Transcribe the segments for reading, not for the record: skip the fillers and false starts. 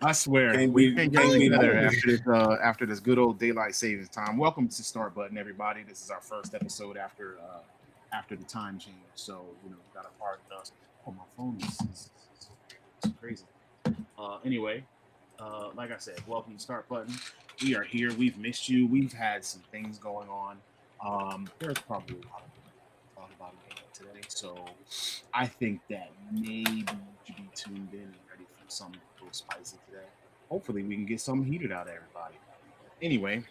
I swear, Can't we be- can't can't get be together nice. after this good old daylight savings time. Welcome to Start Button, everybody. This is our first episode after the time change. So we got to pardon us. Oh, my phone is crazy. Anyway, like I said, welcome to Start Button. We are here. We've missed you. We've had some things going on. There's probably a lot of thought about it today. So I think that maybe you should be tuned in and ready for something a little spicy today. Hopefully, we can get something heated out of everybody. Anyway,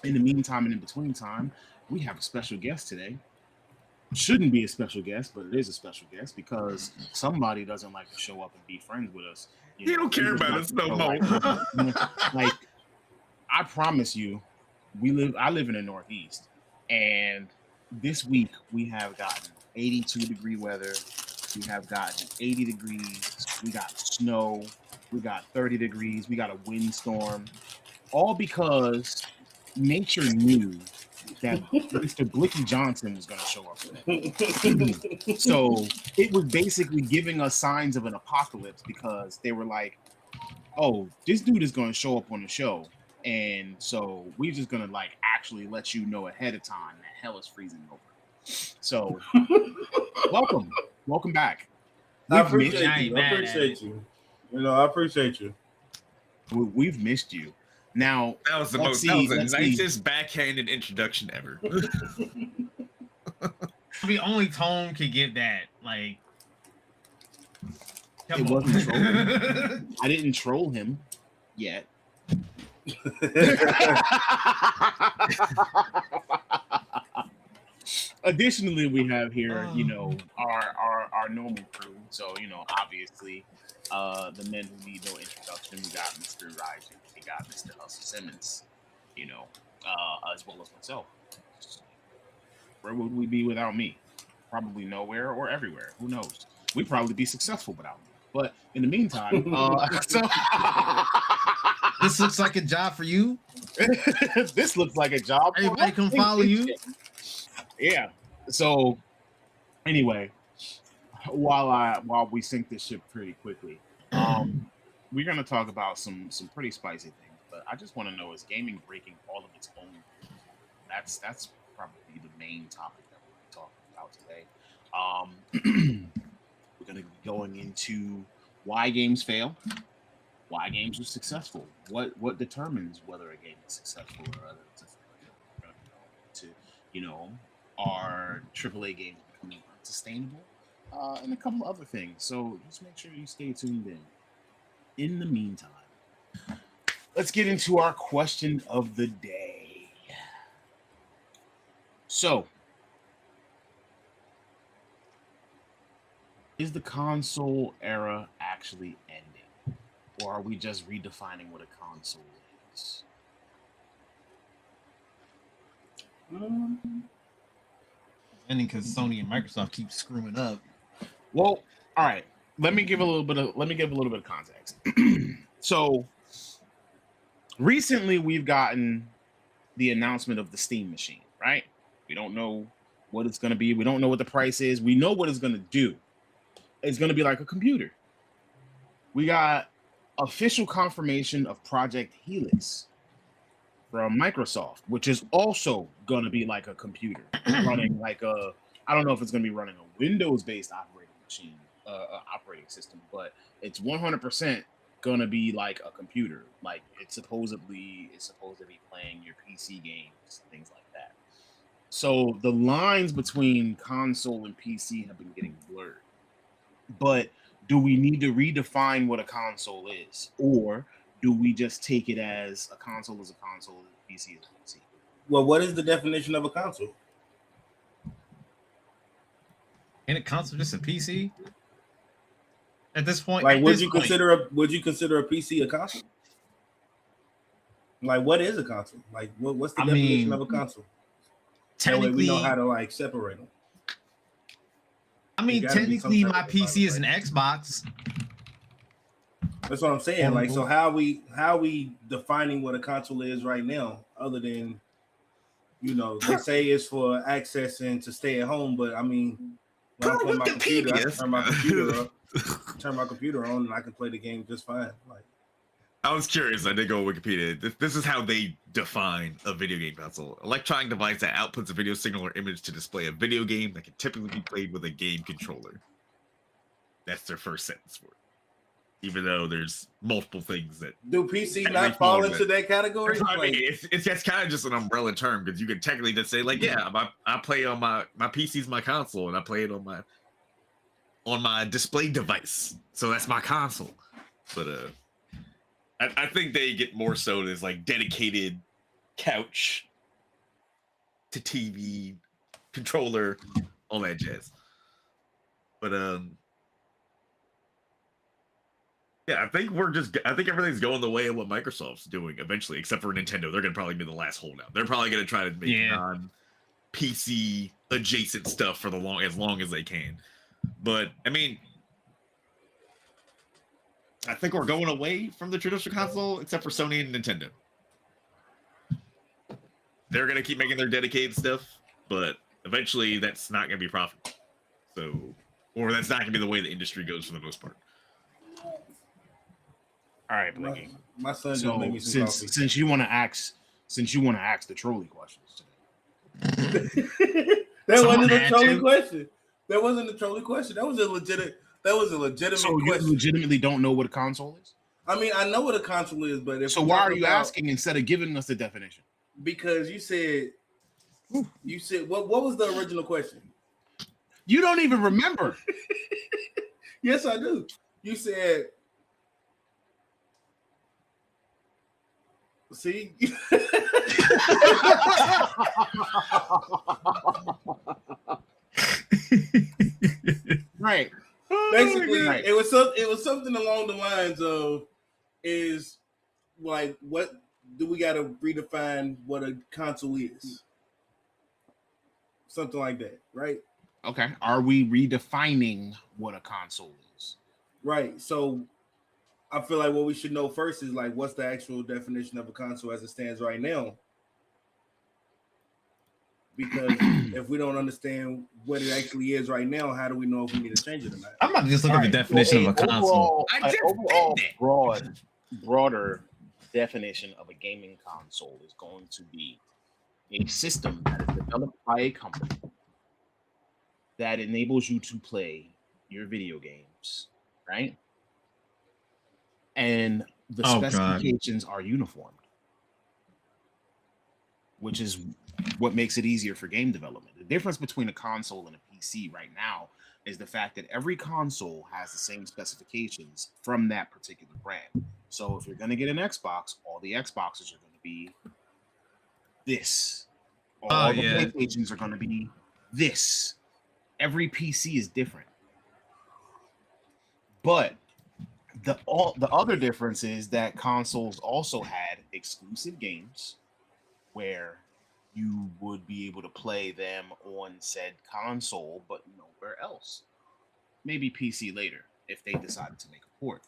in the meantime and in between time, we have a special guest today. Shouldn't be a special guest, but it is a special guest because somebody doesn't like to show up and be friends with us. He don't care about us no more. Like, I promise you, I live in the Northeast, and this week we have gotten 82-degree weather. We have gotten 80 degrees. We got snow. We got 30 degrees. We got a windstorm. All because nature knew that Mr. Blicky Johnson was going to show up today. So it was basically giving us signs of an apocalypse because they were like, oh, this dude is going to show up on the show. And so we're just going to actually let you know ahead of time that hell is freezing over. So welcome back. I appreciate you. I appreciate you. We've missed you. Now that was the nicest backhanded introduction ever. Only Tone could give that. It wasn't trolling. I didn't troll him yet. Additionally, we have here, our normal crew. So, obviously, the men who need no introduction. We got Mr. Ryzen. We got Mr. Hustle Simmons. As well as myself. Where would we be without me? Probably nowhere or everywhere. Who knows? We'd probably be successful without me. But in the meantime, this looks like a job for you. This looks like a job. Everybody can follow you. Yeah. So anyway, while we sink this ship pretty quickly, we're gonna talk about some pretty spicy things. But I just want to know, is gaming breaking all of its own? That's probably the main topic that we're talking about today. We're gonna be going into why games fail, why games are successful, what determines whether a game is successful or whether it's a failure. Are AAA games becoming unsustainable, and a couple other things. So just make sure you stay tuned in. In the meantime, let's get into our question of the day. So, is the console era actually ending? Or are we just redefining what a console is? Ending because Sony and Microsoft keep screwing up. Well, all right. Let me give a little bit of context. So recently we've gotten the announcement of the Steam machine, right? We don't know what it's going to be. We don't know what the price is. We know what it's going to do. It's going to be like a computer. We got official confirmation of Project Helix from Microsoft, which is also going to be like a computer running I don't know if it's going to be running a Windows-based operating system, but it's 100% going to be like a computer. Like it's supposed to be playing your PC games, things like that. So the lines between console and PC have been getting blurred. But do we need to redefine what a console is? Or do we just take it as a console is a console and a PC is a PC? Well, what is the definition of a console? Ain't a console just a PC? At this point, would you consider a PC a console? Like, what is a console? Like, what's the definition of a console? Technically, we know how to separate them. I mean, technically, my PC is an Xbox. That's what I'm saying. So how we defining what a console is right now, other than they say it's for accessing to stay at home, but I mean, when I Go play to my computer, I Wikipedia. turn my computer up, turn my computer on, and I can play the game just fine. Like, I was curious. I did go to Wikipedia. This is how they define a video game console: electronic device that outputs a video signal or image to display a video game that can typically be played with a game controller. That's their first sentence for it. Even though there's multiple things that do PC Technically not fall fall into that category? I mean, Like, it's just kind of just an umbrella term because you can technically just say like, yeah, I play on my PC's my console and I play it on my display device, so that's my console. But I think they get more so as like dedicated couch to TV controller, all that jazz. But yeah, I think everything's going the way of what Microsoft's doing eventually, except for Nintendo. They're gonna probably be the last holdout. They're probably gonna try to make non-PC adjacent stuff for as long as they can. But I mean, I think we're going away from the traditional console, except for Sony and Nintendo. They're gonna keep making their dedicated stuff, but eventually that's not gonna be profitable. So, or that's not gonna be the way the industry goes for the most part. All right, Blinky. my son just So made me some since you want to ask the trolley questions today. that Someone wasn't a had trolling to. question. That wasn't a trolling question. That was a legitimate So you question. legitimately don't know what a console is? I mean, I know what a console is, but if So we're why are talking you about- asking instead of giving us the definition? Because you said what was the original question? You don't even remember. Yes, I do. You said, see, Right. basically, Right. it was something along the lines of is like, what do we got to redefine what a console is? Something like that, right? Okay. Are we redefining what a console is? Right. So I feel like what we should know first is like, what's the actual definition of a console as it stands right now? Because if we don't understand what it actually is right now, how do we know if we need to change it or not? I'm about to just look at the definition of a console. I just did that. Broader definition of a gaming console is going to be a system that is developed by a company that enables you to play your video games, right? And the Oh, God. specifications are uniformed, which is what makes it easier for game development. The difference between a console and a PC right now is the fact that every console has the same specifications from that particular brand. So if you're going to get an Xbox, all the Xboxes are going to be this. All the yeah. PlayStations are going to be this. Every PC is different. But the other difference is that consoles also had exclusive games where you would be able to play them on said console, but nowhere else. Maybe PC later if they decided to make a port.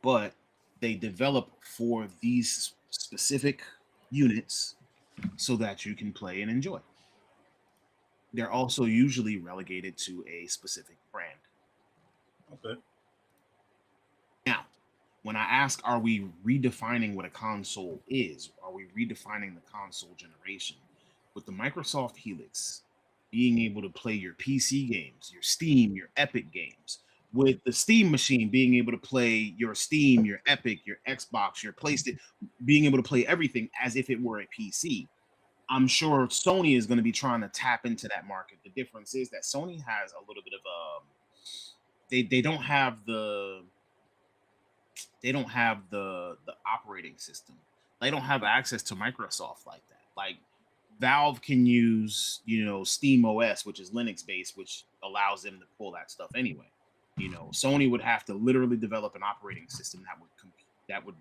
But they develop for these specific units so that you can play and enjoy. They're also usually relegated to a specific brand. Okay. Now, when I ask, are we redefining what a console is? Are we redefining the console generation? With the Microsoft Helix being able to play your PC games, your Steam, your Epic games, with the Steam machine being able to play your Steam, your Epic, your Xbox, your PlayStation, being able to play everything as if it were a PC, I'm sure Sony is going to be trying to tap into that market. The difference is that Sony has a little bit of they don't have the operating system. They don't have access to Microsoft like that. Like Valve can use, Steam OS, which is Linux based, which allows them to pull that stuff anyway. Sony would have to literally develop an operating system that would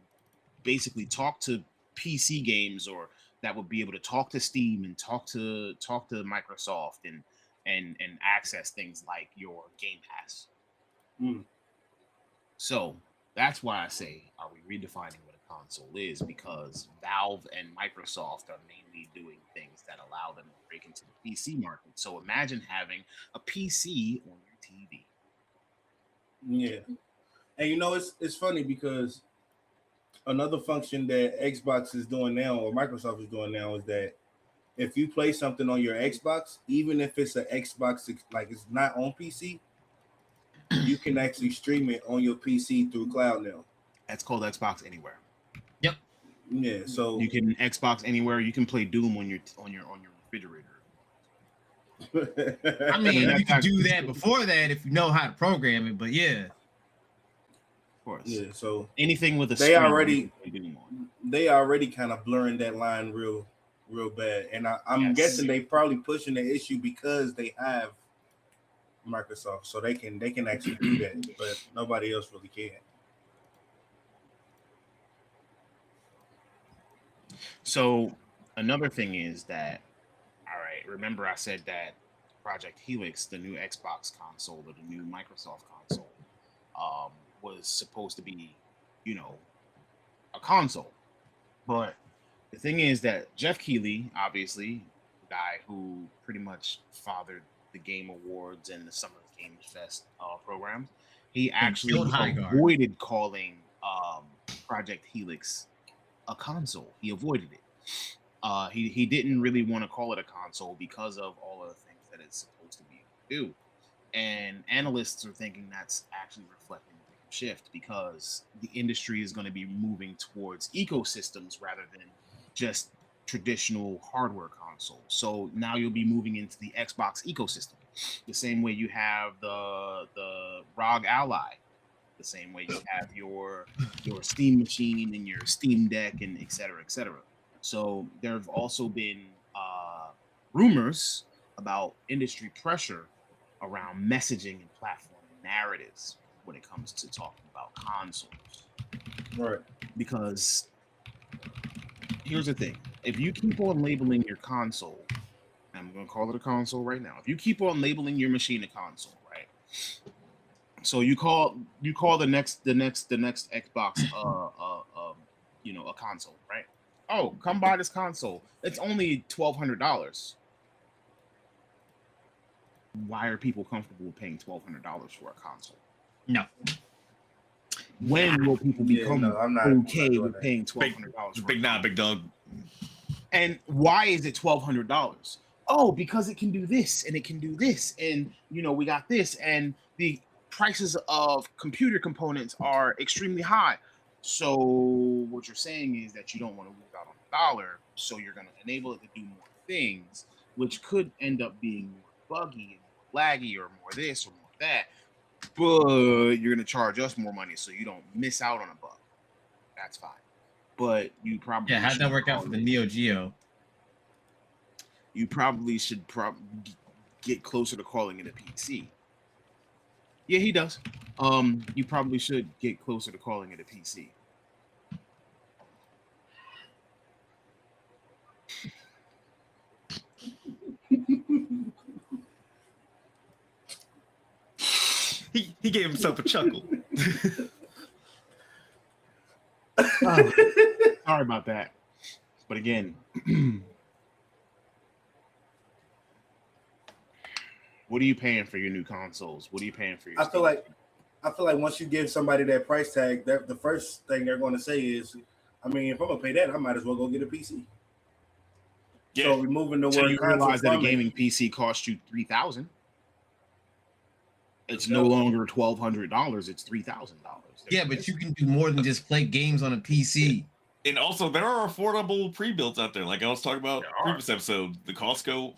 basically talk to PC games, or that would be able to talk to Steam and talk to Microsoft and access things like your Game Pass. Mm. So that's why I say, are we redefining what a console is, because Valve and Microsoft are mainly doing things that allow them to break into the PC market. So imagine having a PC on your TV. Yeah, and it's funny because another function that Xbox is doing now, or Microsoft is doing now, is that if you play something on your Xbox, even if it's an Xbox, like it's not on PC, you can actually stream it on your PC through cloud now. That's called Xbox Anywhere. Yep. Yeah, so You can Xbox Anywhere. You can play Doom on your refrigerator. I mean, that's you could do actually that before that if you know how to program it, but yeah. Of course. yeah, so Anything with a they screen, already- you can play Doom on. they already kind of blurring that line real bad, and I'm Yes. guessing they probably pushing the issue because they have Microsoft, so they can actually do that, but nobody else really can. So another thing is that, all right, remember I said that Project Helix, the new Xbox console or the new Microsoft console, was supposed to be, a console. But the thing is that Jeff Keighley, obviously, the guy who pretty much fathered the Game Awards and the Summer Games Fest programs, he actually killed Highguard. avoided calling Project Helix a console. He avoided it. He didn't really want to call it a console because of all of the things that it's supposed to be able to do. And analysts are thinking that's actually reflecting a big shift, because the industry is going to be moving towards ecosystems rather than just traditional hardware consoles. So now you'll be moving into the Xbox ecosystem, the same way you have the ROG Ally, the same way you have your Steam machine and your Steam Deck, and et cetera, et cetera. So there have also been rumors about industry pressure around messaging and platform narratives when it comes to talking about consoles. Right. Because here's the thing: if you keep on labeling your console, I'm going to call it a console right now. If you keep on labeling your machine a console, right? So you call the next Xbox a console, right? Oh, come buy this console. It's only $1,200. Why are people comfortable paying $1,200 for a console? No. When will people Yeah, become no, I'm not okay doing with that. paying $1,200 for Big a nah, console? big dog. And why is it $1,200? Oh, because it can do this and it can do this, and we got this, and the prices of computer components are extremely high. So what you're saying is that you don't want to lose out on the dollar, so you're going to enable it to do more things, which could end up being more buggy and more laggy or more this or more that. But you're going to charge us more money so you don't miss out on a bug. That's fine. But you probably Yeah, how'd that should work out call for the it- Neo Geo? You probably should get closer to calling it a PC. Yeah, he does. You probably should get closer to calling it a PC. He gave himself a chuckle. Sorry about that. But again, what are you paying for your new consoles? What are you paying for your I feel Steam? like once you give somebody that price tag, that the first thing they're going to say is, I mean, if I'm gonna pay that, I might as well go get a PC. So removing the So word you console realize that a from it, gaming PC costs you $3,000. It's no longer $1,200. It's $3,000. Yeah, but you can do more than just play games on a PC. And also, there are affordable pre-builds out there. Like I was talking about There are. previous episode, the Costco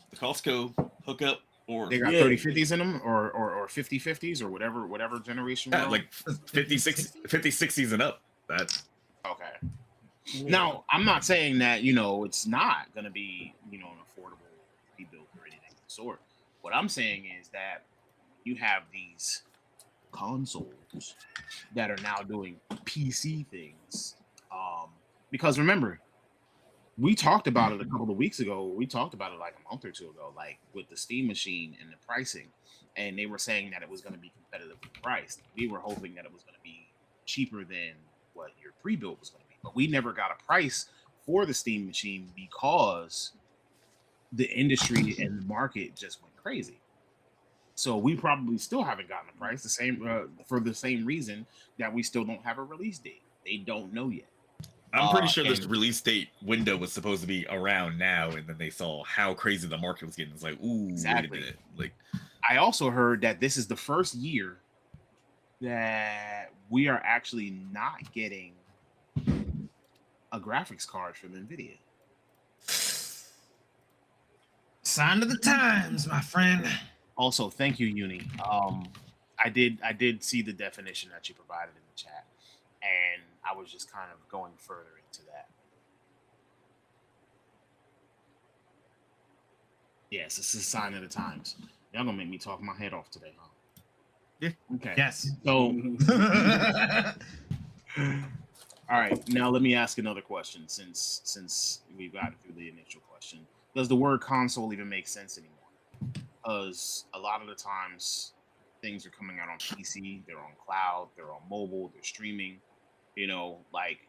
hookup, or They got Yeah. 3050s in them, or 5050s, or whatever generation. we're on. like 5060s and up. That Okay. Now, I'm not saying that, it's not going to be, an affordable rebuild or anything of the sort. What I'm saying is that you have these consoles that are now doing PC things. Because remember, we talked about it a couple of weeks ago. We talked about it like a month or two ago, like with the Steam machine and the pricing. And they were saying that it was going to be competitively priced. We were hoping that it was going to be cheaper than what your pre-built was going to be. But we never got a price for the Steam machine because the industry and the market just went crazy. So we probably still haven't gotten a price, the same for the same reason that we still don't have a release date. They don't know yet. I'm pretty sure this and- release date window was supposed to be around now, and then they saw how crazy the market was getting. It's like, ooh, Exactly. wait a minute. Like, I also heard that this is the first year that we are actually not getting a graphics card from NVIDIA. Sign of the times, my friend. Also, thank you, Uni. I did see the definition that you provided in the chat, and I was just kind of going further into that. Yes, it's a sign of the times. Y'all gonna make me talk my head off today, huh? Yeah. Okay. Yes. So, all right. Now let me ask another question. Since we've got through the initial question, does the word console even make sense anymore? Because a lot of the times things are coming out on PC, they're on cloud, they're on mobile, they're streaming. You know, like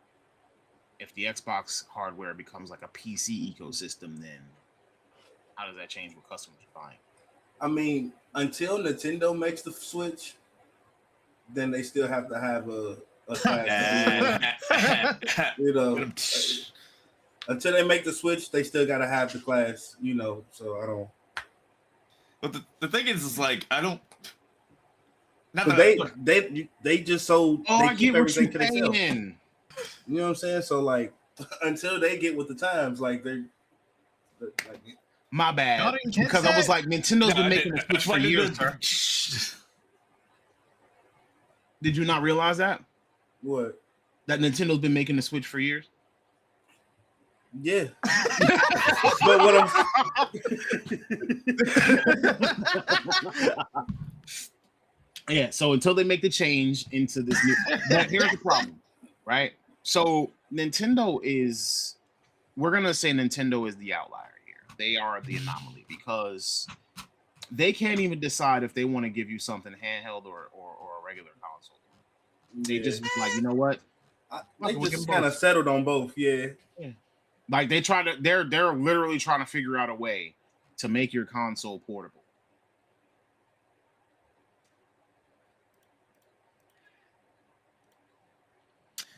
if the Xbox hardware becomes like a PC ecosystem, then how does that change what customers are buying? I mean, until Nintendo makes the Switch, then they still have to have a class. You know, until they make the Switch, they still gotta have the class. You know, so I don't. But the thing is like, I don't. Not So that they just sold. Oh, they I keep get what everything you're to themselves. saying. You know what I'm saying? So like, until they get with the times, like they're like. My Y'all bad. didn't catch Because I was that? like, Nintendo's been making the Switch for years, sir. Shh. Did you not realize that? What? That Nintendo's been making the Switch for years? Yeah. But what I'm Yeah, so until they make the change into this new but here's the problem, right? So Nintendo is we're gonna say Nintendo is the outlier here. They are the anomaly because they can't even decide if they want to give you something handheld or a regular console. They just like, you know what? they we can just both. kind of settled on both. Yeah. Like they try to they're literally trying to figure out a way to make your console portable.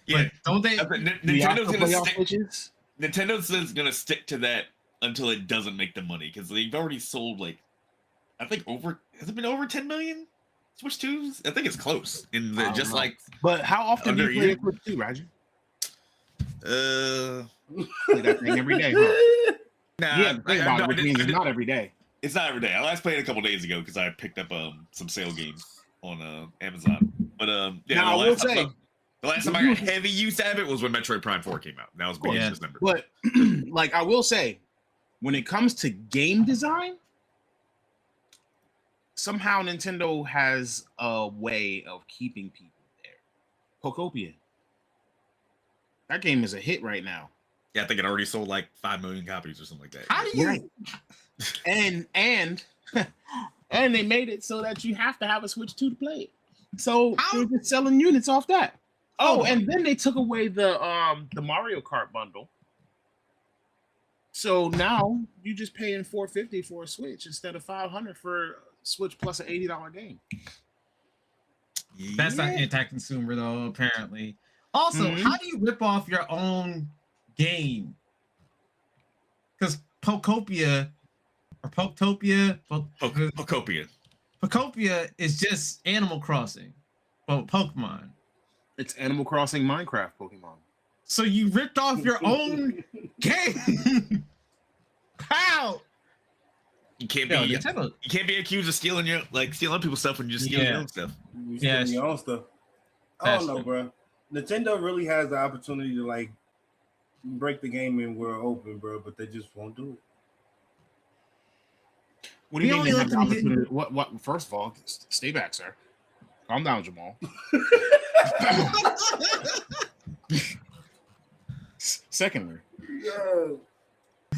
Yeah, But don't they? Nintendo's gonna stick to that until it doesn't make the money because they've already sold like, I think has it been over 10 million Switch 2s? I think it's close. In the just know. like But how often do Under you play you. a Switch 2, Roger? uh, Play that thing every day, huh? nah, Yeah, think about no, it, which means it's not every day. it's not every day. I last played it a couple days ago because I picked up some sale games on Amazon. But yeah, Now, I will say, the last time I got heavy use out of it was when Metroid Prime 4 came out. And that was beginning of December. but like I will say, when it comes to game design, somehow Nintendo has a way of keeping people there. Pokopia. That game is a hit right now. Yeah, I think it already sold like 5 million copies or something like that. How do you? Right. And and they made it so that you have to have a Switch 2 to play it. So they're just selling units off that. Oh, and then they took away the Mario Kart bundle. So now you just paying $450 for a Switch instead of $500 for a Switch plus an $80 game. That's not anti-consumer though, apparently. Also, how do you rip off your own game? Because Pokopia or Poketopia, Pokopia is just Animal Crossing, but Pokemon. It's Animal Crossing Minecraft Pokemon. So you ripped off your own game. How? You can't Yo, be Nintendo. you can't be accused of stealing stealing people's stuff when you're just stealing your own stuff. You Yeah, stealing your own stuff. I that's don't know, bro. Nintendo really has the opportunity to like break the gaming world open, bro, but they just won't do it. What do you We mean they only have the let them opportunity? What? First of all, stay back, sir. Calm down, Jamal. Secondly,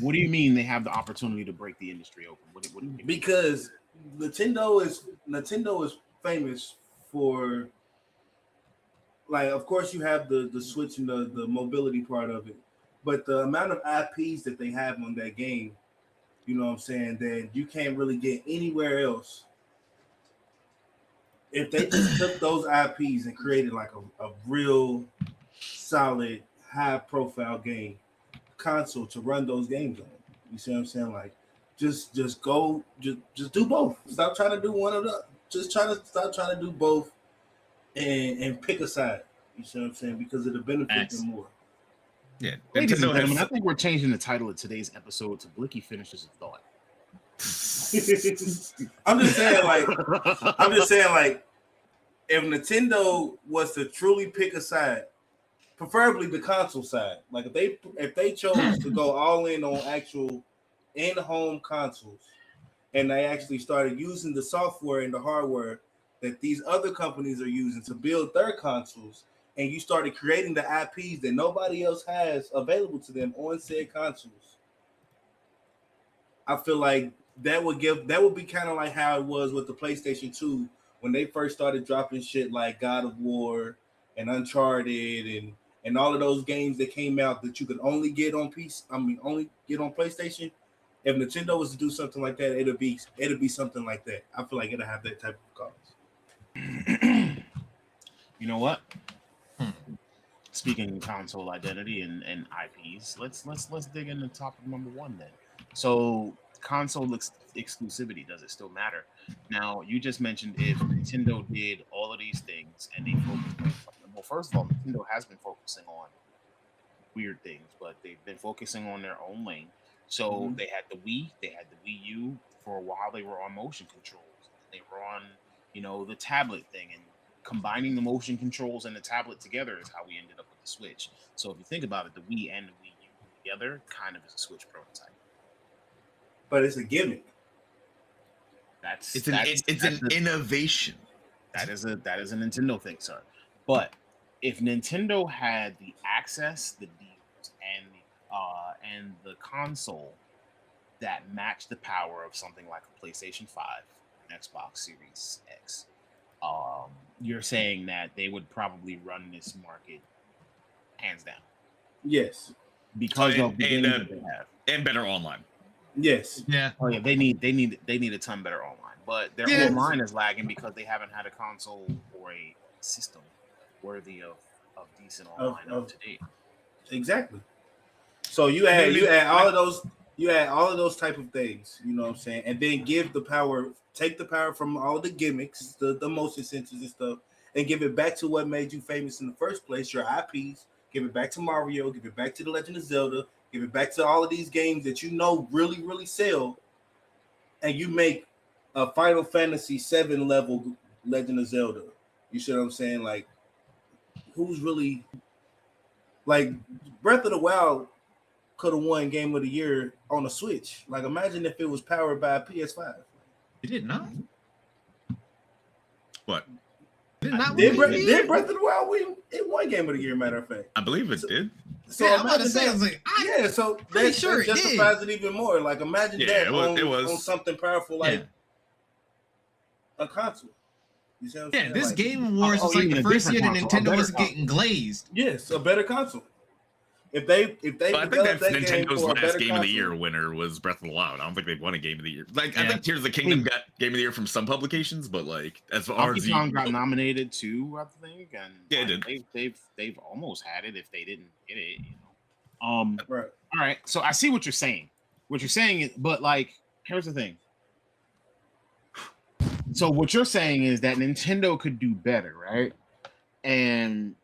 what do you mean they have the opportunity to break the industry open? What do you mean? Because Nintendo is famous for like of course you have the Switch and the mobility part of it, but the amount of IPs that they have on that game, you know what I'm saying, that you can't really get anywhere else. If they just took those IPs and created like a real solid, high profile game console to run those games on, you see what I'm saying? Like, just do both. Stop trying to do one of the. Stop trying to do both, and pick a side. You see what I'm saying? Because it'll benefit them more. Yeah, Ladies and Nintendo gentlemen, I has, think we're changing the title of today's episode to Blicky Finishes a Thought. I'm just saying, like, if Nintendo was to truly pick a side, preferably the console side, like if they chose to go all in on actual in-home consoles, and they actually started using the software and the hardware that these other companies are using to build their consoles, and you started creating the IPs that nobody else has available to them on said consoles, I feel like that would be kind of like how it was with the PlayStation 2 when they first started dropping shit like God of War and Uncharted and all of those games that came out that you could only get on only get on PlayStation. If Nintendo was to do something like that, it'll be something like that. I feel like it'll have that type of cards. You know what? Speaking of console identity and IPs, let's dig into topic number one then. So console exclusivity, does it still matter? Now, you just mentioned if Nintendo did all of these things and they focused on something. Well, first of all, Nintendo has been focusing on weird things, but they've been focusing on their own lane. So they had the Wii, they had the Wii U. For a while, they were on motion controls. They were on, the tablet thing, and combining the motion controls and the tablet together is how we ended up with the Switch. So if you think about it, the Wii and the Wii U together kind of is a Switch prototype. But it's a gimmick. It's an innovation. That is a Nintendo thing, sir. But if Nintendo had the access, the deals, and the console that matched the power of something like a PlayStation 5, an Xbox Series X, you're saying that they would probably run this market hands down. Yes. Because of the games that they have. And better online. Yes. Yeah. Oh yeah, they need a ton better online. But their online is lagging because they haven't had a console or a system worthy of decent online up to date. Exactly. So you add all of those type of things, you know what I'm saying, and then take the power from all the gimmicks, the motion sensors and stuff, and give it back to what made you famous in the first place, your IPs. Give it back to Mario, give it back to The Legend of Zelda, give it back to all of these games that really, really sell, and you make a Final Fantasy 7 level Legend of Zelda. You see what I'm saying? Like, who's really like Breath of the Wild could have won Game of the Year on a Switch. Like, imagine if it was powered by a PS5. It did not. What? Did not Did Breath of the Wild win? It won Game of the Year, matter of fact. I believe it did. So yeah, I'm about to say, I was like, so that justifies it even more. Like, imagine that on something powerful like a console. You see what I'm saying? This like, Game Awards was like the first year that Nintendo was console. getting glazed. Yes, a better console. If they I think that's that Nintendo's last Game console, of the Year winner was Breath of the Wild. I don't think they've won a Game of the Year. Like, I think Tears of the Kingdom got Game of the Year from some publications, but like as far as Donkey Kong got nominated too, I think, and it did. They've almost had it if they didn't get it. Right. All right. So I see what you're saying. What you're saying is, but like, here's the thing. So what you're saying is that Nintendo could do better, right? And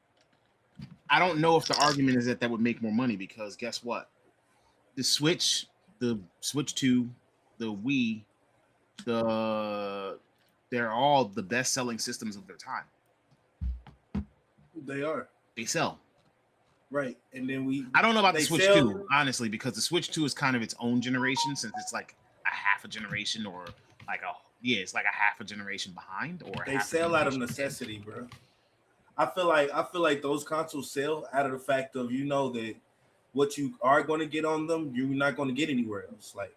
I don't know if the argument is that would make more money because guess what? The Switch 2, the Wii, they're all the best-selling systems of their time. They are. They sell. Right. And then I don't know about the Switch 2, honestly, because the Switch 2 is kind of its own generation since it's like a half a generation or like it's like a half a generation behind or they sell out of necessity, bro. I feel like those consoles sell out of the fact of that what you are going to get on them, you're not going to get anywhere else. Like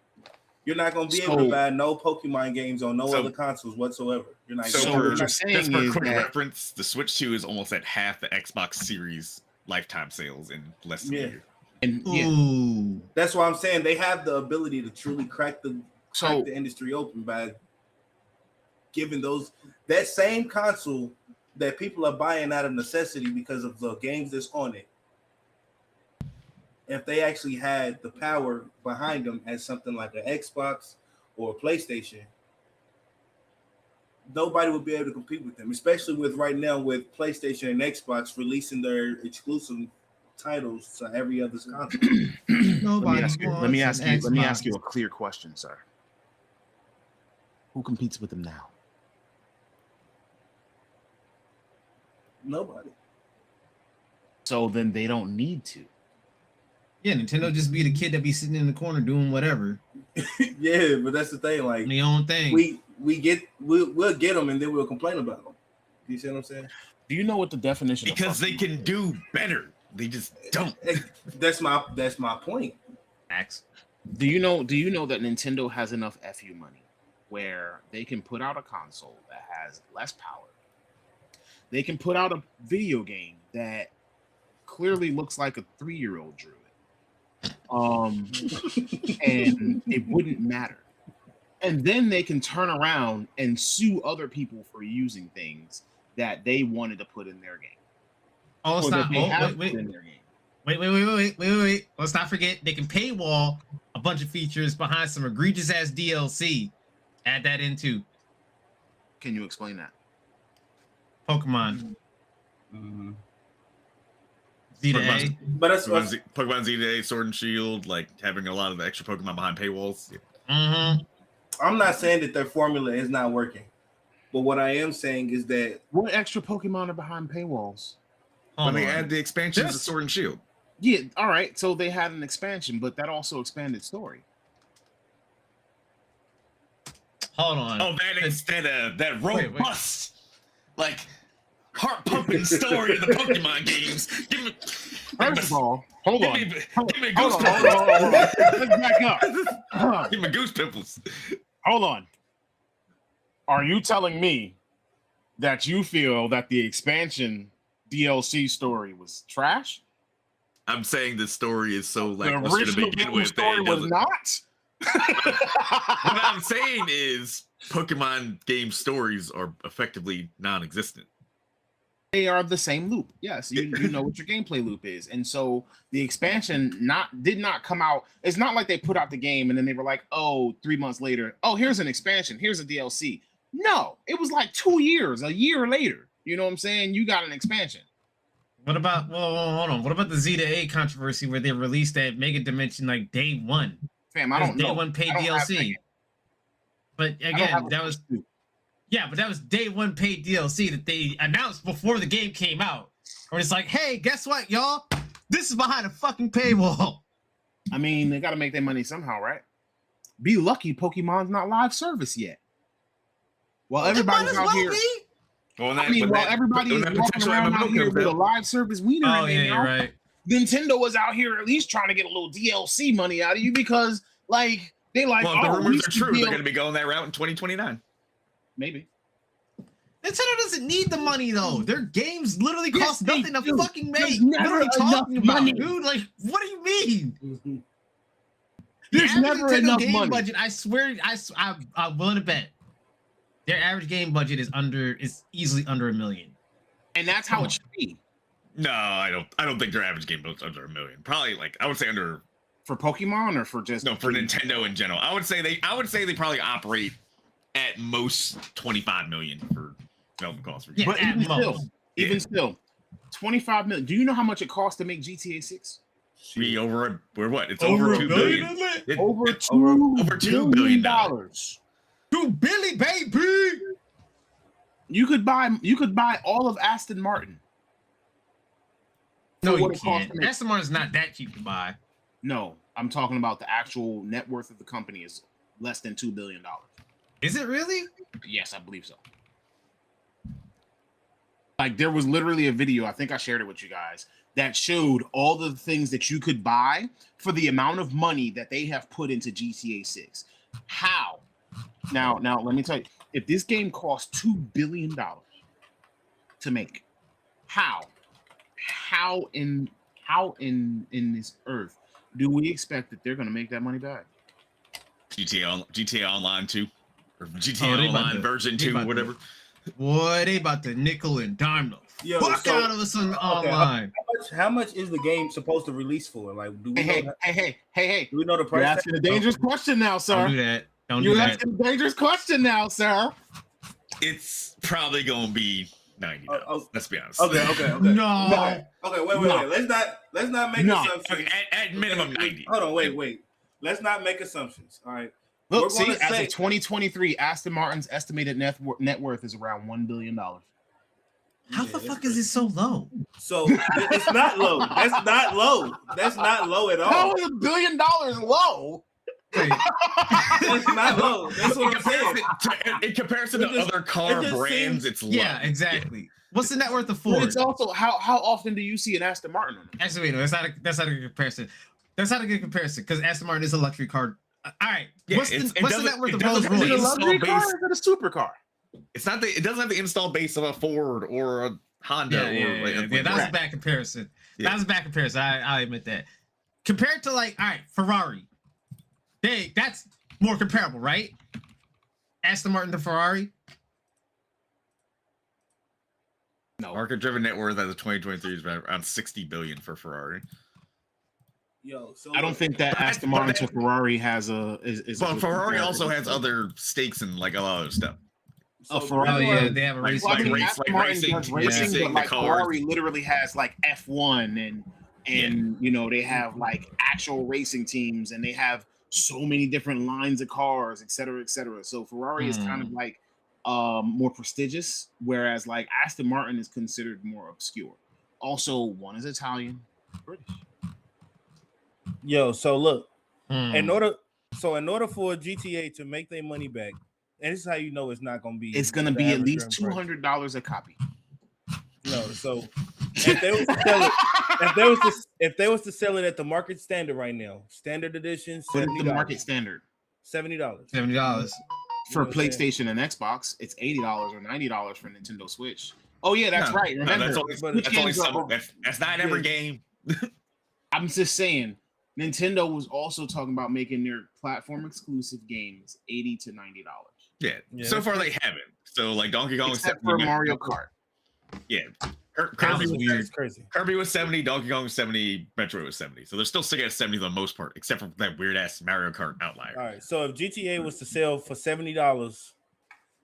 You're not going to be able to buy no Pokemon games on no other consoles whatsoever. You're not. So for, what you're saying just for is quick that reference, the Switch 2 is almost at half the Xbox Series lifetime sales in less than a year. and Ooh. That's why I'm saying they have the ability to truly crack the industry open by giving that same console that people are buying out of necessity because of the games that's on it. If they actually had the power behind them as something like an Xbox or a PlayStation, nobody would be able to compete with them, especially with right now with PlayStation and Xbox releasing their exclusive titles to every other console. Let me ask you a clear question, sir. Who competes with them now? Nobody. So then they don't need to. Yeah, Nintendo just be the kid that be sitting in the corner doing whatever. Yeah, but that's the thing. Like the own thing. We'll get them and then we'll complain about them. You see what I'm saying? Do you know what the definition? Because they can do better. They just don't. That's my point. Max. Do you know that Nintendo has enough FU money where they can put out a console that has less power? They can put out a video game that clearly looks like a 3-year-old drew it. And it wouldn't matter. And then they can turn around and sue other people for using things that they wanted to put in their game. Oh, let's not. Wait. Let's not forget they can paywall a bunch of features behind some egregious ass DLC. Add that into. Can you explain that? Pokemon. Mm-hmm. Z to A. But that's Pokemon Z to A, Sword and Shield, like having a lot of the extra Pokemon behind paywalls. Mm-hmm. I'm not saying that their formula is not working, but what I am saying is that what extra Pokemon are behind paywalls? When they add the expansions of Sword and Shield. Yeah, all right. So they had an expansion, but that also expanded story. Hold on. Oh, that robust, like heart-pumping story of the Pokemon games. Give me. First of all, hold on. Give me goose pimples. Hold on. Let's back up. Give me goose pimples. Hold on. Are you telling me that you feel that the expansion DLC story was trash? I'm saying the story is so The lackluster to original begin with. story was not. What I'm saying is Pokemon game stories are effectively non-existent. They are the same loop. Yes, you know what your gameplay loop is. And so the expansion did not come out. It's not like they put out the game and then they were like, oh, 3 months later, oh, here's an expansion, here's a DLC. No, it was like 2 years, a year later. You know what I'm saying? You got an expansion. What about hold on. What about the Z to A controversy where they released that Mega Dimension like day one? Fam, I don't know. Day one paid DLC. But again, that was but that was day one paid DLC that they announced before the game came out. Or it's like, hey, guess what, y'all? This is behind a fucking paywall. I mean, they got to make their money somehow, right? Be lucky Pokemon's not live service yet. Well, everybody's out here. Well, while everybody is walking around out here with a live service wiener, right. Nintendo was out here at least trying to get a little DLC money out of you because, like, they like. Well, the rumors are true. They're going to be going that route in 2029. Maybe. Nintendo doesn't need the money though. Their games literally cost nothing to fucking make. There's never enough money, dude. Like, what do you mean? There's never enough game money. Budget. I swear, I'm willing to bet their average game budget is easily under $1 million. And that's how it should be. No, I don't think their average game budget's under $1 million. Probably like I would say under for Pokemon or for just for Nintendo in general. I would say they probably operate at most 25 million for development costs. Yeah, but even still, 25 million. Do you know how much it costs to make GTA 6? We're what? It's over $2 billion. Over $2 billion. $2 billion, baby. You could buy all of Aston Martin. No, you can't. Aston Martin's not that cheap to buy. No, I'm talking about the actual net worth of the company is less than $2 billion. Is it really? Yes, I believe so. Like there was literally a video, I think I shared it with you guys, that showed all the things that you could buy for the amount of money that they have put into GTA 6. How? Now, let me tell you, if this game costs $2 billion to make, how in this earth do we expect that they're going to make that money back? GTA Online 2 or Oh, GTA they about Online to- version they 2, about to- whatever. Boy, they about to nickel and dime the Yo, fuck so- out of us on okay, online. How much is the game supposed to release for? Like, do we know? Hey! Do we know the You're price? tag? asking a dangerous question now, Don't sir. do that. Don't do You're that. asking a dangerous question now, sir. It's probably gonna be $90. Oh, Let's be honest. Okay. No. Okay. Wait. No. Let's not make No. assumptions. Okay, at minimum 90. Hold on. Wait. Let's not make assumptions. All right. Look, We're see, gonna as say- of 2023, Aston Martin's estimated net worth is around $1 billion. How Yeah, the that's fuck is it so low? So it's not low. That's not low. That's not low at How all. is $1 billion low? Wait, That's not low. That's what I'm saying. In comparison It to just- other car it just brands, seems- it's low. yeah, exactly. What's the net worth of But Ford? it's also how often do you see an Aston Martin on it? Actually, wait, no, that's not a good comparison. That's not a good comparison because Aston Martin is a luxury car. All right, Yeah, what's the it what's the doesn't- net worth it of doesn't Rolls have the Is it a Royce? install luxury car base. or is it a supercar? It's not it doesn't have the install base of a Ford or a Honda. Yeah, that was a bad comparison. That was a bad comparison. I admit that. Compared to like, all right, Ferrari, that's more comparable, right? Aston Martin to Ferrari. No. Market driven net worth as of 2023 is around 60 billion for Ferrari. Yo, so I don't think that But Aston that- Martin to Ferrari has a is. a But good Ferrari comparison. also has other stakes in like a lot of other stuff. so Ferrari- Oh yeah, they have a Like- race. Well, I mean, race- Aston like Martin racing, does racing, racing, but the like cars. Ferrari literally has like F1 and you know they have like actual racing teams and they have so many different lines of cars, et cetera, et cetera. So Ferrari is kind of like more prestigious, whereas like Aston Martin is considered more obscure. Also, one is Italian, British. Yo, so look, Hmm. in order for GTA to make their money back, and this is how you know it's not gonna be. It's gonna the be at average least driven price. $200 a copy. No, so if they was to sell it, if they was to sell it at the market standard right now, standard edition, What is the market $70. standard $70. $70. for You know what I'm PlayStation and Xbox? It's $80 or $90 for Nintendo Switch. Oh yeah, that's No, right. no, Remember, that's only, but Switch that's only games are- some. That's not every game. I'm just saying, Nintendo was also talking about making their platform exclusive games $80 to $90, Yeah. Yeah, So that's far they haven't. So like Donkey Kong was except 70, for Mario Kart. Yeah. That Kirby, was weird. That's crazy. Kirby was 70, Donkey Kong was 70, Metroid was 70. So they're still sticking at 70 for the most part, except for that weird ass Mario Kart outlier. All right, so if GTA was to sell for $70,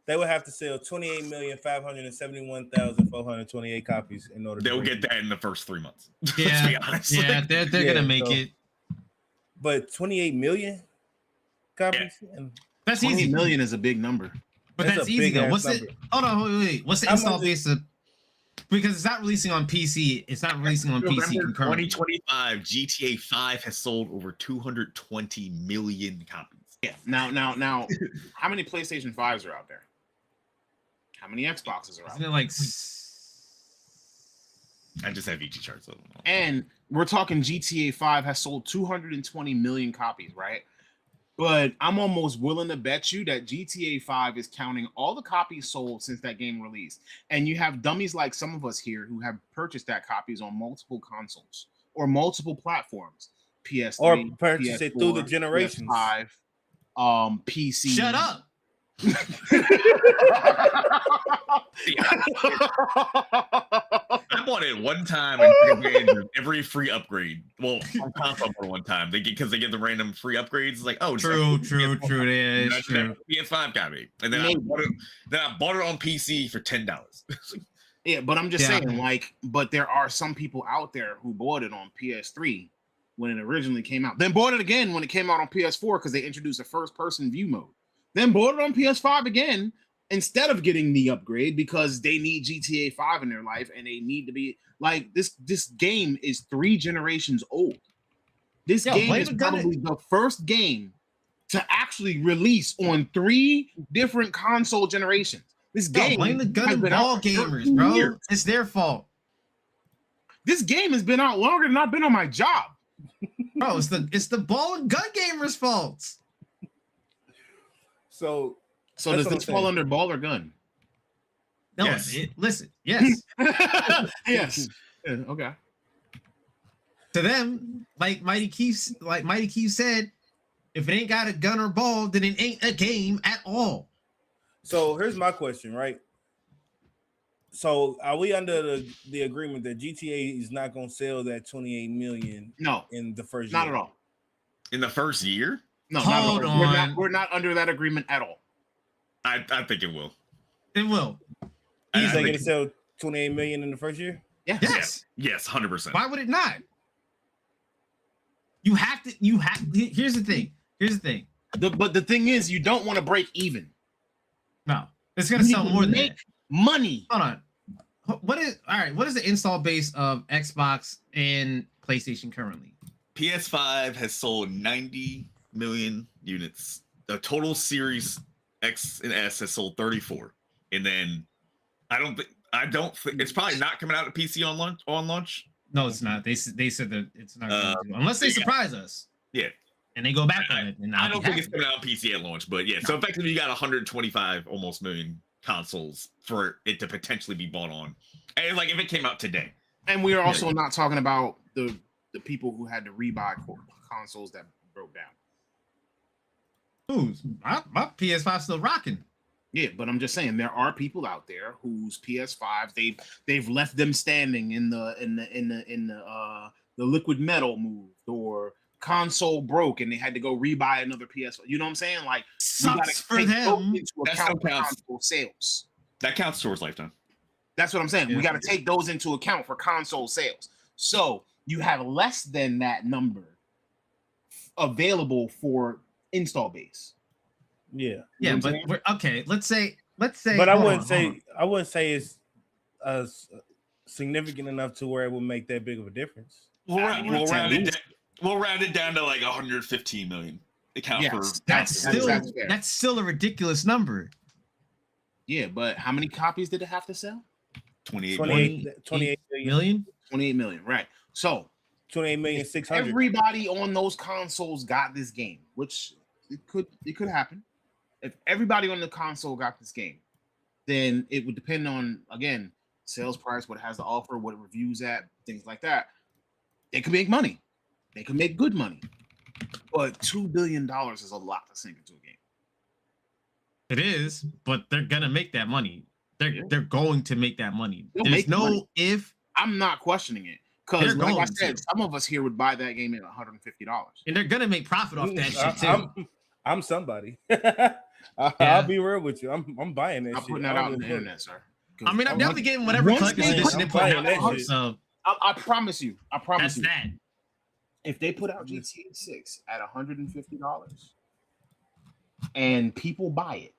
they would have to sell 28,571,428 copies in order. They'll to get that in the first 3 months. Let's be Yeah, honest. yeah, Like, they're Yeah, gonna make so- it. But 28 million copies. And That's 20 easy. million is a big number. But That's that's a easy big though. ass What's it? number. Hold on, wait. What's the How install much base of? Because it's not releasing on PC. It's not releasing on PC November concurrently. 2025, GTA 5 has sold over 220 million copies. Yeah. Now, how many PlayStation 5s are out there? How many Xboxes are out Isn't there? it like? I just have VG charts. So I don't know. And we're talking GTA 5 has sold 220 million copies, right? But I'm almost willing to bet you that GTA 5 is counting all the copies sold since that game released. And you have dummies like some of us here who have purchased that copies on multiple consoles or multiple platforms. PS3, or purchase it through the PS4, generations. PS5, PC. Shut up. I bought it one time and took advantage of every free upgrade. Well, on console for one time, they get the random free upgrades. It's like, oh, just True. Yeah, it's That's true. PS5 copy, and then I Maybe. bought it on PC for $10. Yeah, but I'm just Yeah. saying, like, but there are some people out there who bought it on PS3 when it originally came out, then bought it again when it came out on PS4 because they introduced a first-person view mode, then bought it on PS5 again instead of getting the upgrade because they need GTA 5 in their life and they need to be like this game is 3 generations old. This Yo, game blame is the gun probably the first game to actually release on 3 different console generations. This Yo, game blame the gun has and been out ball for gamers, 13 bro. years. It's their fault, This game has been out longer than I've been on my job. bro. It's the ball and gun gamers' fault. So So That's does what this I'm fall saying. under ball or gun? No, Yes. listen, yes. Yes. Yeah, okay. To them, like Mighty Keith said, if it ain't got a gun or ball, then it ain't a game at all. So here's my question, right? So are we under the agreement that GTA is not going to sell that 28 million No, in the first not year? at all. In the first year, No, Hold not at all. on. We're not under that agreement at all. I think it will. It will. I You think think- it'll sell 28 million in the first year? Yes. Yes. Yes, 100%. Why would it not? Here's the thing. But the thing is, you don't want to break even. No, it's gonna You sell need to more than make that. money. Hold on. What is the install base of Xbox and PlayStation currently? PS5 has sold 90 million units. The total Series X and S has sold 34. And then I don't think it's probably not coming out of PC on launch. No, it's not. They said that it's not going to, unless they yeah. surprise us. Yeah. And they go back on it. And I don't think it's coming out on PC at launch, but yeah. So No. effectively, you got 125 almost million consoles for it to potentially be bought on. And like if it came out today, And we are also not talking about the people who had to rebuy consoles that broke down. Who's my PS5 still rocking? Yeah, but I'm just saying there are people out there whose PS5s they've left them standing in the liquid metal moved or console broke and they had to go rebuy another PS5. You know what I'm saying? Like we gotta Sucks for take those them. into That account for still counts. console sales. that counts towards lifetime. That's what I'm saying. Yeah. We got to take those into account for console sales. So you have less than that number available for install base. Yeah. Yeah, You know but what I'm okay. Let's say. But I hold wouldn't on. say it's significant enough to where it would make that big of a difference. We'll I mean, round it down to like 115 million. Account Yes, for That's That's still fair. that's still a ridiculous number. Yeah, but how many copies did it have to sell? 28 28 million. Million? 28 million, right? So 28,600,000. everybody on those consoles got this game, which it could happen. If everybody on the console got this game, then it would depend on again sales price, what it has to offer, what it reviews at, things like that. They could make money. They could make good money. But $2 billion is a lot to sink into a game. It is, but they're gonna make that money. They're going to make that money. They'll There's make no money. if, I'm not questioning it. Because They're like I going said, to. some of us here would buy that game at $150. and they're gonna make profit off that shit too. I'm somebody. Yeah. I'll be real with you. I'm buying that I'm shit. putting that I out don't on the give a fuck. internet, sir. I mean, I'm definitely getting whatever Once collector's they edition they put- put I'm out. buying that shit. So I promise you. I promise that's you. that. If they put out GTA 6 at $150 and people buy it,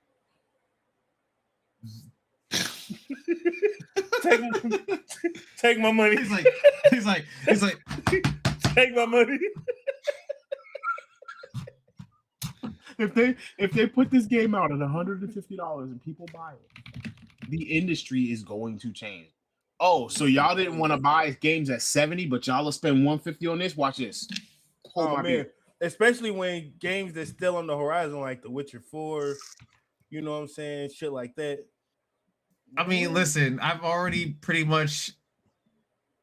Take my money. He's like, Take my money. if they put this game out at $150 and people buy it, the industry is going to change. Oh, so y'all didn't want to buy games at 70, but y'all will spend 150 on this? Watch this. Hold Oh my man, beer. especially when games that's still on the horizon, like The Witcher 4, you know what I'm saying, shit like that. I mean, listen, I've already pretty much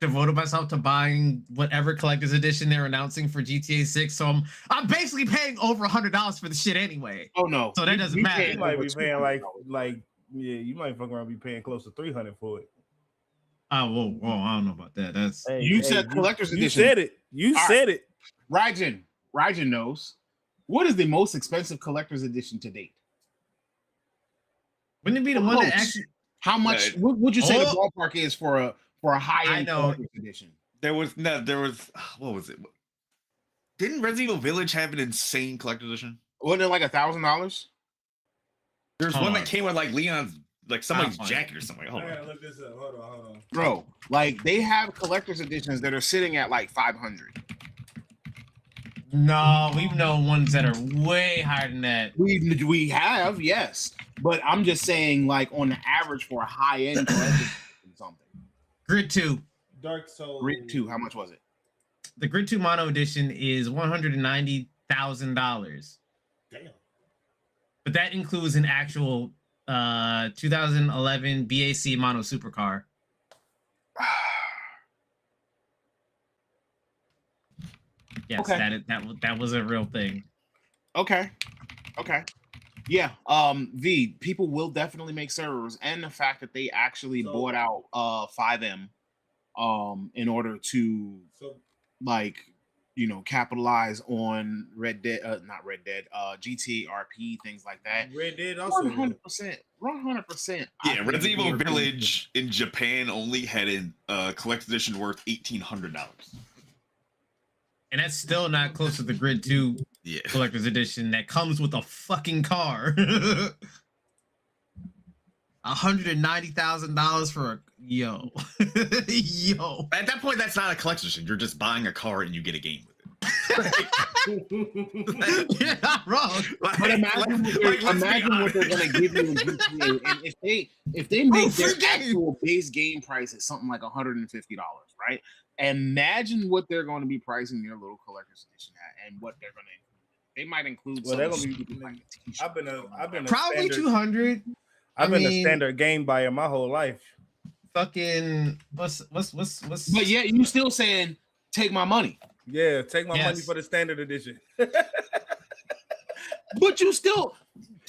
devoted myself to buying whatever collector's edition they're announcing for GTA 6. So I'm basically paying over $100 for the shit anyway. Oh no. So that doesn't We matter. paid You might over be paying $200. like yeah, you might fuck around be paying close to 300 for it. Oh, whoa, I don't know about that. That's Hey, You said collector's you edition. said it. You All said it. Raijin knows. What is the most expensive collector's edition to date? wouldn't it be the one that Close. actually? How much Yeah. what would you say the Oh. ballpark is for a high-end I know. collector's edition? There was what was it? Didn't Resident Evil Village have an insane collector's edition? Wasn't it like $1,000? There's Hold one on. that came with like Leon's, like somebody's find jacket or something. Hold I on. gotta look this up. Hold on. Bro, like they have collector's editions that are sitting at like 500. No, we've known ones that are way higher than that. We have, yes. But I'm just saying, like on the average for a high-end collector's edition, something. Grid 2. Dark Souls. Grid 2, how much was it? The Grid 2 Mono Edition is $190,000. Damn. but that includes an actual 2011 BAC mono supercar. Yes, Okay. that was a real thing. Okay. Yeah. People will definitely make servers, and the fact that they actually So- bought out 5M in order to So like capitalize on GTA RP, things like that. Red Dead also. 100%. 100%. Yeah, Resident Evil Village in Japan only had a collector's edition worth $1,800. And that's still not close to the Grid 2 Yeah. collector's edition that comes with a fucking car. $190,000 for a yo. Yo. At that point, that's not a collector's edition. You're just buying a car and you get a game with it. You're not wrong. But imagine what they're gonna give you in GTA, and if they make their free game. actual base game price at something like $150, right? Imagine what they're going to be pricing their little collector's edition at, and what they're going to include. They might include Well, they're something gonna be- stupid like a t-shirt. I've been a Probably standard, 200. I've been a mean- standard game buyer my whole life. Fucking what's But yet you still saying take my money, Yeah, take my money Yes. for the standard edition. but you still.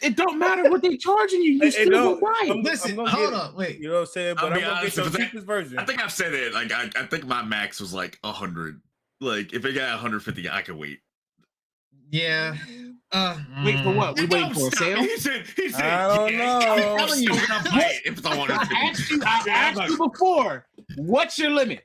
It don't matter what they charging you. You It still don't. gonna buy it. I'm Listen, gonna hold get it. up, wait. You know what I'm saying? I'll But be I'm gonna honest, get the because cheapest version. I think I've said it. Like I think my max was like 100. Like if it got 150, I could wait. Yeah. Wait for what? We waiting for a Stop. sale? He said, I don't know. I'm telling you. still gonna buy it if it's I 150. asked you before. What's your limit?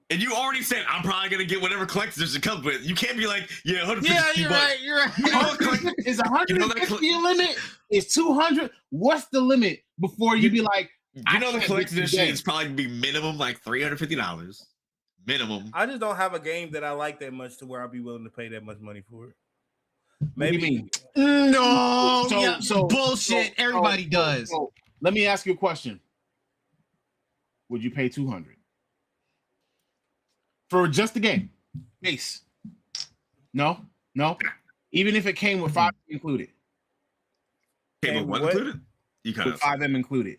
And you already said I'm probably gonna get whatever collector's edition comes with. You can't be like, yeah, 150 Yeah, you're bucks. right. You're right. You know what collect- Is You know that 150 a limit? Is 200? What's the limit before you be like? You know the can't collector's get edition today. is probably gonna be minimum like $350. Minimum. I just don't have a game that I like that much to where I'll be willing to pay that much money for it. What do you mean? No, So- yeah, so- bullshit. so- Everybody so- does. so let me ask you a question. Would you pay 200 for just the game? Base? No. Even if it came with 5 included, Okay, Hey, but what what? included? You cut with off 5M included.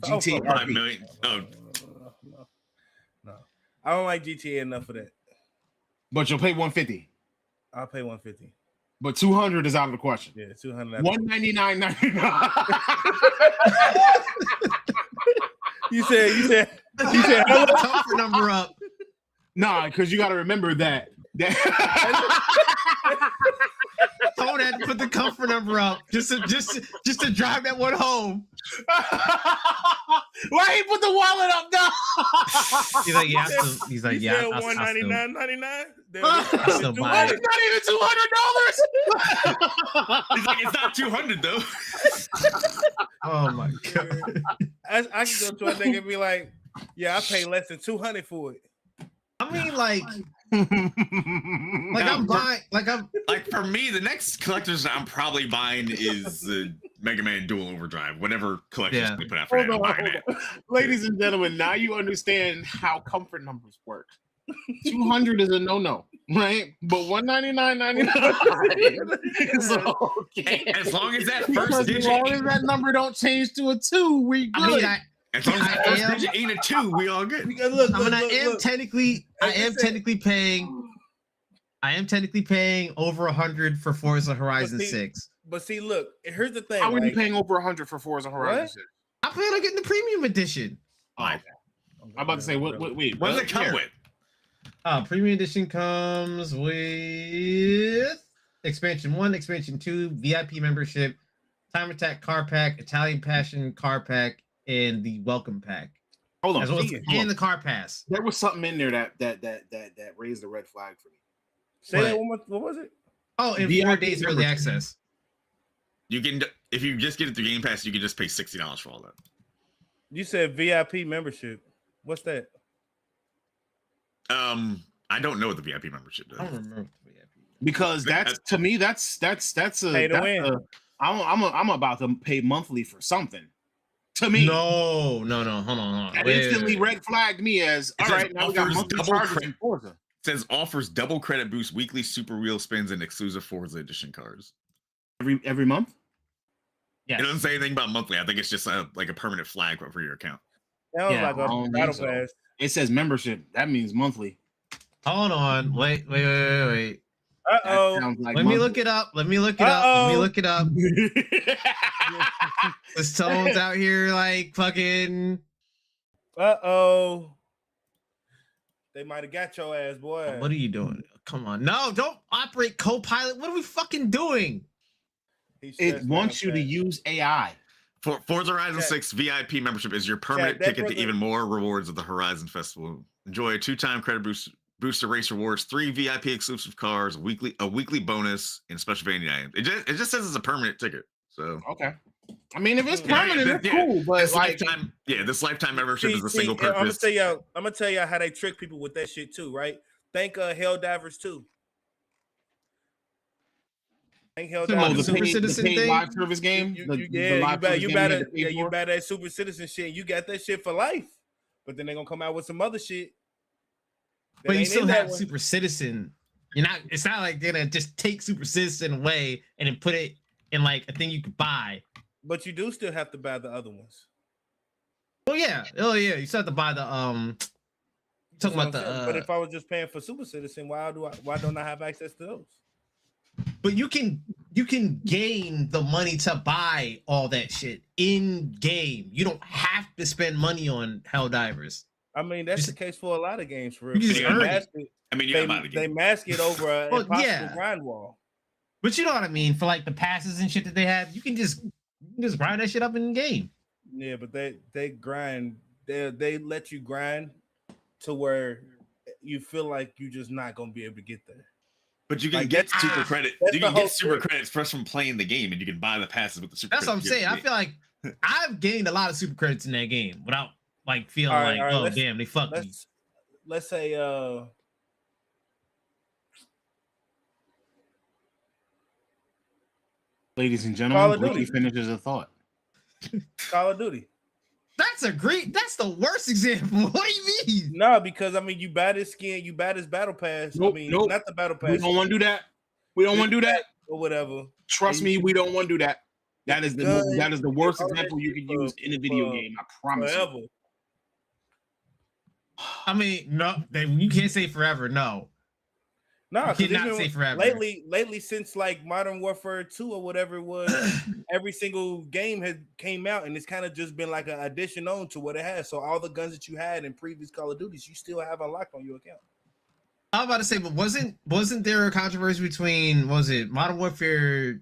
Oh, GTA fuck. 5 RP. million. Oh, No. I don't like GTA enough for that. But you'll pay 150. I'll pay 150. But 200 is out of the question. Yeah, 200. 199.99. You said Put the comfort number up. Nah, because you got to remember that. Tone had to put the comfort number up just to drive that one home. Why he put the wallet up now? He's like, yeah, he's like, you yeah, said I still- $199.99. still buy it. It's not even $200. he's like, it's not 200 though. Oh my god. I can go to a nigga and be like, yeah, I pay less than 200 for it. I mean, like I'm buying, like I'm. Like for me, the next collector's I'm probably buying is the Mega Man Dual Overdrive. Whatever collector's Yeah. they put out for that, I'm buying that. Ladies and gentlemen, now you understand how comfort numbers work. 200 is a no-no, right? But 199.99 is okay. As long as that Because first as long as digit, that number don't change to a 2, we good. I mean, as long as that first I am- digit ain't a 2, we all good. Because look, I mean, I am look. technically paying over 100 for Forza Horizon see, 6. But see, look, here's the thing. How are you like, paying over 100 for Forza Horizon What? 6? I plan on getting the premium edition. Oh, okay. I'm about to say, wait. What does it come here. with? Premium edition comes with expansion 1, expansion 2, VIP membership, Time Attack car pack, Italian Passion car pack, and the welcome pack, Hold on. as well as hold and on. the car pass. There was something in there that raised the red flag for me. Say that What? one more. What was it? Oh, and VIP 4 days early membership. access. You can, if you just get it through Game Pass, you can just pay $60 for all that. You said VIP membership. What's that? I don't know what the VIP membership I don't does. remember the VIP. Because that's to me, that's a Pay to that's win. a- I'm about to pay monthly for something. To me, No. Hold on. that Wait. instantly red flagged me as It all says right. Now we got offers monthly double charges credit. in Forza. It says offers double credit boost, weekly super wheel spins, and exclusive Forza edition cars. every month. Yes. It doesn't say anything about monthly. I think it's just like a permanent flag for your account. Sounds Yeah, like I a don't think battle so. pass. It says membership. That means monthly. Hold on. Wait. That sounds like Let me look it up. Let me look it up. This Tone's out here like fucking. They might have got your ass, boy. What are you doing? Come on. No, don't operate Copilot. What are we fucking doing? It wants you to use AI. For Forza Horizon 6 VIP membership is your permanent ticket to even more rewards of the Horizon Festival. Enjoy a 2-time credit booster race rewards, 3 VIP exclusive cars, a weekly bonus, and special vanity items. It just says it's a permanent ticket. So okay. I mean, if it's permanent, it's cool. But this lifetime membership is a single purpose. I'm gonna tell y'all how they trick people with that shit too, right? Thank Helldivers too. Thank Helldivers. The Super Citizen thing? Live service game. You better that Super Citizen shit. You got that shit for life. But then they're gonna come out with some other shit. But you still have Super Citizen. It's not like they're gonna just take Super Citizen away and then put it in like a thing you could buy. But you do still have to buy the other ones. Oh yeah. You still have to buy the talking about but if I was just paying for Super Citizen, why don't I have access to those? But you can gain the money to buy all that shit in game. You don't have to spend money on Helldivers. I mean, that's the case for a lot of games. For real. You just earn it. They mask it over an impossible grind wall. But you know what I mean? For like the passes and shit that they have, you can just grind that shit up in the game. Yeah, but they grind. They let you grind to where you feel like you're just not gonna be able to get there. But you can get super credit. You can get super credits first from playing the game, and you can buy the passes with the super. That's what I'm saying. I feel like I've gained a lot of super credits in that game without like feeling oh damn, they fucked me. Let's say ladies and gentlemen, Blakey finishes a thought. Call of Duty. That's the worst example. What do you mean? No, because I mean you buy this skin, you buy this battle pass. Nope, not the battle pass. We don't want to do that. We don't want to do that. Or whatever. Trust me, we don't want to do that. That is the worst example you can use in a video game. I promise you. I mean, no, you can't say forever. No. No, you cannot say forever. Lately, since like Modern Warfare 2 or whatever it was, every single game has came out, and it's kind of just been like an addition on to what it has. So all the guns that you had in previous Call of Duties, you still have unlocked on your account. I was about to say, but wasn't there a controversy between Modern Warfare?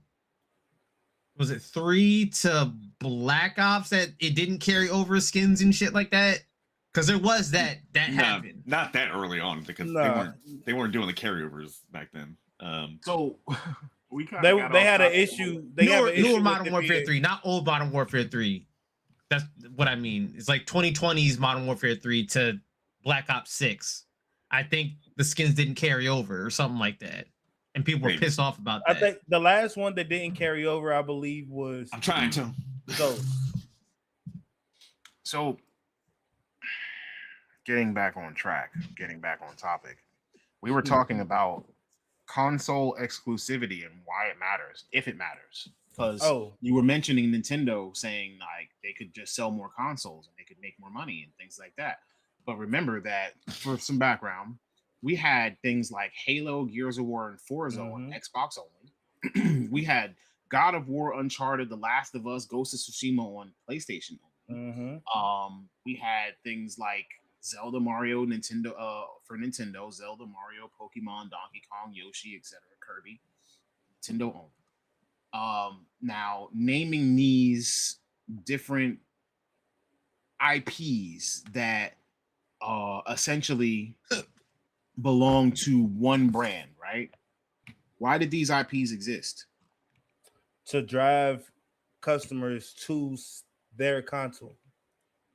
Was it 3 to Black Ops that it didn't carry over skins and shit like that? Because there was that happened. Not that early on, because they weren't doing the carryovers back then. So they had an issue. Newer Modern Warfare 3, not old Modern Warfare 3. That's what I mean. It's like 2020's Modern Warfare 3 to Black Ops 6. I think the skins didn't carry over or something like that, and people were pissed off about that. I think the last one that didn't carry over, I believe, was. I'm trying to. So. Getting back on track, getting back on topic, we were talking about console exclusivity and why it matters, if it matters. Because you were mentioning Nintendo saying like they could just sell more consoles and they could make more money and things like that. But remember that, for some background, we had things like Halo, Gears of War, and Forza on Xbox only. We had God of War, Uncharted, The Last of Us, Ghost of Tsushima on PlayStation only. We had things like Zelda, Mario, Nintendo for Nintendo, Zelda, Mario, Pokemon, Donkey Kong, Yoshi, etc., Kirby, Nintendo owned. Now naming these different IPs that essentially belong to one brand, right? Why did these IPs exist? To drive customers to their console.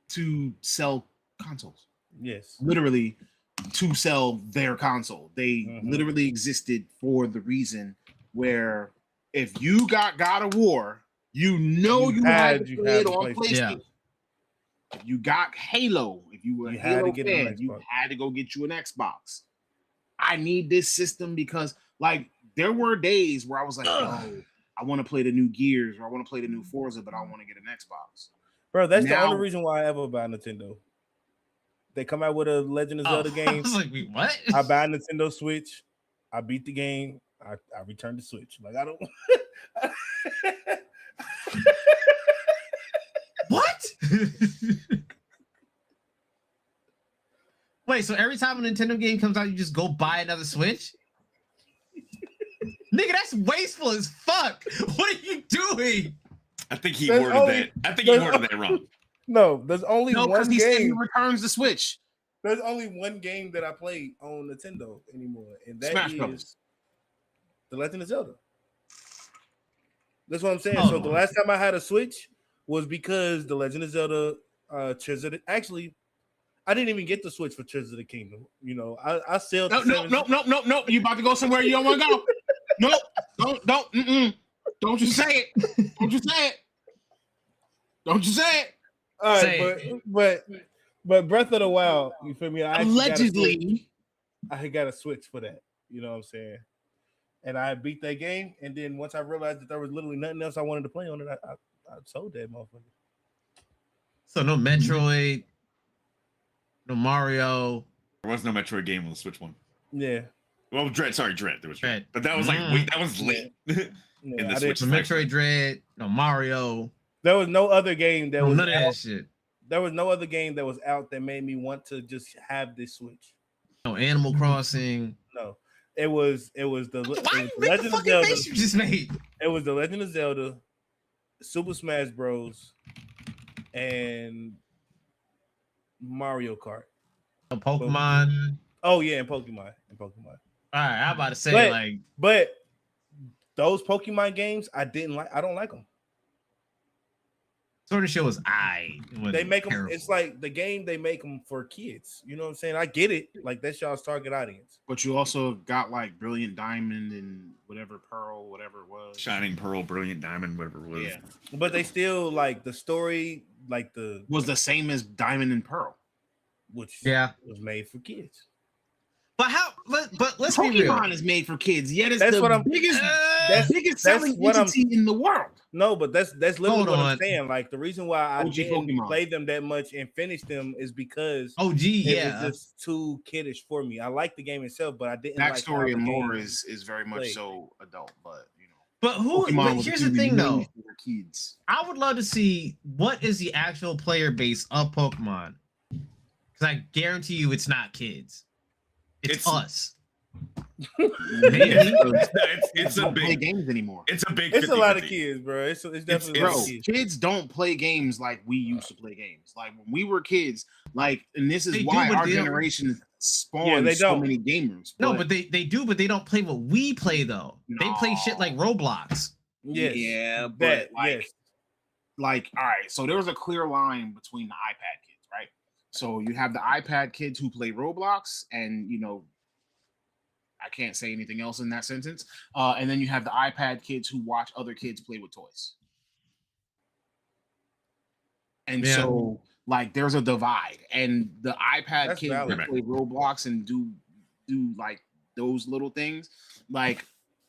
To sell consoles. Yes. Literally to sell their console. They literally existed for the reason where if you got God of War, you had to play it on PlayStation. If you got Halo, if you were a Halo fan, you had to go get you an Xbox. I need this system because like there were days where I was like, oh, I want to play the new Gears or I want to play the new Forza, but I want to get an Xbox. Bro, that's the Now- only reason why I ever buy Nintendo. They come out with a Legend of Zelda I game. was like, wait, what? I buy a Nintendo Switch. I beat the game. I return the Switch. Like I don't. What? Wait, so every time a Nintendo game comes out, you just go buy another Switch? Nigga, that's wasteful as fuck. What are you doing? I think he There's worded only- that. I think he there's worded that wrong. No, there's only No, one because he said he game. returns the Switch. There's only one game that I play on Nintendo anymore, and that Smash is Brothers. The Legend of Zelda. That's what I'm saying. Oh. So the last time I had a Switch was because The Legend of Zelda, Tears of the. Actually, I didn't even get the Switch for Tears of the Kingdom. You know, I still No. You about to go somewhere you don't want to go? Nope. Don't. Don't you say it? Don't you say it? Don't you say it? All Say right, but Breath of the Wild, you feel me? I Allegedly. had got a Switch for that. You know what I'm saying? And I beat that game, and then once I realized that there was literally nothing else I wanted to play on it, I sold that motherfucker. So no Metroid, no Mario. There was no Metroid game on the Switch one. Yeah. Well, Dread. Sorry, Dread. There was Dread. Dread. But that was like, wait, that was late. Yeah, In the I Switch. So Metroid Dread, no Mario, There was no other game that no was none of out. that shit. There was no other game that was out that made me want to just have this Switch. No Animal Crossing. No, it was the Why it you was make the Legend of fucking Zelda. face you just made? It was the Legend of Zelda, Super Smash Bros, and Mario Kart. No Pokemon. Oh yeah, and Pokemon. All right, I'm about to say But- like But those Pokemon games, I didn't like. I don't like them. Sword and Shield was They make them. It's like the game they make them for kids. You know what I'm saying? I get it. Like that's y'all's target audience. But you also got like Brilliant Diamond and whatever Pearl, whatever it was. Shining Pearl, Brilliant Diamond, whatever it was. Yeah. But they still like the story, like the Was the same as Diamond and Pearl. which yeah. was made for kids. But how? But let's be real. Pokemon is made for kids, yet it's That's the what I'm- biggest, That's- biggest that's selling what I'm- entity in the world. No, but that's literally Hold what I'm on. saying. Like the reason why I OG didn't Pokemon. play them that much and finish them is because OG, it yeah. was just too kiddish for me. I like the game itself, but I didn't like how Backstory and the lore game- is very much played. so adult, but you know. But who? Pokemon But was here's the truly thing, though. made for kids. I would love to see what is the actual player base of Pokemon. Because I guarantee you, it's not kids. It's It's- us. Maybe It's a don't play big. games anymore. It's a big. It's a lot of 50-50. kids, bro. It's definitely a Bro, lot of kids. kids don't play games like we used to play games. Like when we were kids, like, and this is They do, why but our they don't- generation spawned Yeah, they so don't. many gamers. No, but they do, but they don't play what we play though. They play shit like Roblox. Yes. yeah, but That, like, yes. like, all right. So there was a clear line between the iPad kids, right? So you have the iPad kids who play Roblox, and you know, I can't say anything else in that sentence. And then you have the iPad kids who watch other kids play with toys. And Yeah. so, like, there's a divide, and the iPad That's kids valid. that play Roblox and do like those little things. Like,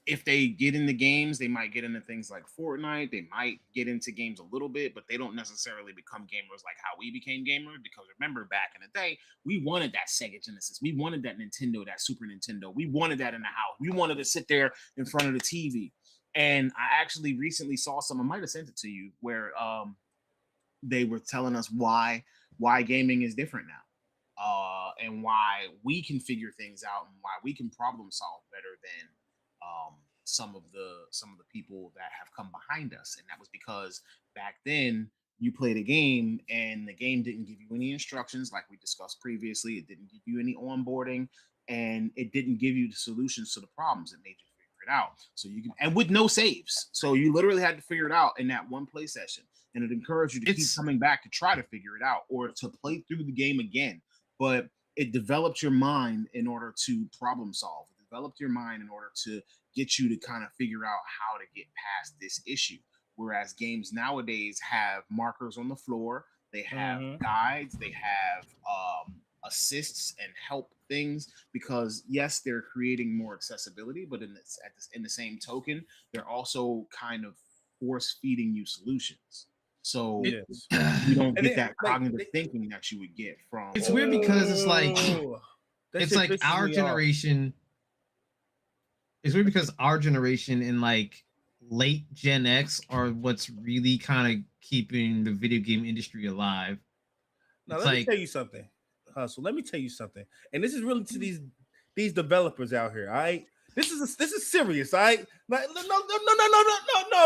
if they get into games, they might get into things like Fortnite. They might get into games a little bit, but they don't necessarily become gamers like how we became gamers. Because remember, back in the day, we wanted that Sega Genesis, we wanted that Nintendo, that Super Nintendo, we wanted that in the house. We wanted to sit there in front of the TV. And I actually recently saw some. I might have sent it to you where they were telling us why gaming is different now, and why we can figure things out and why we can problem solve better than some of the people that have come behind us. And that was because back then you played a game and the game didn't give you any instructions, like we discussed previously. It didn't give you any onboarding, and it didn't give you the solutions to the problems. It made you figure it out. So you can, and with no saves. So you literally had to figure it out in that one play session. And it encouraged you to keep coming back to try to figure it out or to play through the game again. But it developed your mind in order to problem solve. It developed your mind in order to get you to kind of figure out how to get past this issue. Whereas games nowadays have markers on the floor, they have guides, they have assists and help things, because yes, they're creating more accessibility, but in the same token, they're also kind of force feeding you solutions. So Yes. you don't And get then, that like, cognitive thinking that you would get from. It's weird because it's like That it's shit like pisses our me off. generation. It's weird because our generation and like late Gen X are what's really kind of keeping the video game industry alive. Now It's let me like- tell you something, Hustle. Let me tell you something, and this is really to these developers out here. All right, this is serious. All right, like,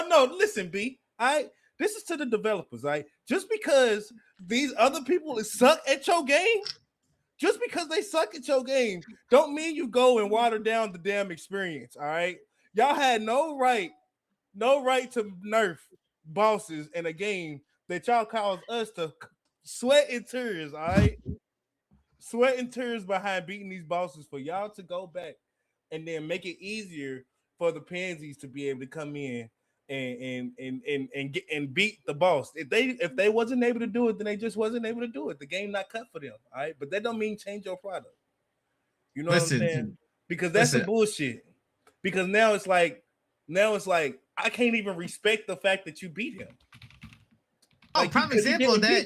no. Listen, B. All right, this is to the developers. All right, just because these other people suck at your game, just because they suck at your game, don't mean you go and water down the damn experience. All right, y'all had no right to nerf bosses in a game that y'all caused us to sweat and tears, all right? Sweat and tears behind beating these bosses for y'all to go back and then make it easier for the pansies to be able to come in and get and beat the boss. If they wasn't able to do it, then they just wasn't able to do it. The game not cut for them, all right? But that don't mean change your product. You know what I'm saying? Because that's some bullshit. Because now it's like I can't even respect the fact that you beat him. Oh, prime example of that.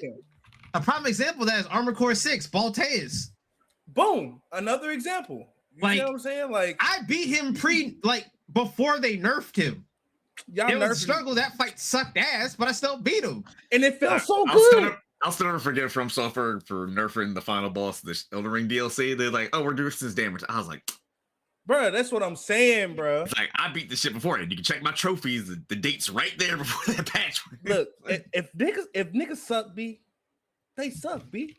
A prime example of that is Armored Core 6, Balteus. Boom, another example. You see what I'm saying? Like, I beat him before they nerfed him. Y'all It was a struggle. That fight sucked ass, but I still beat him, and it felt so good. I'll still never forget From Software for nerfing the final boss of the Elden Ring DLC. They're like, "Oh, we're doing this damage." I was like, "Bro, that's what I'm saying, bro." It's like I beat the shit before it. You can check my trophies. The date's right there before that patch. Look, if niggas suck, B, they suck, B.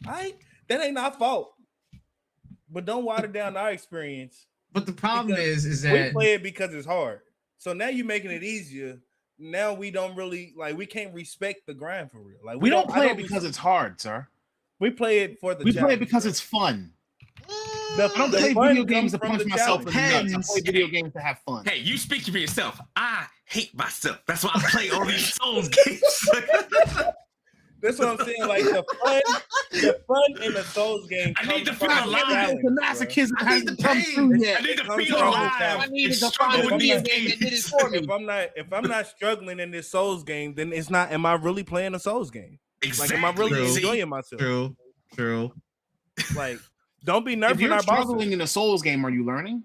All right, that ain't our fault. But don't water down our experience. But the problem is that we play it because it's hard. So now you're making it easier. Now we don't really we can't respect the grind for real. Like we don't play it because it's hard, sir. We play it for the challenge. Play it because it's fun. I don't play video games to punch myself in the nuts. I play video games to have fun. Hey, you speak for yourself. I hate myself. That's why I play all these Souls games. That's what I'm saying. Like the fun in the Souls game. I need to feel alive. The masochism hasn't come through yet. I need to feel alive. I need to find a video game that did it for me. If I'm not struggling in this Souls game, then it's not. Am I really playing a Souls game? Exactly. Like, am I really enjoying myself? True. Like, don't be nerfing if you're our struggling bosses. in a Souls game, are you learning?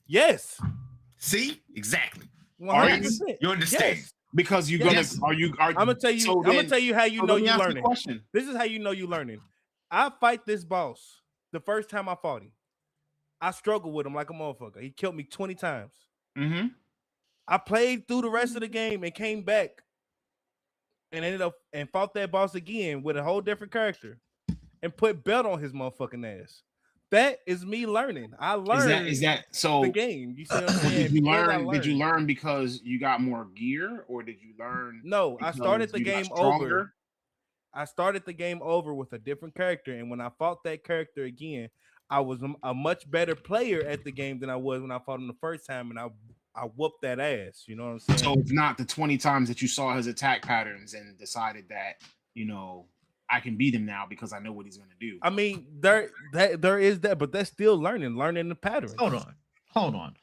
Yes. See, exactly. 100%. You understand? Yes. Because you're gonna are you? I'm gonna tell you. I'm gonna tell you how you know you're learning. Question. This is how you know you're learning. I fight this boss the first time I fought him. I struggled with him like a motherfucker. He killed me 20 times. Mm-hmm. I played through the rest of the game and came back and ended up and fought that boss again with a whole different character and put belt on his motherfucking ass. That is me learning. I learned. Is that so? The game. You see what I'm saying? Did you learn? Did you learn because you got more gear, or did you learn? No, I started the game over. I started the game over with a different character, and when I fought that character again, I was a much better player at the game than I was when I fought him the first time, and I whooped that ass. You know what I'm saying? So it's not the 20 times that you saw his attack patterns and decided that I can beat him now because I know what he's gonna do. I mean, there is that, but that's still learning the patterns. Hold on,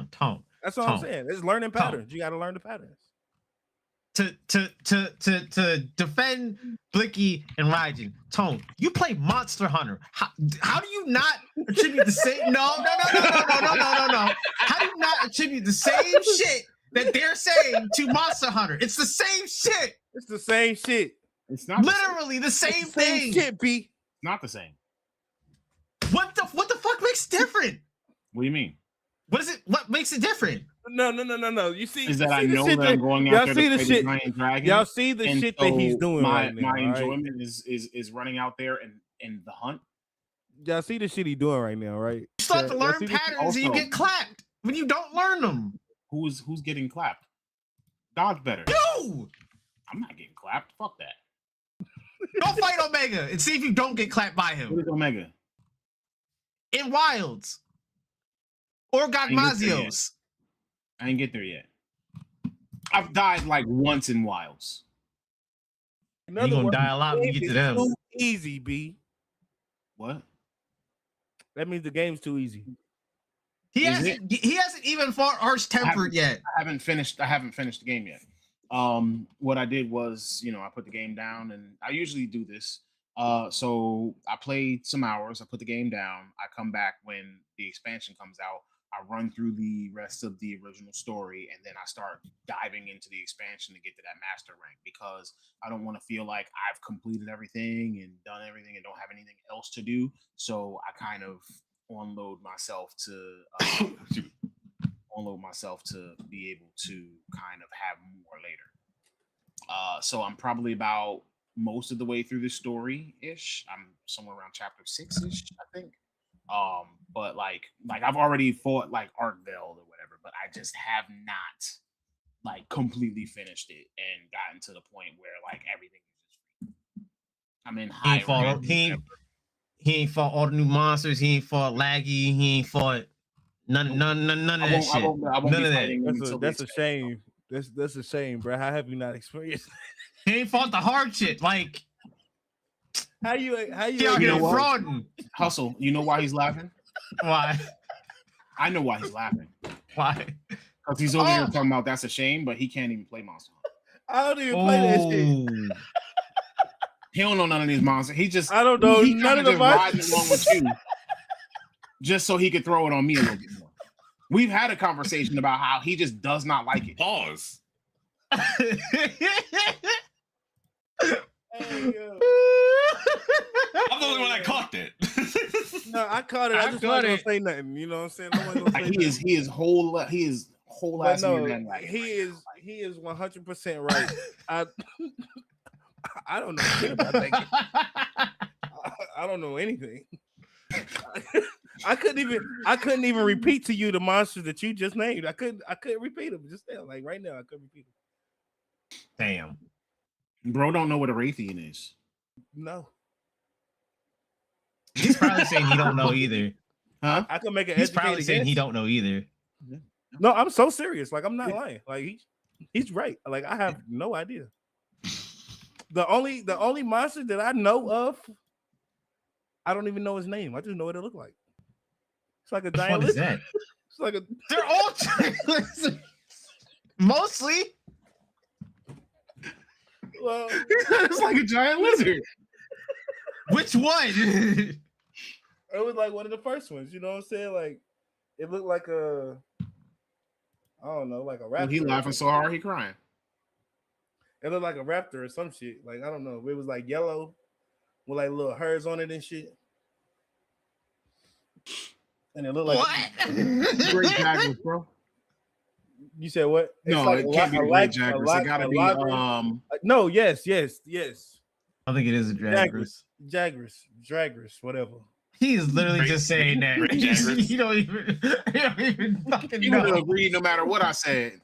Tone. That's what I'm saying. It's learning patterns. You got to learn the patterns. To defend Blicky and Raijin, Tone, you play Monster Hunter. How do you not attribute the same? No. How do you not attribute the same shit that they're saying to Monster Hunter? It's the same shit. It's the same shit. It's not literally the same thing. Shit, B. Not the same. What the fuck makes it different? What do you mean? What is it? What makes it different? No. You see, is that I know that I'm going out there to play the Giant Dragon. Y'all see the shit that he's doing right now. My enjoyment is running out there and the hunt. Y'all see the shit he's doing right now, right? You start to learn patterns and you get clapped when you don't learn them. Who's getting clapped? Dodge better. You! I'm not getting clapped. Fuck that. Go fight Omega and see if you don't get clapped by him. What is Omega? In Wilds. Or Gagmazios. I didn't get there yet. I've died like once in Wilds. You're gonna die a lot when you get to them. easy, B. What? That means the game's too easy. He Is hasn't. He hasn't even fought Arch Tempered yet. I haven't finished the game yet. What I did was, I put the game down, and I usually do this. So I played some hours. I put the game down. I come back when the expansion comes out. I run through the rest of the original story, and then I start diving into the expansion to get to that master rank, because I don't want to feel like I've completed everything and done everything and don't have anything else to do. So I kind of unload myself to be able to kind of have more later. So I'm probably about most of the way through the story ish. I'm somewhere around chapter 6-ish, I think. But like I've already fought like Arkveld or whatever, but I just have not like completely finished it and gotten to the point where like everything is just free. I'm in high rank. He ain't fought all the new monsters. He ain't fought Laggy. He ain't fought none of that shit. None of that. That's a shame. That's a shame, bro. How have you not experienced? He ain't fought the hard shit. Like how you he out here frauding. Hustle. You know why he's laughing? Why? I know why he's laughing. Why? Because he's over here talking about that's a shame, but he can't even play Monster Hunter. I don't even play that shit. He don't know none of these monsters. I don't know none of the monsters. Riding along with you, just so he could throw it on me a little bit more. We've had a conversation about how he just does not like it. Pause. Hey, yo. I'm the only one that caught that. No, I caught it. I just wasn't gonna say nothing. You know what I'm saying? No one gonna say he is whole ass no, man. Like, he is 100% right. I don't know shit about that game. I don't know anything. I couldn't even repeat to you the monsters that you just named. I couldn't repeat them just now. Like right now, I couldn't repeat them. Damn. Bro don't know what a Raytheon is. No. He's probably saying he don't know either. Huh? I can make an He's probably educated saying guess. he don't know either. No, I'm so serious. Like I'm not lying. Like he's right. Like I have no idea. The only monster that I know of, I don't even know his name. I just know what it looked like. It's like a giant What is lizard. that? It's like a. They're all giant lizards. Mostly. Well, it's like a giant lizard. Which one? it was like one of the first ones. You know what I'm saying? Like it looked like a. I don't know, like a raptor. He laughing so hard he crying. It looked like a raptor or some shit. Like I don't know. It was like yellow with like little hairs on it and shit. And it looked like what? Great Jaguars, bro. You said what? No, like it can't be Great Jaguars. It gotta be no, yes. I think it is a Jaguars, whatever. He is literally just saying that. You don't even fucking you know. would agree no matter what I said.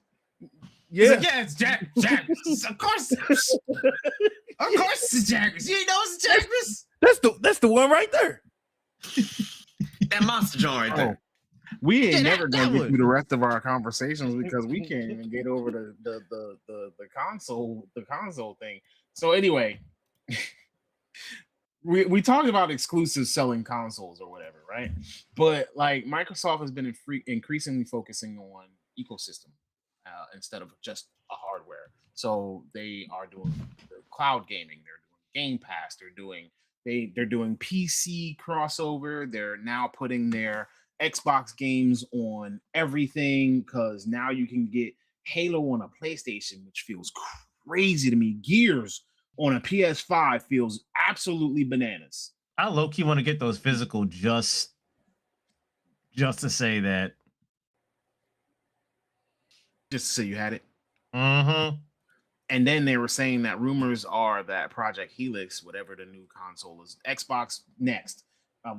Yeah, like, yeah, it's Jaguars. Of course, it's Jaguars. You know it's Jaguars. That's the one right there. That monster jaw right there. We ain't never gonna get through the rest of our conversations because we can't even get over the console thing. So anyway, we talked about exclusive selling consoles or whatever, right? But like Microsoft has been increasingly focusing on ecosystem instead of just a hardware. So they are doing cloud gaming, they're doing Game Pass, they're doing PC crossover. They're now putting their Xbox games on everything because now you can get Halo on a PlayStation, which feels crazy to me. Gears on a PS5 feels absolutely bananas. I low-key want to get those physical just to say that. Just to say you had it. Mm-hmm. And then they were saying that rumors are that Project Helix, whatever the new console is, Xbox Next,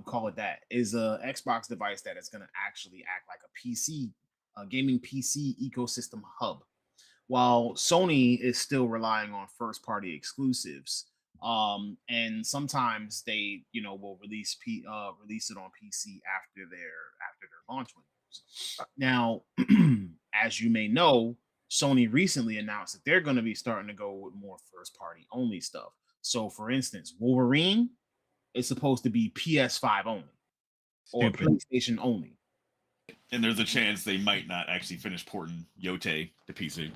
call it that, is a Xbox device that is going to actually act like a PC, a gaming PC ecosystem hub. While Sony is still relying on first-party exclusives, and sometimes they, will release it on PC after their launch windows. Now, as you may know, Sony recently announced that they're going to be starting to go with more first-party only stuff. So, for instance, Wolverine is supposed to be PS5 only or Stupid. PlayStation only. And there's a chance they might not actually finish porting Yote to PC.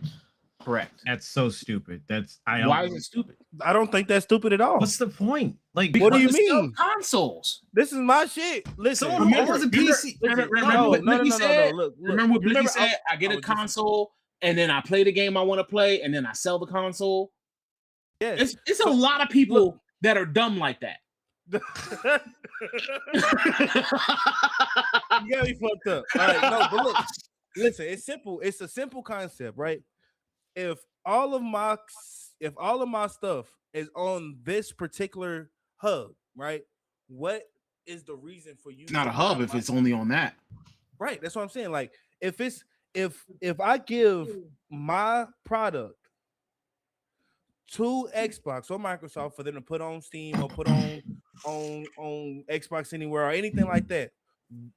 Correct. That's so stupid. Why is it stupid? I don't think that's stupid at all. What's the point? Like, What do you Because it's mean? still consoles. This is my shit. Listen, someone who owns a PC? Remember no, what no, no, Blicky no, said? Look, Remember what Blicky remember, said? I get I a was just- console and then I play the game I want to play and then I sell the console. Yes. It's a lot of people that are dumb like that. You got me fucked up. All right, no, but look, listen, it's simple. It's a simple concept, right? If all of my stuff is on this particular hub, right? What is the reason for you? It's not to a hub buy if my- it's only on that. right. That's what I'm saying. Like, if I give my product to Xbox or Microsoft for them to put on Steam or put on Xbox Anywhere or anything like that,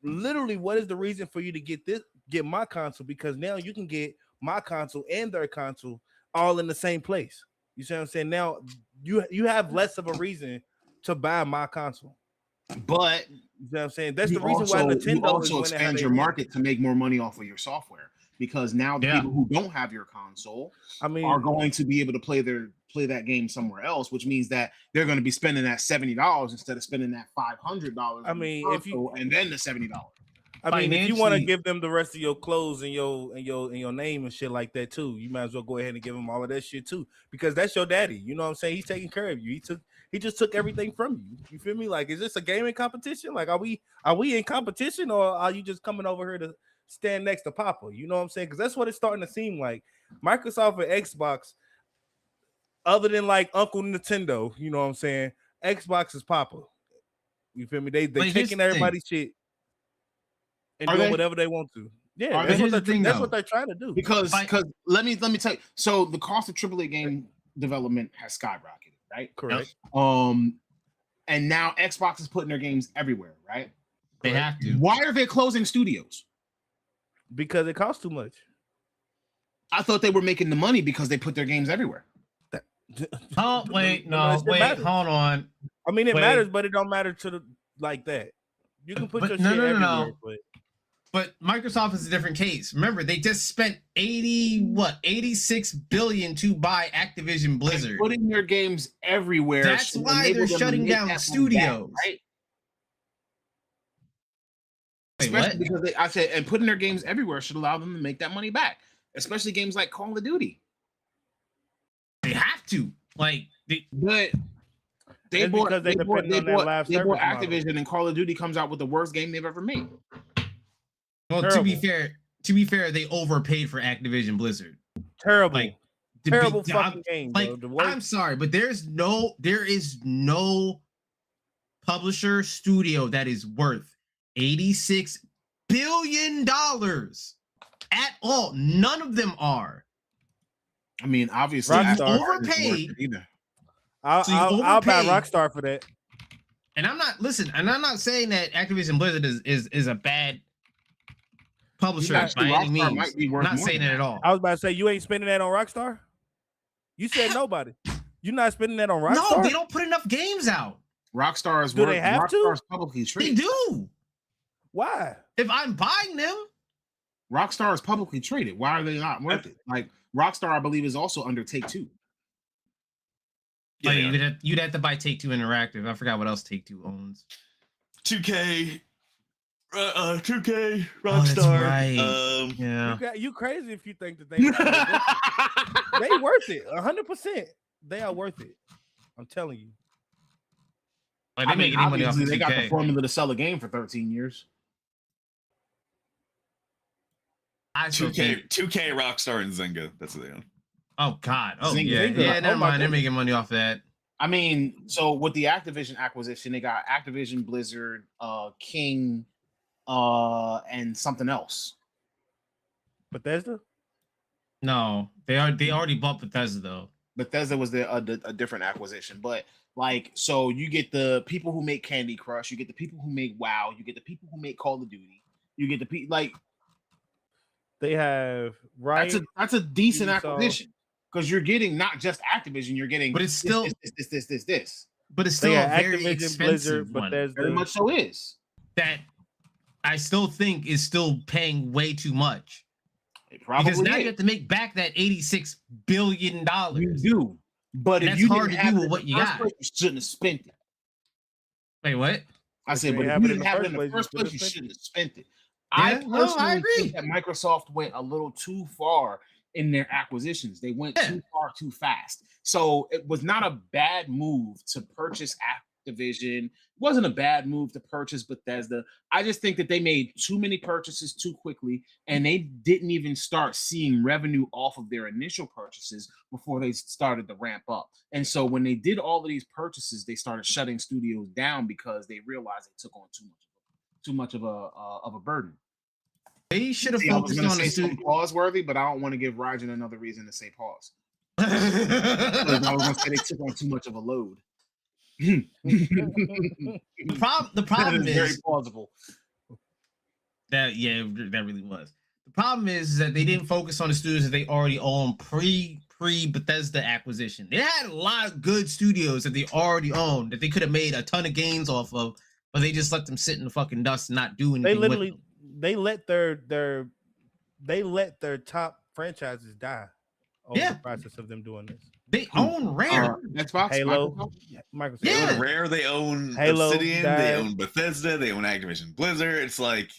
literally, what is the reason for you to get my console? Because now you can get my console and their console all in the same place. You see what I'm saying? Now you have less of a reason to buy my console. But You see what I'm saying? That's you the reason why you Nintendo is also winning how expand they your win. market to make more money off of your software because now the Yeah. people who don't have your console I mean, are going to be able to play that game somewhere else, which means that they're going to be spending that $70 instead of spending that $500. I mean, if you- and then the $70. if you want to financially- give them the rest of your clothes and your name and shit like that too, you might as well go ahead and give them all of that shit too, because that's your daddy. You know what I'm saying? He's taking care of you. He just took everything from you. You feel me? Like, is this a gaming competition? Like, are we in competition, or are you just coming over here to stand next to Papa? You know what I'm saying? Because that's what it's starting to seem like. Microsoft and Xbox, other than like Uncle Nintendo, you know what I'm saying? Xbox is Papa. You feel me? They But here's taking the thing. everybody's shit and Are doing they? whatever they want to. Yeah, Are that's, they? what Here's the thing, that's though. what they're trying to do. Because Fi- let me tell you. So the cost of AAA game development has skyrocketed, right? Correct. And now Xbox is putting their games everywhere, right? They have to. Why are they closing studios? Because it costs too much. I thought they were making the money because they put their games everywhere. Oh, wait, None of no, that shit wait, matters. hold on. I mean, it Wait. matters, but it don't matter to the like that. You can put But your no, shit no, no, no. everywhere, but But Microsoft is a different case. Remember, they just spent 86 billion to buy Activision Blizzard. Putting your games everywhere. That's should why enable they're them to shutting make down that money studios. back, right? Wait, Especially what? because I said, and putting their games everywhere should allow them to make that money back. Especially games like Call of Duty. They have to. Like, But they That's bought, because they they bought, depend they on that bought, live they bought service model. Activision, and Call of Duty comes out with the worst game they've ever made. well, Terrible. to be fair, they overpaid for Activision Blizzard. terrible, Like, to be- terrible I'm- fucking game, Like, bro. The worst. I'm sorry, but there is no publisher studio that is worth $86 billion at all. None of them are. I mean, obviously, Rockstar. Activision isn't Overpaid. worth it either. I'll, so you I'll buy overpaid. Rockstar for that. And I'm not saying that Activision Blizzard is a bad publisher Actually, by any Rockstar means. might be worth Not more saying than that at all. I was about to say, you ain't spending that on Rockstar. You said nobody. You're not spending that on Rockstar. No, they don't put enough games out. Rockstar is Do they have to? Rockstar is publicly They traded. do. Why? If I'm buying them, Rockstar is publicly traded. Why are they not worth it? Like Rockstar, I believe, is also under Take Two. Yeah, like, they are. you'd have to buy Take Two Interactive. I forgot what else Take Two owns. 2K, 2K, Oh, that's Rockstar. right. Yeah. You crazy if you think that they worth it. 100%. They are worth it. I'm telling you. Like, they I make mean, any money off obviously, of they got the 2K. formula to sell a game for 13 years. I still think- 2K, Rockstar, and Zynga. That's what they own. Oh God. Oh Zynga. yeah. Zynga. Yeah. Oh, Never my mind. They're goodness. making money off of that. I mean, so with the Activision acquisition, they got Activision, Blizzard, King, and something else. Bethesda? No, they already bought Bethesda though. Bethesda was a different acquisition, but like, so you get the people who make Candy Crush, you get the people who make WoW, you get the people who make Call of Duty, you get the people like They have Riot. that's a decent Ubisoft. acquisition. because you're getting not just Activision, you're getting But it's still, this. but it's So still yeah, a very Activision, expensive Blizzard, one but there's Very much so is. that I still think is still paying way too much. It probably Because now is. you have to make back that $86 billion. You do, but And if that's you hard didn't to have do it with in what the you first got. place, you shouldn't have spent it. Wait, what? I said, you but if have you it in didn't the have it first in the place, you first place, shouldn't you have shouldn't have spent it. Yeah, I no, I personally agree. think that Microsoft went a little too far in their acquisitions. They went Yeah. too far too fast. So it was not a bad move to purchase Activision. It wasn't a bad move to purchase Bethesda. I just think that they made too many purchases too quickly, and they didn't even start seeing revenue off of their initial purchases before they started to ramp up. And so when they did all of these purchases, they started shutting studios down because they realized they took on too much of a burden. They should have See, I was focused going to on the say something studio. pause worthy, but I don't want to give Rajan another reason to say pause. Because I was going to say they took on too much of a load. The problem That very is plausible. that that really was. The problem is that they didn't focus on the studios that they already own pre Bethesda acquisition. They had a lot of good studios that they already owned that they could have made a ton of gains off of, but they just let them sit in the fucking dust and not do anything. they with literally them. they let their top franchises die over Yeah. the process of them doing this. They own Rare. Xbox, Halo, Microsoft? Microsoft. They Yeah. own Rare, they own Halo Obsidian, died. they own Bethesda, they own Activision Blizzard. It's like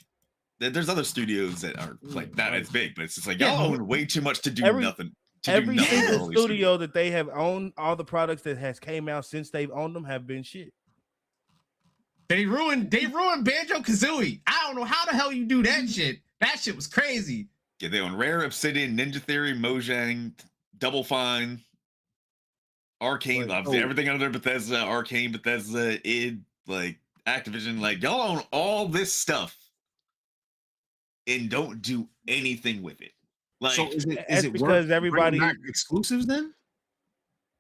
there's other studios that are like not as big, but it's just like Yeah, y'all but- own way too much to do Every- nothing. Every with single all these studio that they have owned, all the products that has came out since they've owned them have been shit. They ruined Banjo Kazooie. I don't know how the hell you do that shit. That shit was crazy. Yeah, they own Rare, Obsidian, Ninja Theory, Mojang, Double Fine, Arcane, Like, obviously everything under Bethesda, Arcane, Bethesda, id, like Activision, like y'all own all this stuff and don't do anything with it. Like So is That's it because worth everybody- bringing back exclusives then?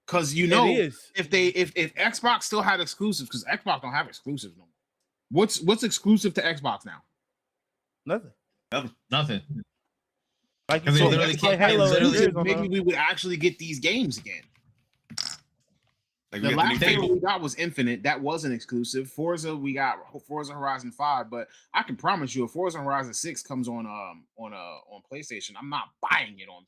Because you It know, is. if Xbox still had exclusives, because Xbox don't have exclusives no more. What's exclusive to Xbox now? Nothing. Nothing. Like you Because they said, literally that's why can't- Halo literally- and Gears on Maybe we would actually get these games again. we The got last the new Halo Fable. we got was Infinite. That wasn't exclusive. Forza, we got Forza Horizon 5, but I can promise you, if Forza Horizon 6 comes on PlayStation, I'm not buying it on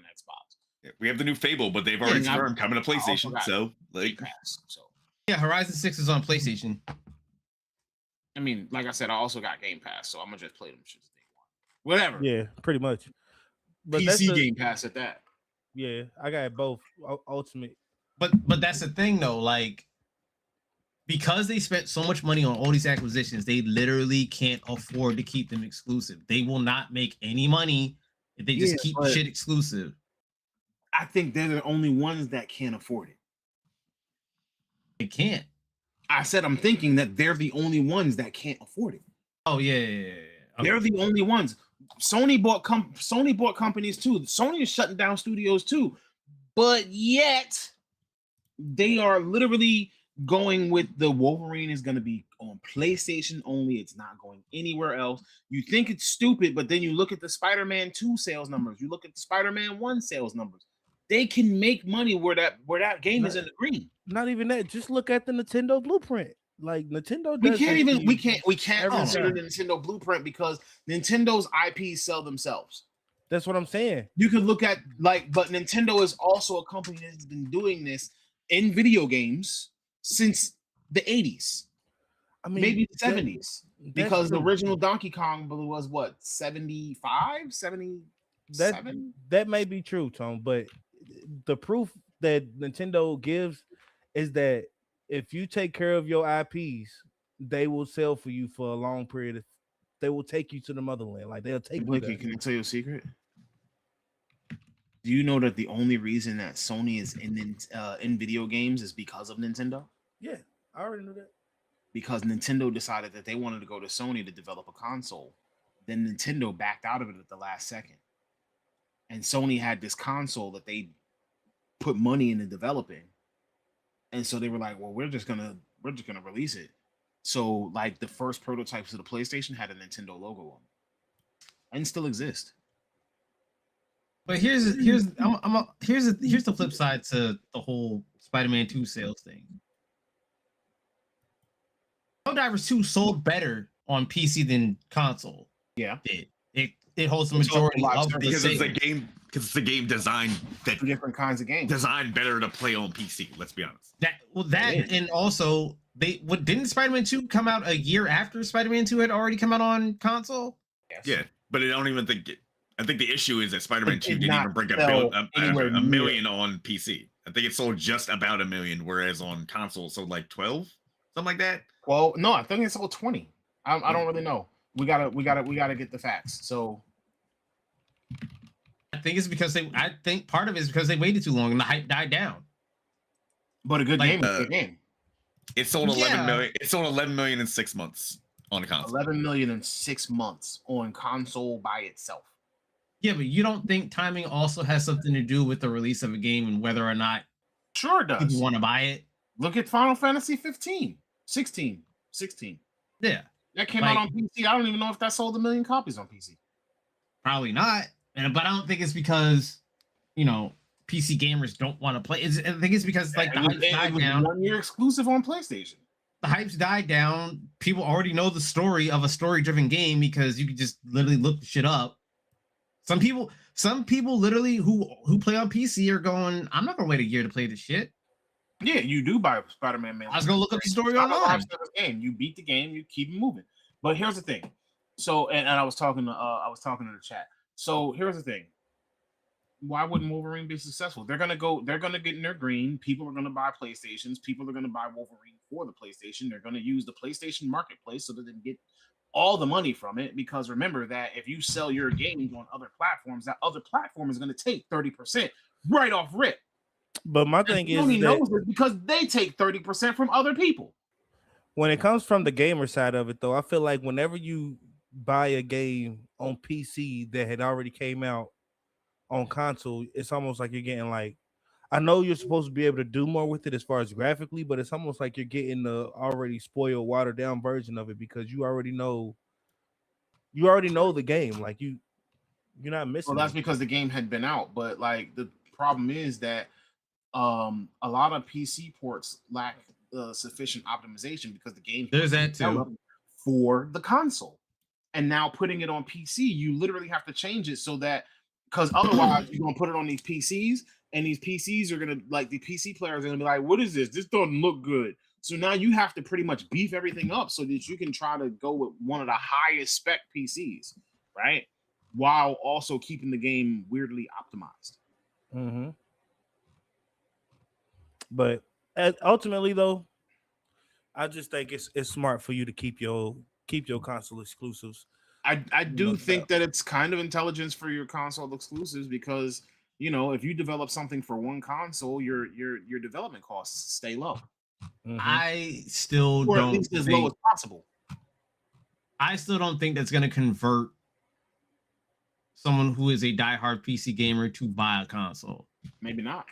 Xbox. We have the new Fable, but they've already Yeah, and confirmed coming to I also PlayStation. got So Game like Pass. So Yeah, Horizon 6 is on PlayStation. I mean, like I said, I also got Game Pass, so I'm gonna just play them shits day one. Whatever. Yeah, pretty much. But that's PC the, Game Pass at that. yeah, I got both. Ultimate. But that's the thing though, like because they spent so much money on all these acquisitions, they literally can't afford to keep them exclusive. They will not make any money if they just Yeah, keep but- shit exclusive. I think they're the only ones that can't afford it. They can't. I said I'm thinking that they're the only ones that can't afford it. Oh yeah. Okay. They're the only ones. Sony bought companies too. Sony is shutting down studios too, but yet they are literally going with the Wolverine is going to be on PlayStation only. It's not going anywhere else. You think it's stupid, but then you look at the Spider-Man 2 sales numbers. You look at the Spider-Man 1 sales numbers. They can make money where that game is in the green. Not even that. Just look at the Nintendo blueprint. Like Nintendo. We does can't this even to we you can't every consider the time. Nintendo blueprint because Nintendo's IPs sell themselves. That's what I'm saying. You could look at but Nintendo is also a company that's been doing this in video games since the 80s, I mean, maybe the that- 70s, that's because the true. original Donkey Kong was what 75, 77. That may be true, Tom, but the proof that Nintendo gives is that if you take care of your IPs, they will sell for you for a long period. They will take you to the motherland. Like they'll take you Blakey, there. can I tell you a secret? Do you know that the only reason that Sony is in video games is because of Nintendo? Yeah, I already knew that. Because Nintendo decided that they wanted to go to Sony to develop a console. Then Nintendo backed out of it at the last second. And Sony had this console that they put money into developing. And so they were like, well, we're just gonna release it. So like the first prototypes of the PlayStation had a Nintendo logo on it. And still exist. But here's the flip side to the whole Spider-Man 2 sales thing. Helldivers 2 sold better on PC than console. Yeah. It holds the majority of the because sales. it's a game designed that Two different kinds of games. designed better to play on PC. Let's be honest. And also didn't Spider-Man 2 come out a year after Spider-Man 2 had already come out on console? Yes. Yeah, but I don't even think I think the issue is that Spider-Man 2 did didn't not even break sell anywhere a near. million on PC. I think it sold just about 1 million, whereas on console it sold like 12, something like that. Well, no, I think it sold 20. I don't really know. We gotta get the facts. So I think part of it is because they waited too long and the hype died down. but a good Like, game is a good game. It sold 11 Yeah. million. It sold 11 million in 6 months on a console. 11 million in 6 months on console by itself. Yeah, but you don't think timing also has something to do with the release of a game and whether or not Sure it does. people want to buy it? Look at Final Fantasy 16. Yeah, That came out Like- on PC. I don't even know if that sold 1 million copies on PC. probably not. But I don't think it's because PC gamers don't want to play. I think it's because like the hype died down. 1 year exclusive on PlayStation. The hype's died down. People already know the story of a story-driven game because you can just literally look the shit up. Some people literally who play on PC are going, I'm not gonna wait a year to play this shit. Yeah, you do buy Spider-Man. I was gonna look up the story It's not a online. live service game. You beat the game, you keep it moving. But here's the thing. So, and I was talking to the chat. So here's the thing. Why wouldn't Wolverine be successful? They're gonna get in their green. People are gonna buy PlayStations. People are gonna buy Wolverine for the PlayStation. They're gonna use the PlayStation marketplace so that they can get all the money from it. Because remember that if you sell your games on other platforms, that other platform is gonna take 30% right off rip. But my thing is Sony that knows it because they take 30% from other people. when it comes from the gamer side of it, though, I feel like whenever you buy a game on PC that had already came out on console, it's almost like you're getting like, I know you're supposed to be able to do more with it as far as graphically, but it's almost like you're getting the already spoiled, watered down version of it because you already know the game. Like you're not missing. Well, that's anything. because the game had been out, but like the problem is that a lot of PC ports lack sufficient optimization because the game There's that too. developed for the console, and now putting it on PC, you literally have to change it so that because otherwise you're gonna put it on these PCs, and these PCs are gonna like the PC players are gonna be like, "What is this? This doesn't look good." So now you have to pretty much beef everything up so that you can try to go with one of the highest spec PCs, right? While also keeping the game weirdly optimized. Mm-hmm. But ultimately, though, I just think it's smart for you to keep your console exclusives. I do No think doubt. that it's kind of intelligence for your console exclusives because if you develop something for one console, your development costs stay low, Mhm. I still or at don't least as low think, as possible. I still don't think that's going to convert someone who is a diehard PC gamer to buy a console. Maybe not,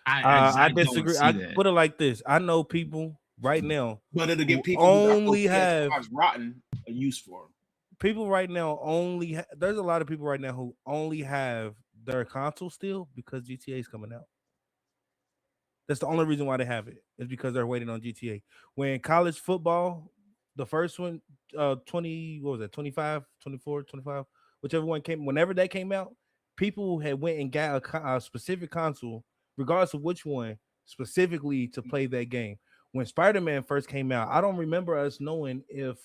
I don't disagree. see I that. put it like this: I know people right now. but it'll give Who people who got only those have- PS5s rotten a use for them. People right now only there's a lot of people right now who only have their console still because GTA is coming out. That's the only reason why they have it is because they're waiting on GTA. When college football, the first one, 20, what was that, 25, 24, 25, whichever one came, whenever that came out, people had went and got a specific console, regardless of which one, specifically to play that game. When Spider-Man first came out, I don't remember us knowing if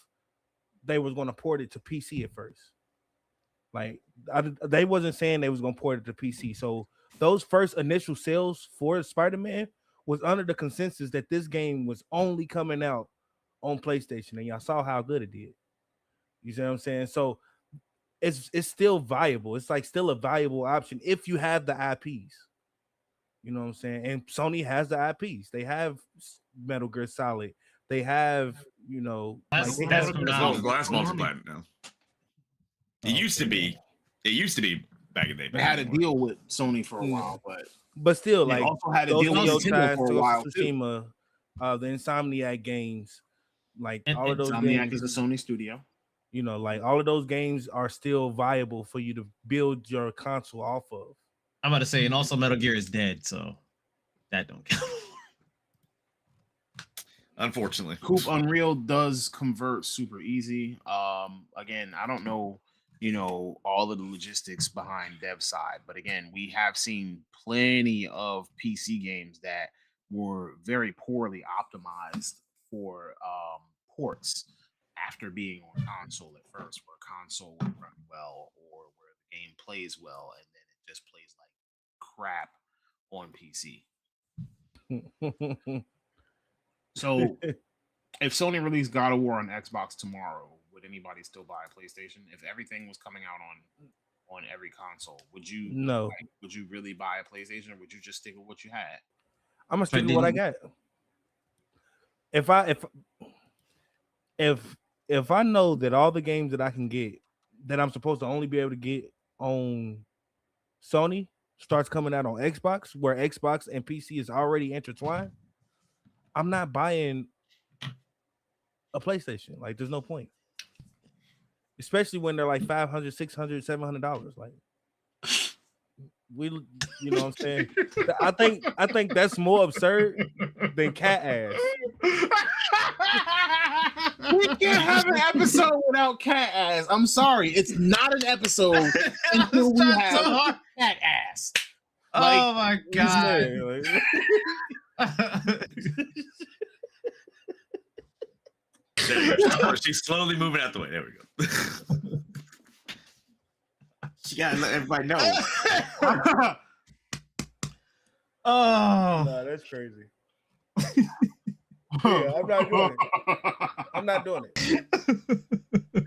they was going to port it to PC at first. Like they wasn't saying they was going to port it to PC. So those first initial sales for Spider-Man was under the consensus that this game was only coming out on PlayStation, and y'all saw how good it did. You see what I'm saying? So it's still viable. It's like still a valuable option if you have the IPs. You know what I'm saying? And Sony has the IPs. They have Metal Gear Solid. They have, That's- they that's have- phenomenal. Glass multiplied now. It used to be. It used to be back in the day. They had a deal with Sony for a while, but still, they like also had a those deal with Neo Nintendo ties, for a Ghost while of too. Tsushima, the Insomniac games, like And- all of those Insomniac games. is a Sony studio. You know, like all of those games are still viable for you to build your console off of. I'm about to say, and also Metal Gear is dead, so that don't count. Unfortunately. Coop Unreal does convert super easy. Again, I don't know, all of the logistics behind dev side, but again, we have seen plenty of PC games that were very poorly optimized for ports after being on console at first, where console would run well or where the game plays well, and then it just plays like crap on PC. So if Sony released God of War on Xbox tomorrow, would anybody still buy a PlayStation? If everything was coming out on every console, would you No. would you really buy a PlayStation, or would you just stick with what you had? I'm gonna stick with what I got. If I know that all the games that I can get that I'm supposed to only be able to get on Sony starts coming out on Xbox, where Xbox and PC is already intertwined, I'm not buying a PlayStation. Like, there's no point. Especially when they're like $500, $600, $700. Like, you know what I'm saying? I think that's more absurd than cat ass. We can't have an episode without cat ass. I'm sorry, it's not an episode until we have cat ass. Oh my god! There you go. She's slowly moving out the way. There we go. She gotta let everybody know. Oh, no, that's crazy. Yeah, I'm not doing it. I'm not doing it.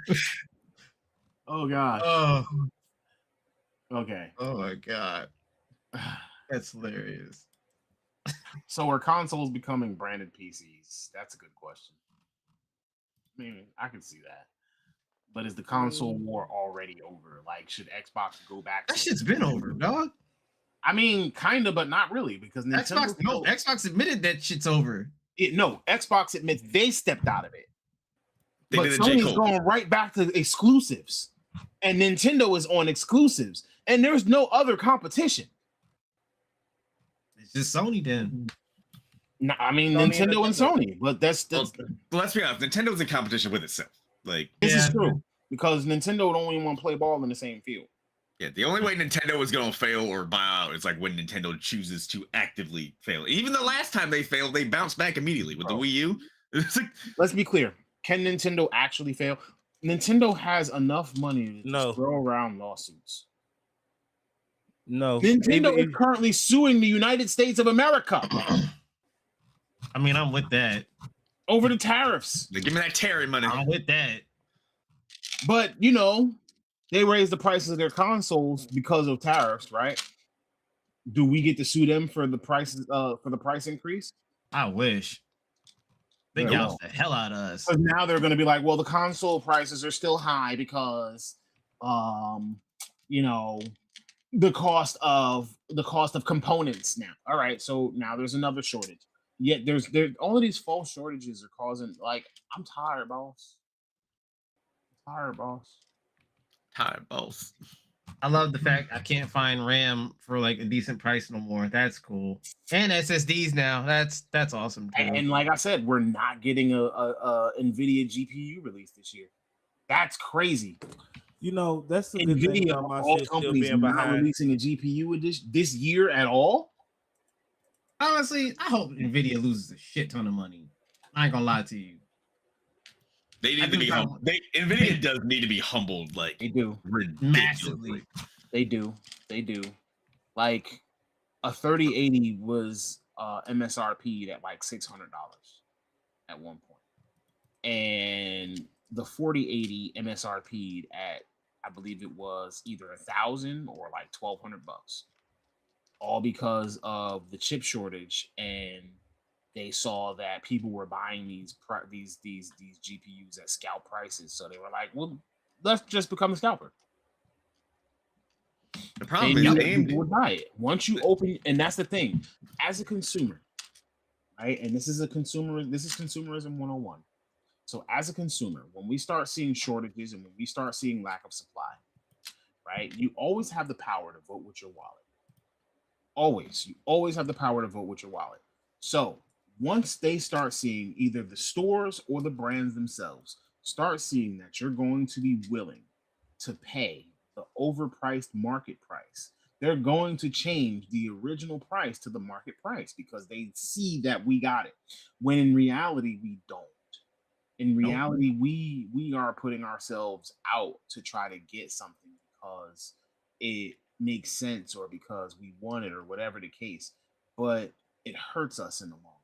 Oh gosh. oh, Okay. oh my god! That's hilarious. So are consoles becoming branded PCs? That's a good question. I mean, I can see that. But is the console war already over? Like, should Xbox go back? That shit's been over, dog. I mean, kind of, but not really, because Nintendo. Xbox admitted that shit's over. Xbox admits they stepped out of it. They But did a J. Sony's Cole. going right back to exclusives, and Nintendo is on exclusives, and there's no other competition. It's just Sony then. No, I mean Sony Nintendo and and Sony, but that's Well, let's be honest. Nintendo's in competition with itself. Like, this is Yeah. true because Nintendo don't even want to play ball in the same field. yeah, the only way Nintendo is going to fail or buy out is like when Nintendo chooses to actively fail. Even the last time they failed, they bounced back immediately with the Wii U. It's like, Let's be clear: can Nintendo actually fail? Nintendo has enough money to No. just throw around lawsuits. No. Nintendo is currently suing the United States of America I mean, I'm with that. over the tariffs. give me that Terry money. I'm with that. But they raised the prices of their consoles because of tariffs, right? Do we get to sue them for the prices for the price increase? I wish. They Yeah. gouged the hell out of us. Because now they're going to be like, well, the console prices are still high because, the cost of components now. All right, so now there's another shortage. Yet all of these false shortages are causing, like, I'm tired, boss. Tired, boss. I love the fact I can't find RAM for like a decent price no more. That's cool. And SSDs now. That's awesome. Too. And like I said, we're not getting a NVIDIA GPU release this year. That's crazy. You know, that's the good thing NVIDIA, about my all shit still companies, being not behind. releasing a GPU this year at all. Honestly, I hope Nvidia loses a shit ton of money. I ain't gonna lie to you. They I need to do be kind humbled. Nvidia does need to be humbled, like They do. ridiculously. Massively. They do. Like a 3080 was MSRP'd at like $600 at one point, and the 4080 MSRP'd at, I believe it was either $1,000 or like $1,200, all because of the chip shortage. And they saw that people were buying these GPUs at scalp prices, so they were like, "Well, let's just become a scalper." The They problem knew is that AMD. people would buy it once you open, and that's the thing. As a consumer, right? And this is consumerism 101. So as a consumer, when we start seeing shortages and when we start seeing lack of supply, right? You always have the power to vote with your wallet. You always have the power to vote with your wallet. So once they start seeing, either the stores or the brands themselves start seeing that you're going to be willing to pay the overpriced market price, they're going to change the original price to the market price because they see that we got it. When in reality, we don't. In reality, we are putting ourselves out to try to get something because it makes sense or because we want it or whatever the case, but it hurts us in the long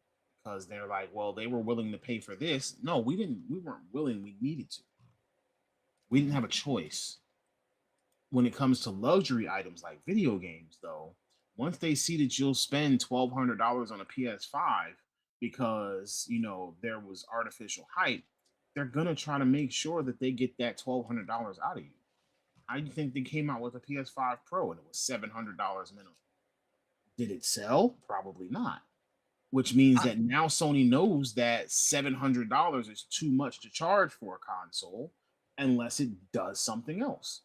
because they're like, well, they were willing to pay for this. No, we weren't willing. We needed to. We didn't have a choice. When it comes to luxury items like video games, though, once they see that you'll spend $1,200 on a PS5 because there was artificial hype, they're gonna try to make sure that they get that $1,200 out of you. I think they came out with a PS5 Pro and it was $700 minimum. Did it sell? Probably not. Which means that now Sony knows that $700 is too much to charge for a console unless it does something else.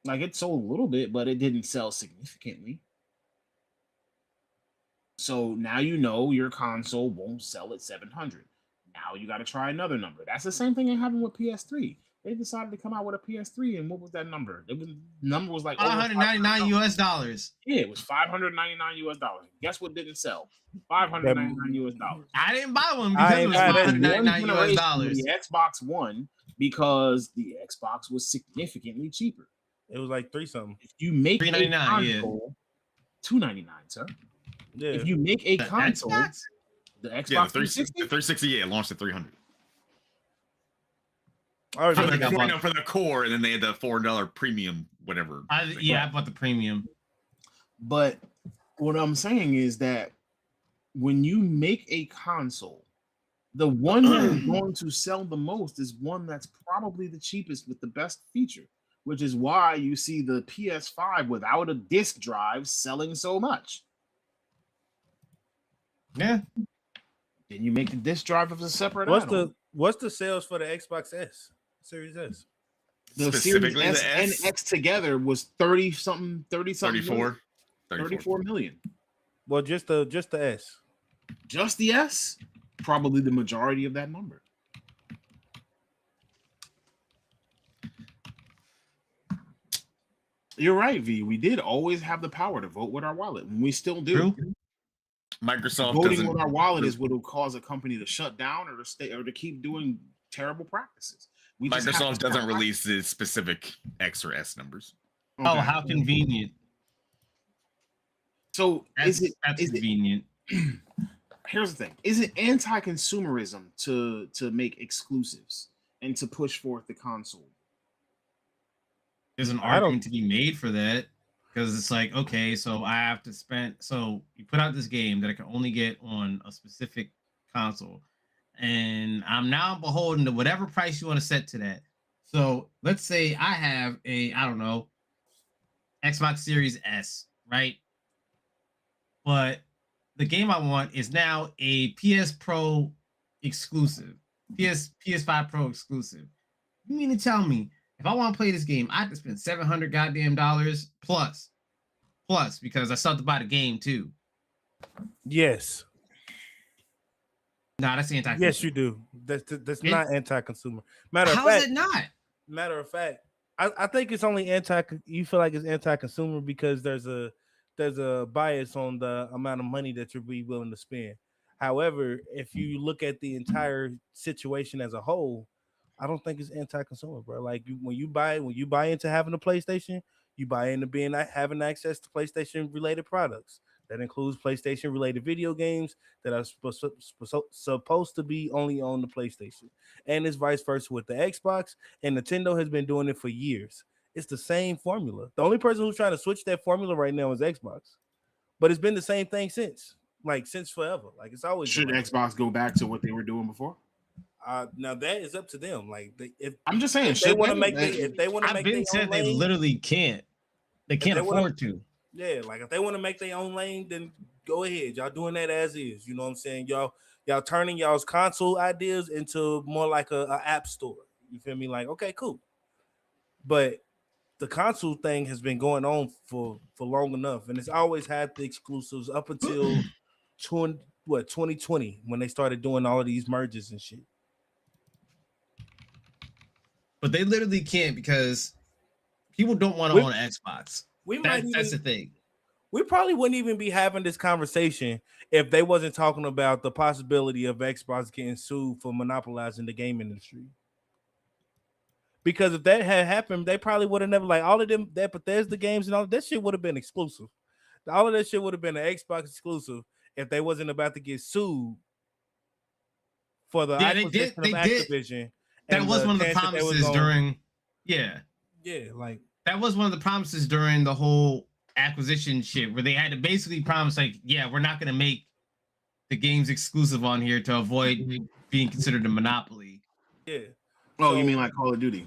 Like, it sold a little bit, but it didn't sell significantly. So now your console won't sell at 700. Now you got to try another number. That's the same thing that happened with PS3. They decided to come out with a PS3, and what was that number? Number was like $599 US. Yeah, it was $599 US. Guess what didn't sell? $599 US. I didn't buy one because it was $599 US. The Xbox One, because the Xbox was significantly cheaper. It was like $3 something. If you make $399, a console, $299, sir. Yeah. If you make a console, the Xbox 360, 360, launched at 300. I For remember for the core, and then they had the $4 premium, whatever. I bought the premium. But what I'm saying is that when you make a console, the one that is going to sell the most is one that's probably the cheapest with the best feature, which is why you see the PS5 without a disc drive selling so much. Yeah. Then you make the disc drive as a separate add-on. What's the sales for the Xbox S? Series S. The Series S and X together was 30 something 34 million. Well, just the S. Just the S, probably the majority of that number. You're right, V. We did always have the power to vote with our wallet, and we still do. True. Microsoft voting with our wallet is what will cause a company to shut down or to stay or to keep doing terrible practices. Microsoft doesn't release the specific X or S numbers. Okay. Oh, how convenient! So that's convenient. Here's the thing: is it anti-consumerism to make exclusives and to push forth the console? There's an argument to be made for that. Because it's like, okay, so I have to spend. So you put out this game that I can only get on a specific console, and I'm now beholden to whatever price you want to set to that. So let's say I have Xbox Series S, right? But the game I want is now a PS Pro exclusive, PS5 Pro exclusive. You mean to tell me, if I want to play this game, I have to spend $700 goddamn dollars plus because I still have to buy the game too. Yes. No, that's anti-consumer. Yes, you do. That's not anti-consumer. How is it not? Matter of fact, I think it's only you feel like it's anti-consumer because there's a bias on the amount of money that you'll be willing to spend. However, if you look at the entire situation as a whole, I don't think it's anti-consumer, bro. Like when you buy into having a PlayStation, you buy into having access to PlayStation related products. That includes PlayStation related video games that are supposed to be only on the PlayStation, and it's vice versa with the Xbox. And Nintendo has been doing it for years. It's the same formula. The only person who's trying to switch that formula right now is Xbox, but it's been the same thing since forever. Like it's always. Should Xbox go back to what they were doing before? Now that is up to them. Like I'm just saying, if they want to make they literally can't. They can't afford to. Yeah, like if they want to make their own lane, then go ahead. Y'all doing that as is. You know what I'm saying? Y'all Y'all turning y'all's console ideas into more like a app store. You feel me? Like, okay, cool. But the console thing has been going on for long enough, and it's always had the exclusives up until 2020 when they started doing all of these merges and shit. But they literally can't because people don't want to own an Xbox. That's the thing. We probably wouldn't even be having this conversation if they wasn't talking about the possibility of Xbox getting sued for monopolizing the game industry. Because if that had happened, they probably would have never like all of them that Bethesda games and all that shit would have been exclusive. All of that shit would have been an Xbox exclusive if they wasn't about to get sued for the acquisition of Activision. That was one of the promises during, like that was one of the promises during the whole acquisition shit where they had to basically promise like, yeah, we're not going to make the games exclusive on here to avoid being considered a monopoly. Yeah. Oh, you mean like Call of Duty?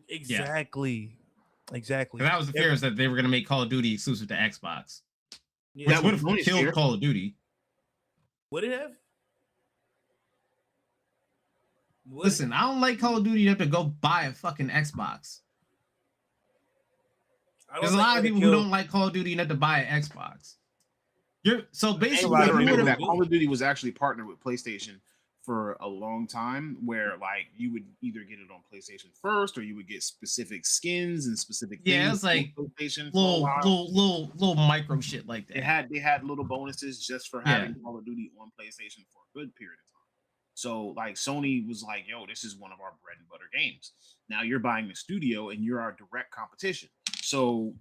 Exactly. Exactly. That was the fears that they were going to make Call of Duty exclusive to Xbox. Yeah. Which would have killed Call of Duty. Would it have? Listen, I don't like Call of Duty. You have to go buy a fucking Xbox. There's a lot of people who don't like Call of Duty and have to buy an Xbox. So basically, remember that Call of Duty was actually partnered with PlayStation for a long time, where like you would either get it on PlayStation first, or you would get specific skins and specific things. Yeah, it's like PlayStation little micro shit like that. They had little bonuses just for having Call of Duty on PlayStation for a good period of time. So like Sony was like, yo, this is one of our bread and butter games. Now you're buying the studio and you're our direct competition. So,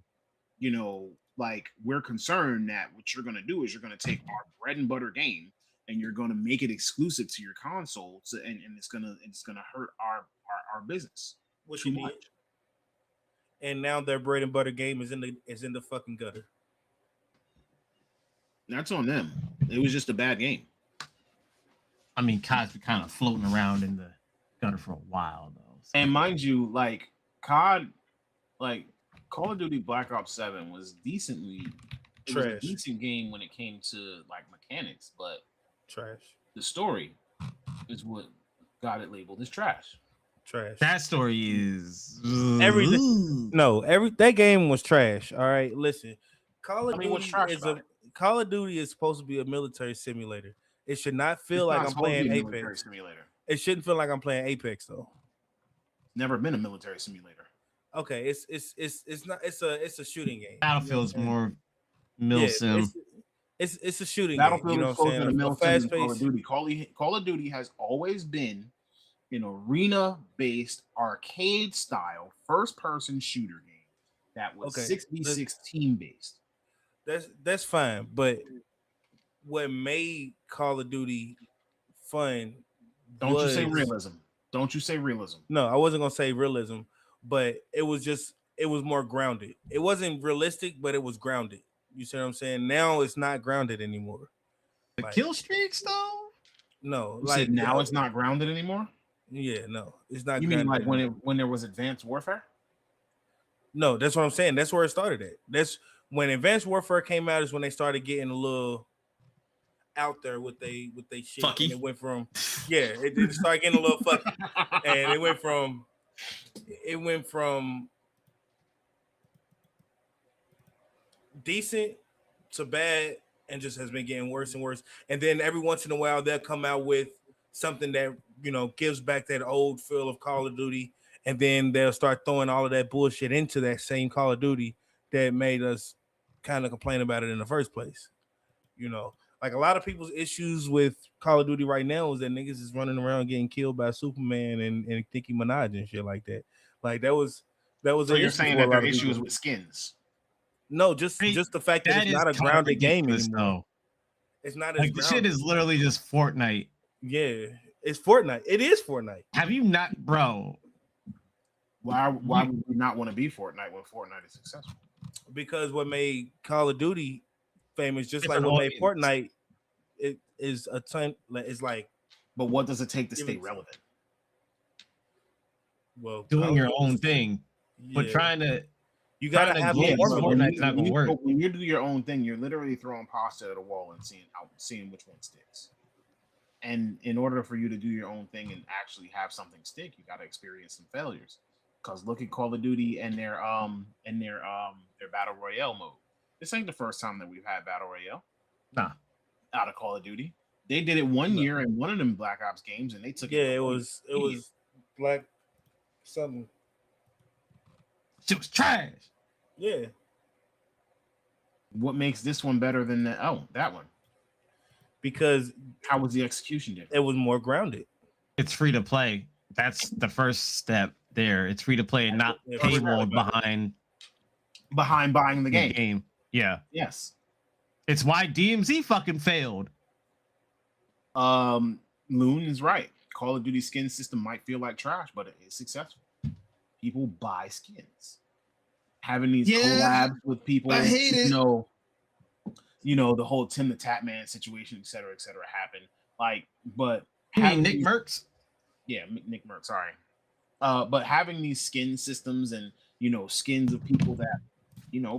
you know, like we're concerned that what you're going to do is you're going to take our bread and butter game and you're going to make it exclusive to your console. And it's going to hurt our business. Which we did. And now their bread and butter game is in the fucking gutter. That's on them. It was just a bad game. I mean, COD's been kind of floating around in the gutter for a while, though. So. And mind you, like COD, like Call of Duty Black Ops 7 was decently trash. It was a decent game when it came to like mechanics, but trash. The story is what got it labeled as trash. Trash. That story is everything. No, that game was trash. All right, listen. Call of Duty is supposed to be a military simulator. It should not feel like I'm playing Apex. Simulator. It shouldn't feel like I'm playing Apex though. Never been a military simulator. Okay, it's not. It's a shooting game. Battlefield is more mil sim. It's a shooting Battlefield game. You know what I'm saying? Fast Call of Duty. Call of Duty has always been an arena-based, arcade-style, first-person shooter game that was 6v6 team-based. That's fine, but what made Call of Duty fun? Don't you say realism? Don't you say realism? No, I wasn't gonna say realism, but it was more grounded. It wasn't realistic, but it was grounded. You see what I'm saying? Now it's not grounded anymore. The kill streaks, though? No, you said now it's not grounded anymore. Yeah, no, it's not. You mean like when there was Advanced Warfare? No, that's what I'm saying. That's where it started at. That's when Advanced Warfare came out. Is when they started getting a little out there with they shit. Fucky. And it went from it started getting a little fucky, and it went from decent to bad, and just has been getting worse and worse. And then every once in a while they'll come out with something that gives back that old feel of Call of Duty, and then they'll start throwing all of that bullshit into that same Call of Duty that made us kind of complain about it in the first place. Like a lot of people's issues with Call of Duty right now is that niggas is running around getting killed by Superman and Nicki Minaj and shit like that. Like that was. So you're saying that there are issues with skins? No, just the fact that it's not a grounded game anymore. No. It's not like the shit is literally just Fortnite. Yeah, it's Fortnite. It is Fortnite. Have you not, bro? Why would we not want to be Fortnite when Fortnite is successful? Because what made Call of Duty famous, just like what made Fortnite, it is a ton. It's like, but what does it take to stay relevant? Well, doing your own thing, but trying to. You gotta have Fortnite's not gonna work. When you do your own thing, you're literally throwing pasta at a wall and seeing which one sticks. And in order for you to do your own thing and actually have something stick, you got to experience some failures. Because look at Call of Duty and their battle royale mode. This ain't the first time that we've had battle royale. Nah. Out of Call of Duty, they did it one year in one of them Black Ops games, and they took Yeah, it was Black something. Shit was trash. Yeah, What makes this one better than that? Oh, that one. because How was the execution different? it was more grounded. It's free to play. That's the first step there. It's free to play and not Yeah, paywalled behind Behind buying the the game. game. Yeah. Yes. It's why DMZ fucking failed. Loon is right. Call of Duty skin system might feel like trash, but it is successful. People buy skins. Having these Yeah, collabs with people, I hate it. The whole Tim the Tatman situation, et cetera, happened. Like, but You mean having Nick these- Merckx? Yeah, Nick Merck, sorry. But having these skin systems and skins of people that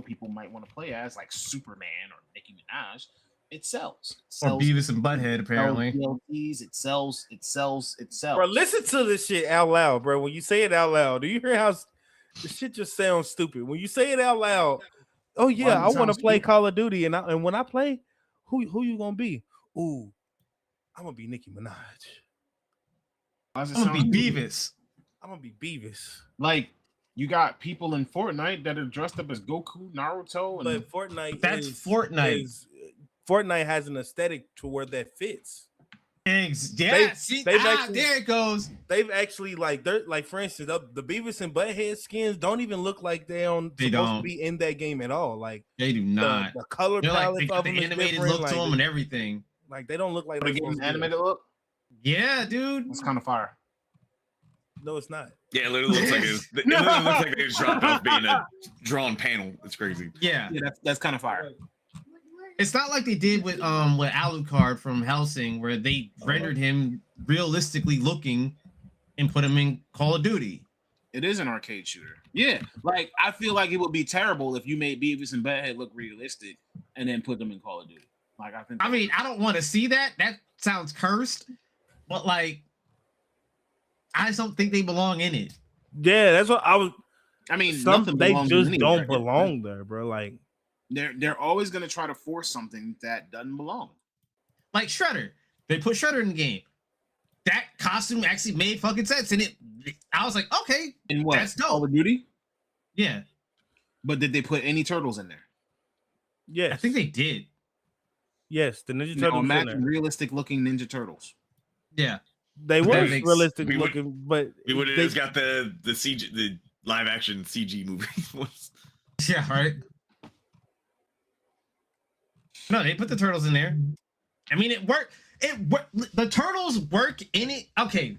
people might want to play as, like Superman or Nicki Minaj, it sells. Or Beavis and Butthead, apparently. DLCs, it sells. Bro, listen to this shit out loud, bro. When you say it out loud, do you hear how the shit just sounds stupid? When you say it out loud, oh yeah, I does it want to sound play stupid? Call of Duty, and when I play, who you gonna be? Ooh, I'm gonna be Nicki Minaj. Does it I'm gonna sound be stupid? Beavis. I'm gonna be Beavis. Like, you got people in Fortnite that are dressed up as Goku, Naruto, and But Fortnite, That's Fortnite. Fortnite has an aesthetic to where that fits. Yeah, see, they've actually- there it goes. They've actually they're like, for instance, the Beavis and Butthead skins don't even look like They supposed to don't. be in that game at all. Like They do not. the color They're like palette they of got them the is animated different. look Like, to them and everything. like they don't look like the they're game's supposed to be. animated look. Yeah, dude. It's kind of fire. No, it's not. Yeah, it literally looks like it literally looks like they just dropped off being a drawn panel. It's crazy. Yeah. Yeah, that's kind of fire. It's not like they did with Alucard from Helsing, where they rendered him realistically looking and put him in Call of Duty. It is an arcade shooter. Yeah, like I feel like it would be terrible if you made Beavis and Butthead look realistic and then put them in Call of Duty. Like I mean, I don't want to see that. That sounds cursed. But like, I just don't think they belong in it. Yeah, that's what I was. I mean, Some nothing they belongs in just any don't character. belong there, bro. Like They're always gonna try to force something that doesn't belong. Like Shredder. They put Shredder in the game. That costume actually made fucking sense. And I was like, okay, In what? That's dope. Call of Duty? yeah. But did they put any turtles in there? yes, I think they did. yes, the Ninja Now, Turtles. in there. imagine realistic looking Ninja Turtles. Yeah. They But were that makes- realistic we would- looking, but We would they- have got the CG, the live action CG movie. Yeah, right. No, they put the turtles in there. I mean, it worked. The turtles work in it. Okay,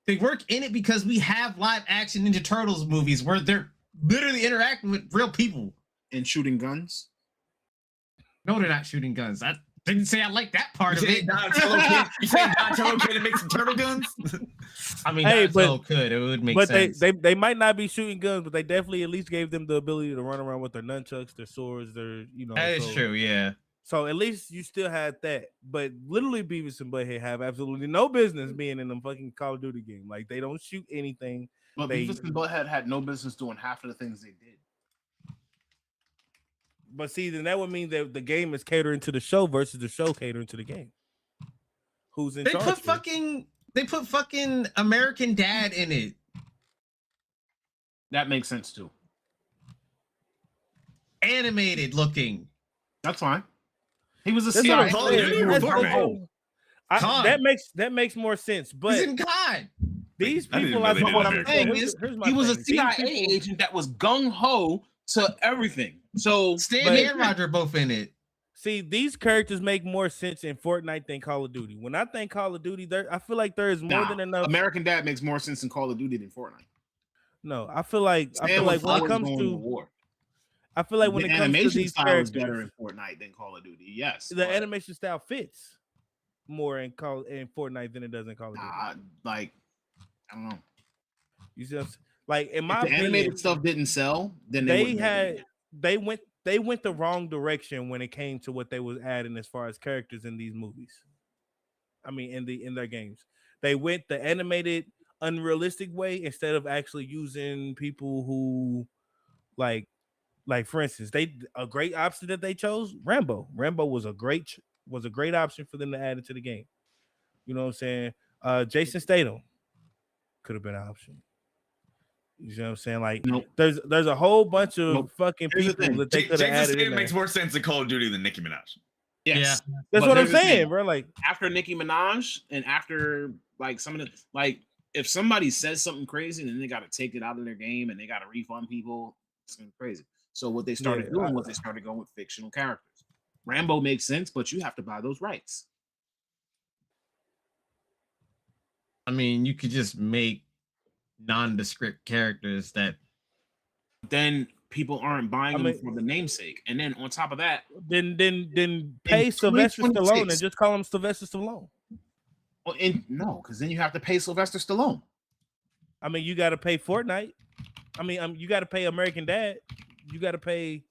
they work in it because we have live action Ninja Turtles movies where they're literally interacting with real people. And shooting guns. No, they're not shooting guns. I didn't say I like that part of it. You say Donatello can make some turtle guns? I mean, Hey, Donatello could. It would make but sense. they might not be shooting guns, but they definitely at least gave them the ability to run around with their nunchucks, their swords, their That is so- true. Yeah. So at least you still had that. But literally, Beavis and Butthead have absolutely no business being in a fucking Call of Duty game. Like they don't shoot anything. But They- Beavis and Butthead had no business doing half of the things they did. But see, then that would mean that the game is catering to the show versus the show catering to the game. Who's in They charge? put here? fucking American Dad in it. That makes sense too. Animated looking. That's fine. He was a That's what I'm CIA. Call of saying. Duty or That's Fortnite? what- Con. that makes more sense. He's But in COD. these I didn't people, know I they think did what that I'm very saying well. is, here's my He was a thing. These CIA people- agent that was gung ho to everything. So Stan But- and Roger both in it. See, these characters make more sense in Fortnite than Call of Duty. When I think Call of Duty, I feel like there is more nah, than enough. American Dad makes more sense in Call of Duty than Fortnite. No, I feel like Stan was when it always comes going to war. I feel like when The it comes to animation these style is characters, better in Fortnite than Call of Duty. Yes, the but, animation style fits more in Fortnite than it does in Call of Duty. like I don't know. You see, what I'm saying? Like in If my the opinion, animated stuff didn't sell, then they wouldn't make it. they went the wrong direction when it came to what they was adding as far as characters in these movies. I mean, in their games, they went the animated, unrealistic way instead of actually using people who, like for instance, a great option that they chose. Rambo was a great option for them to add into the game. You know what I'm saying? Jason Statham could have been an option. You know what I'm saying? Like, Nope. there's a whole bunch of fucking Here's the people thing. that they could have Jason added in Statham there. makes more sense in Call of Duty than Nicki Minaj. Yes. Yeah. That's But what I'm here's the saying, thing. bro. Like, After Nicki Minaj and after like some of the like, if somebody says something crazy and then they got to take it out of their game and they got to refund people, it's gonna be crazy. So what they started doing was they started going with fictional characters. Rambo makes sense, but you have to buy those rights. I mean, you could just make nondescript characters that. Then people aren't buying them for the namesake, and then on top of that, then pay Sylvester 2026 Stallone and just call him Sylvester Stallone. well, no, because then you have to pay Sylvester Stallone. I mean, you got to pay Fortnite. I mean, you got to pay American Dad. You got to pay.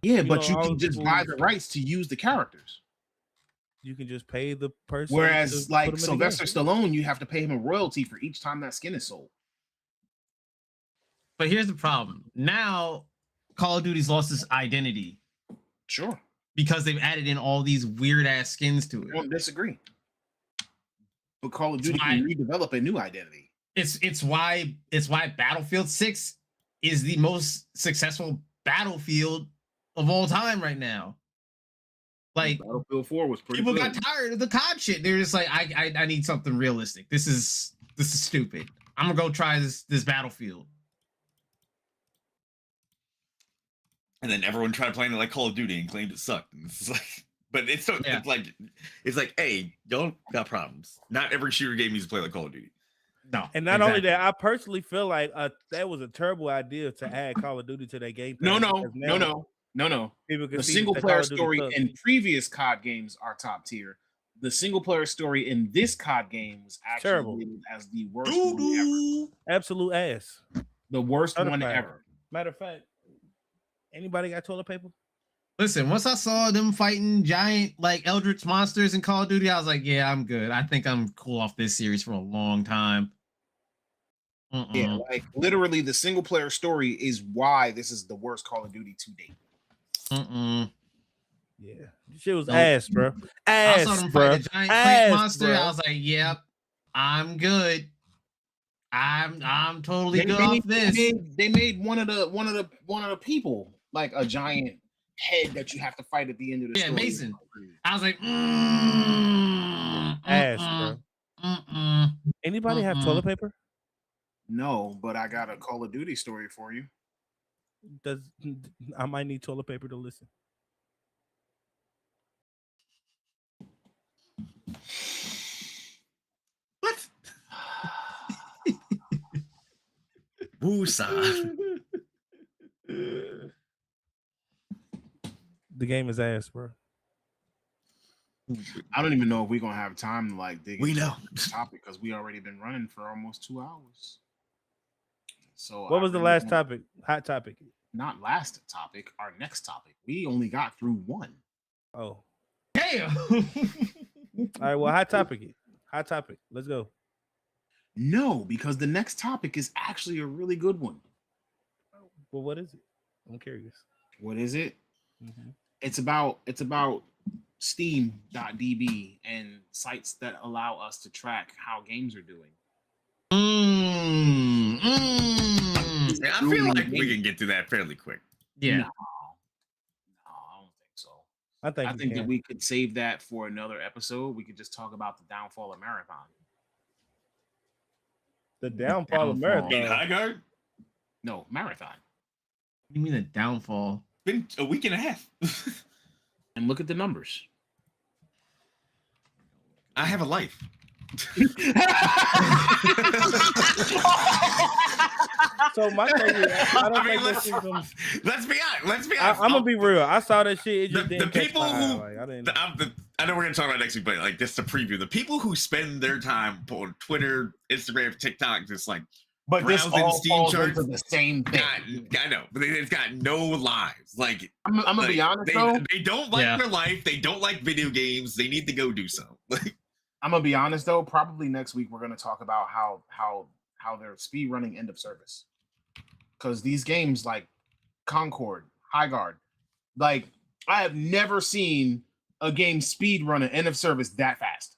Yeah, but you all can the just people- buy the rights to use the characters. You can just pay the person. Whereas, to put like them in the Sylvester game. Stallone, you have to pay him a royalty for each time that skin is sold. But here's the problem. Now, Call of Duty's lost its identity Sure, because they've added in all these weird ass skins to I it. don't disagree. But Call of It's Duty why- can redevelop a new identity. It's why Battlefield 6 is the most successful Battlefield of all time right now. Like, Battlefield 4 was pretty people good. got tired of the COD shit. They're just like, I need something realistic. This is stupid. I'm gonna go try this Battlefield. And then everyone tried playing it like Call of Duty and claimed it sucked. And it's like, but it's so Yeah. it's like, hey, y'all got problems. Not every shooter game needs to play like Call of Duty. No, And not only exactly. that, I personally feel like that was a terrible idea to add Call of Duty to their game. No. Pass, because now people can The see single that player Call of Duty story sucks. in previous COD games are top tier. The single player story in this COD game was actually Terrible. rated as the worst one ever. Absolute ass. The worst one Certified. ever. Matter of fact, anybody got toilet paper? Listen, once I saw them fighting giant like Eldritch monsters in Call of Duty, I was like, yeah, I'm good. I think I'm cool off this series for a long time. Yeah, like literally the single player story is why this is the worst Call of Duty to date. Yeah, shit was Nope. ass, bro. I saw Ass, them bro. fight a giant Ass, plant monster. bro. I was like, yep, I'm good. I'm totally good off this. They made one of the people like a giant head that you have to fight at the end of the Yeah, story. Mason. I was like, Ass, bro. Anybody have toilet paper? No, but I got a Call of Duty story for you. I might need toilet paper to listen. What? Woosah. The game is ass, bro. I don't even know if we're gonna have time to like dig We into know. this topic because we already been running for almost 2 hours. So What I was the really last don't- topic? Hot topic. Not last topic, our next topic. We only got through one. Oh, Damn. all right. Well, hot topic. Hot topic. Let's go. No, because the next topic is actually a really good one. Well, what is it? I'm curious. What is it? Mhm. It's about Steam.db and sites that allow us to track how games are doing. Yeah, I feel like we can get through that fairly quick. Yeah. No, I don't think so. I think. I we think can. that we could save that for another episode. We could just talk about the downfall of Marathon. The downfall of Downfall. In Marathon. High Guard, No, Marathon. What do you mean the downfall? been a week and a half. And look at the numbers. I have a life. So my thing is, I don't I mean, think let's, this is some. let's be honest. Let's be I'm honest. gonna be real. I saw that shit. It just The didn't catch people my eye. who- Like, I didn't. I know we're gonna talk about it next week, but like just to preview, the people who spend their time on Twitter, Instagram, TikTok, just like But this browsing all Steam falls charts. into the same thing. I know, but it's got no lives. Like I'm gonna like, be honest though. they don't like Yeah. their life. They don't like video games. They need to go do so. Like I'm gonna be honest though. Probably next week we're gonna talk about how they're speed running end of service, because these games like Concord, Highguard, like I have never seen a game speed run an end of service that fast.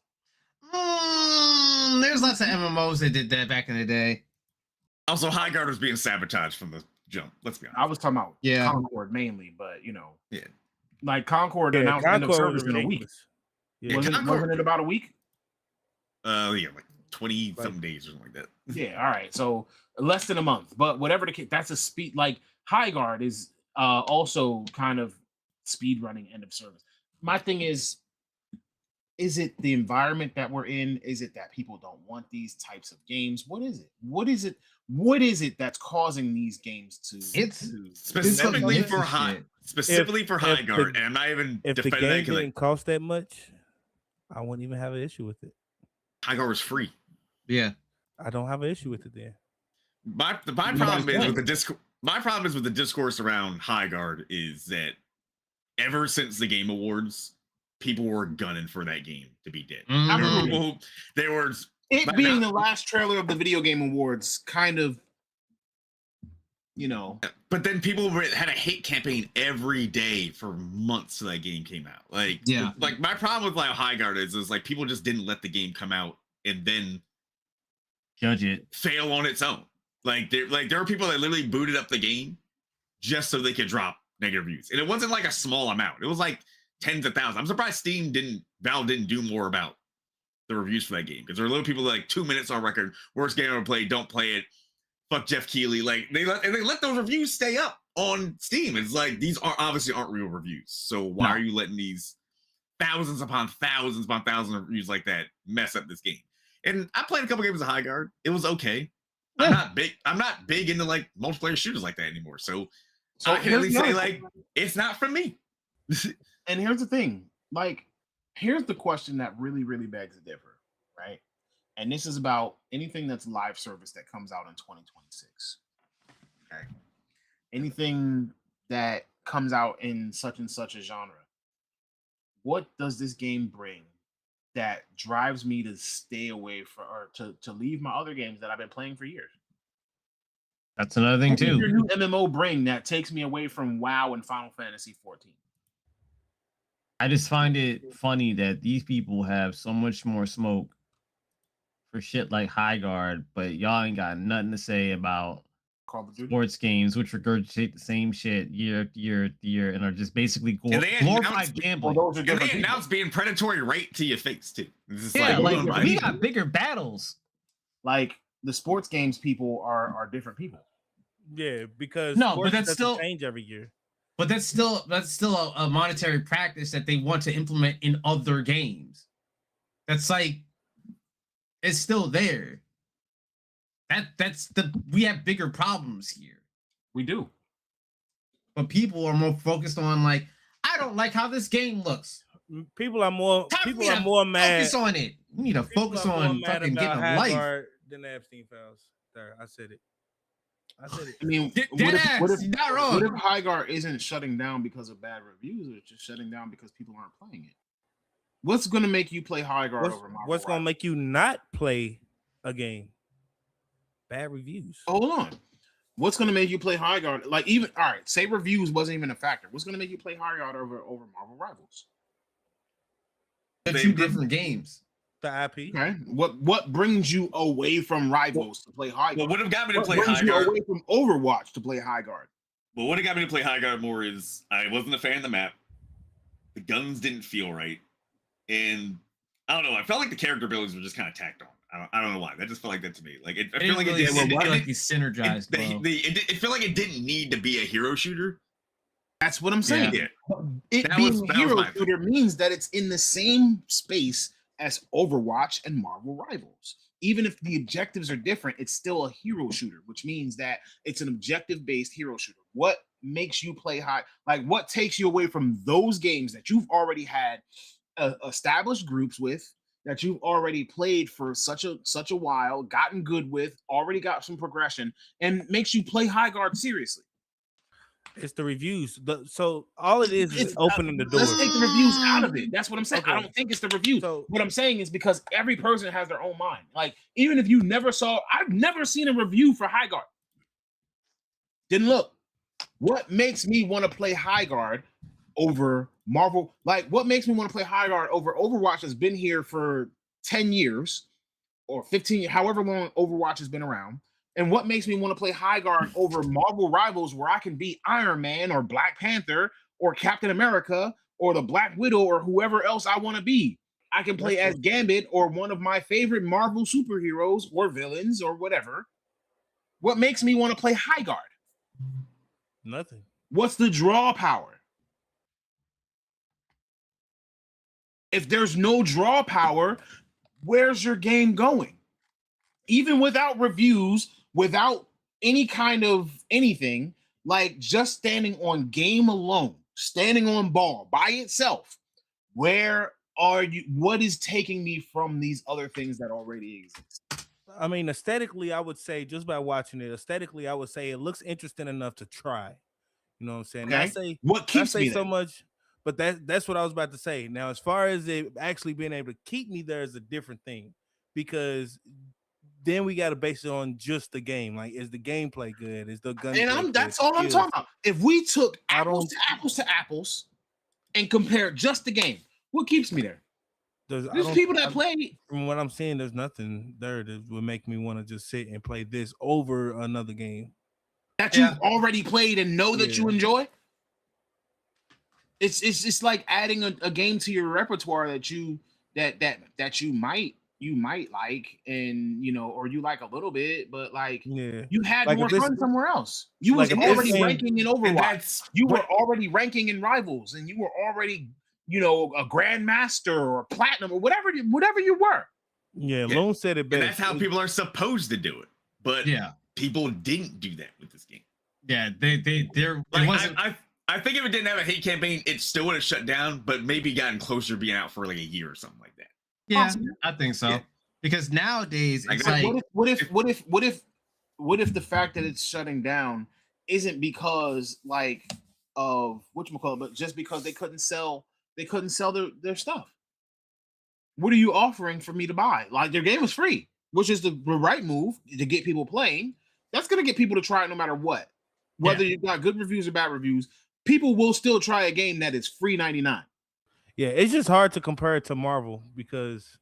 There's lots of MMOs that did that back in the day. Also, Highguard was being sabotaged from the jump. Let's be honest. I was talking about Yeah. Concord mainly, but you know, Yeah. like Concord Yeah, announced end of Concord service was in a week. ridiculous. Yeah, Wasn't it about a week? Yeah, like 20 something days or something like that. Yeah, all right. So less than a month, but whatever the case, that's a speed. Like Highguard is also kind of speed running end of service. My thing is it the environment that we're in? Is it that people don't want these types of games? What is it? What is it? What is it that's causing these games to? Specifically for If Highguard, the- and I'm not even If the defending game that 'cause, didn't cost that much, I wouldn't even have an issue with it. Highguard was free. Yeah. I don't have an issue with it then. My problem is with the discourse. My problem is with the discourse around Highguard is that ever since the Game Awards, people were gunning for that game to be dead. I There were remember people who- there was it But being now- the last trailer of the Video Game Awards, kind of, you know. But then people had a hate campaign every day for months till that game came out. Like, Yeah. like my problem with like Highguard is like people just didn't let the game come out and then Judge it. fail on its own. Like there are people that literally booted up the game just so they could drop negative reviews, and it wasn't like a small amount. It was like tens of thousands. I'm surprised Valve didn't do more about the reviews for that game, because there were little people like 2 minutes on record, worst game ever played, don't play it, fuck Jeff Keighley. Like they let those reviews stay up on Steam. It's like these obviously aren't real reviews, so why are you letting these thousands upon thousands of reviews like that mess up this game? And I played a couple games of Highguard. It was okay. I'm not big into like multiplayer shooters like that anymore. So I can at least say like it's not for me. And here's the thing, like, here's the question that really, really begs to differ, right? And this is about anything that's live service that comes out in 2026. Okay. Anything that comes out in such and such a genre. What does this game bring that drives me to stay away from, or to leave my other games that I've been playing for years? That's another thing What does your too. new MMO bring that takes me away from WoW and Final Fantasy 14? I just find it funny that these people have so much more smoke for shit like Highguard, but y'all ain't got nothing to say about Call of Duty. sports games, which regurgitate the same shit year after year after year and are just basically And they glorified announced- gambling. Well, those are And different they people. announced being predatory right to your face too. It's just Yeah, like, like right. we got bigger battles. Like the sports games people are different people. Yeah, because No, but sports that's doesn't still- change every year. But that's still a monetary practice that they want to implement in other games. That's like it's still there. We have bigger problems here. We do. But people are more focused on like, I don't like how this game looks. People are more Time for me to mad. Focus on it. We need to People focus are more on mad fucking about getting a life. Highguard than the Epstein files. There, I said it. I mean, Dead what ass, if you're not wrong. what if Highguard isn't shutting down because of bad reviews, or it's just shutting down because people aren't playing it? What's going to make you play Highguard over Marvel? What's going to make you not play a game? Bad reviews. Hold on. What's going to make you play Highguard? Like, even all right, say reviews wasn't even a factor. What's going to make you play Highguard over Marvel Rivals? They're two different games. The IP. Okay. What brings you away from Rivals to play Highguard? What would have got me to What play brings you Highguard? away from Overwatch to play Highguard? But what got me to play Highguard more is I wasn't a fan of the map. The guns didn't feel right, and I don't know. I felt like the character abilities were just kind of tacked on. I don't know why. That just felt like that to me. Like I feel like really it feel didn't. like you synergized, bro. It felt like it didn't need to be a hero shooter. That's what I'm saying. Yeah. It That being was a hero my shooter means that it's in the same space as Overwatch and Marvel Rivals. Even if the objectives are different, it's still a hero shooter, which means that it's an objective-based hero shooter. What makes you play high? Like, what takes you away from those games that you've already had established groups with, that you've already played for such a while, gotten good with, already got some progression, and makes you play Highguard seriously? It's the reviews. So all it is opening the door. Let's take the reviews out of it. That's what I'm saying. I Okay. don't think it's the reviews. So- what I'm saying is because every person has their own mind. Like, even if you never saw, I've never seen a review for High Guard. Didn't look. What makes me want to play High Guard over Marvel? Like, what makes me want to play High Guard over Overwatch has been here for 10 years or 15, however long Overwatch has been around. And what makes me want to play High Guard over Marvel Rivals where I can be Iron Man or Black Panther or Captain America or the Black Widow or whoever else I want to be. I can play as Gambit or one of my favorite Marvel superheroes or villains or whatever. What makes me want to play High Guard? Nothing. What's the draw power? If there's no draw power, where's your game going? Even without reviews, without any kind of anything, like just standing on game alone, standing on ball by itself, where are you? What is taking me from these other things that already exist? I mean, aesthetically, I would say just by watching it, aesthetically, I would say it looks interesting enough to try. You know what I'm saying? Okay. I say What keeps I me say so there? much, but that's what I was about to say. Now, as far as it actually being able to keep me there is a different thing, because then we got to base it on just the game. Like, is the gameplay good? Is the gun? And that's all I'm talking about. If we took I apples to apples and compared just the game, what keeps me there? There's people that play. From what I'm seeing, there's nothing there that would make me want to just sit and play this over another game that you've already played and know that you enjoy. It's just like adding a game to your repertoire that you might like, and or you like a little bit, but like you had like more fun somewhere else. You like was already ranking in Overwatch. You were already ranking in Rivals, and you were already a grandmaster or platinum or whatever you were. Yeah, Lone said it best. And that's how people are supposed to do it. But people didn't do that with this game. Yeah, they're like, it wasn't. I think if it didn't have a hate campaign, it still would have shut down, but maybe gotten closer to being out for like a year or something like that. Yeah, I think so. Yeah. Because nowadays it's like what if the fact that it's shutting down isn't because like of whatchamacallit, but just because they couldn't sell their stuff. What are you offering for me to buy? Like, their game is free, which is the right move to get people playing. That's gonna get people to try it no matter what. Whether you got good reviews or bad reviews, people will still try a game that is free 99. Yeah, it's just hard to compare it to Marvel because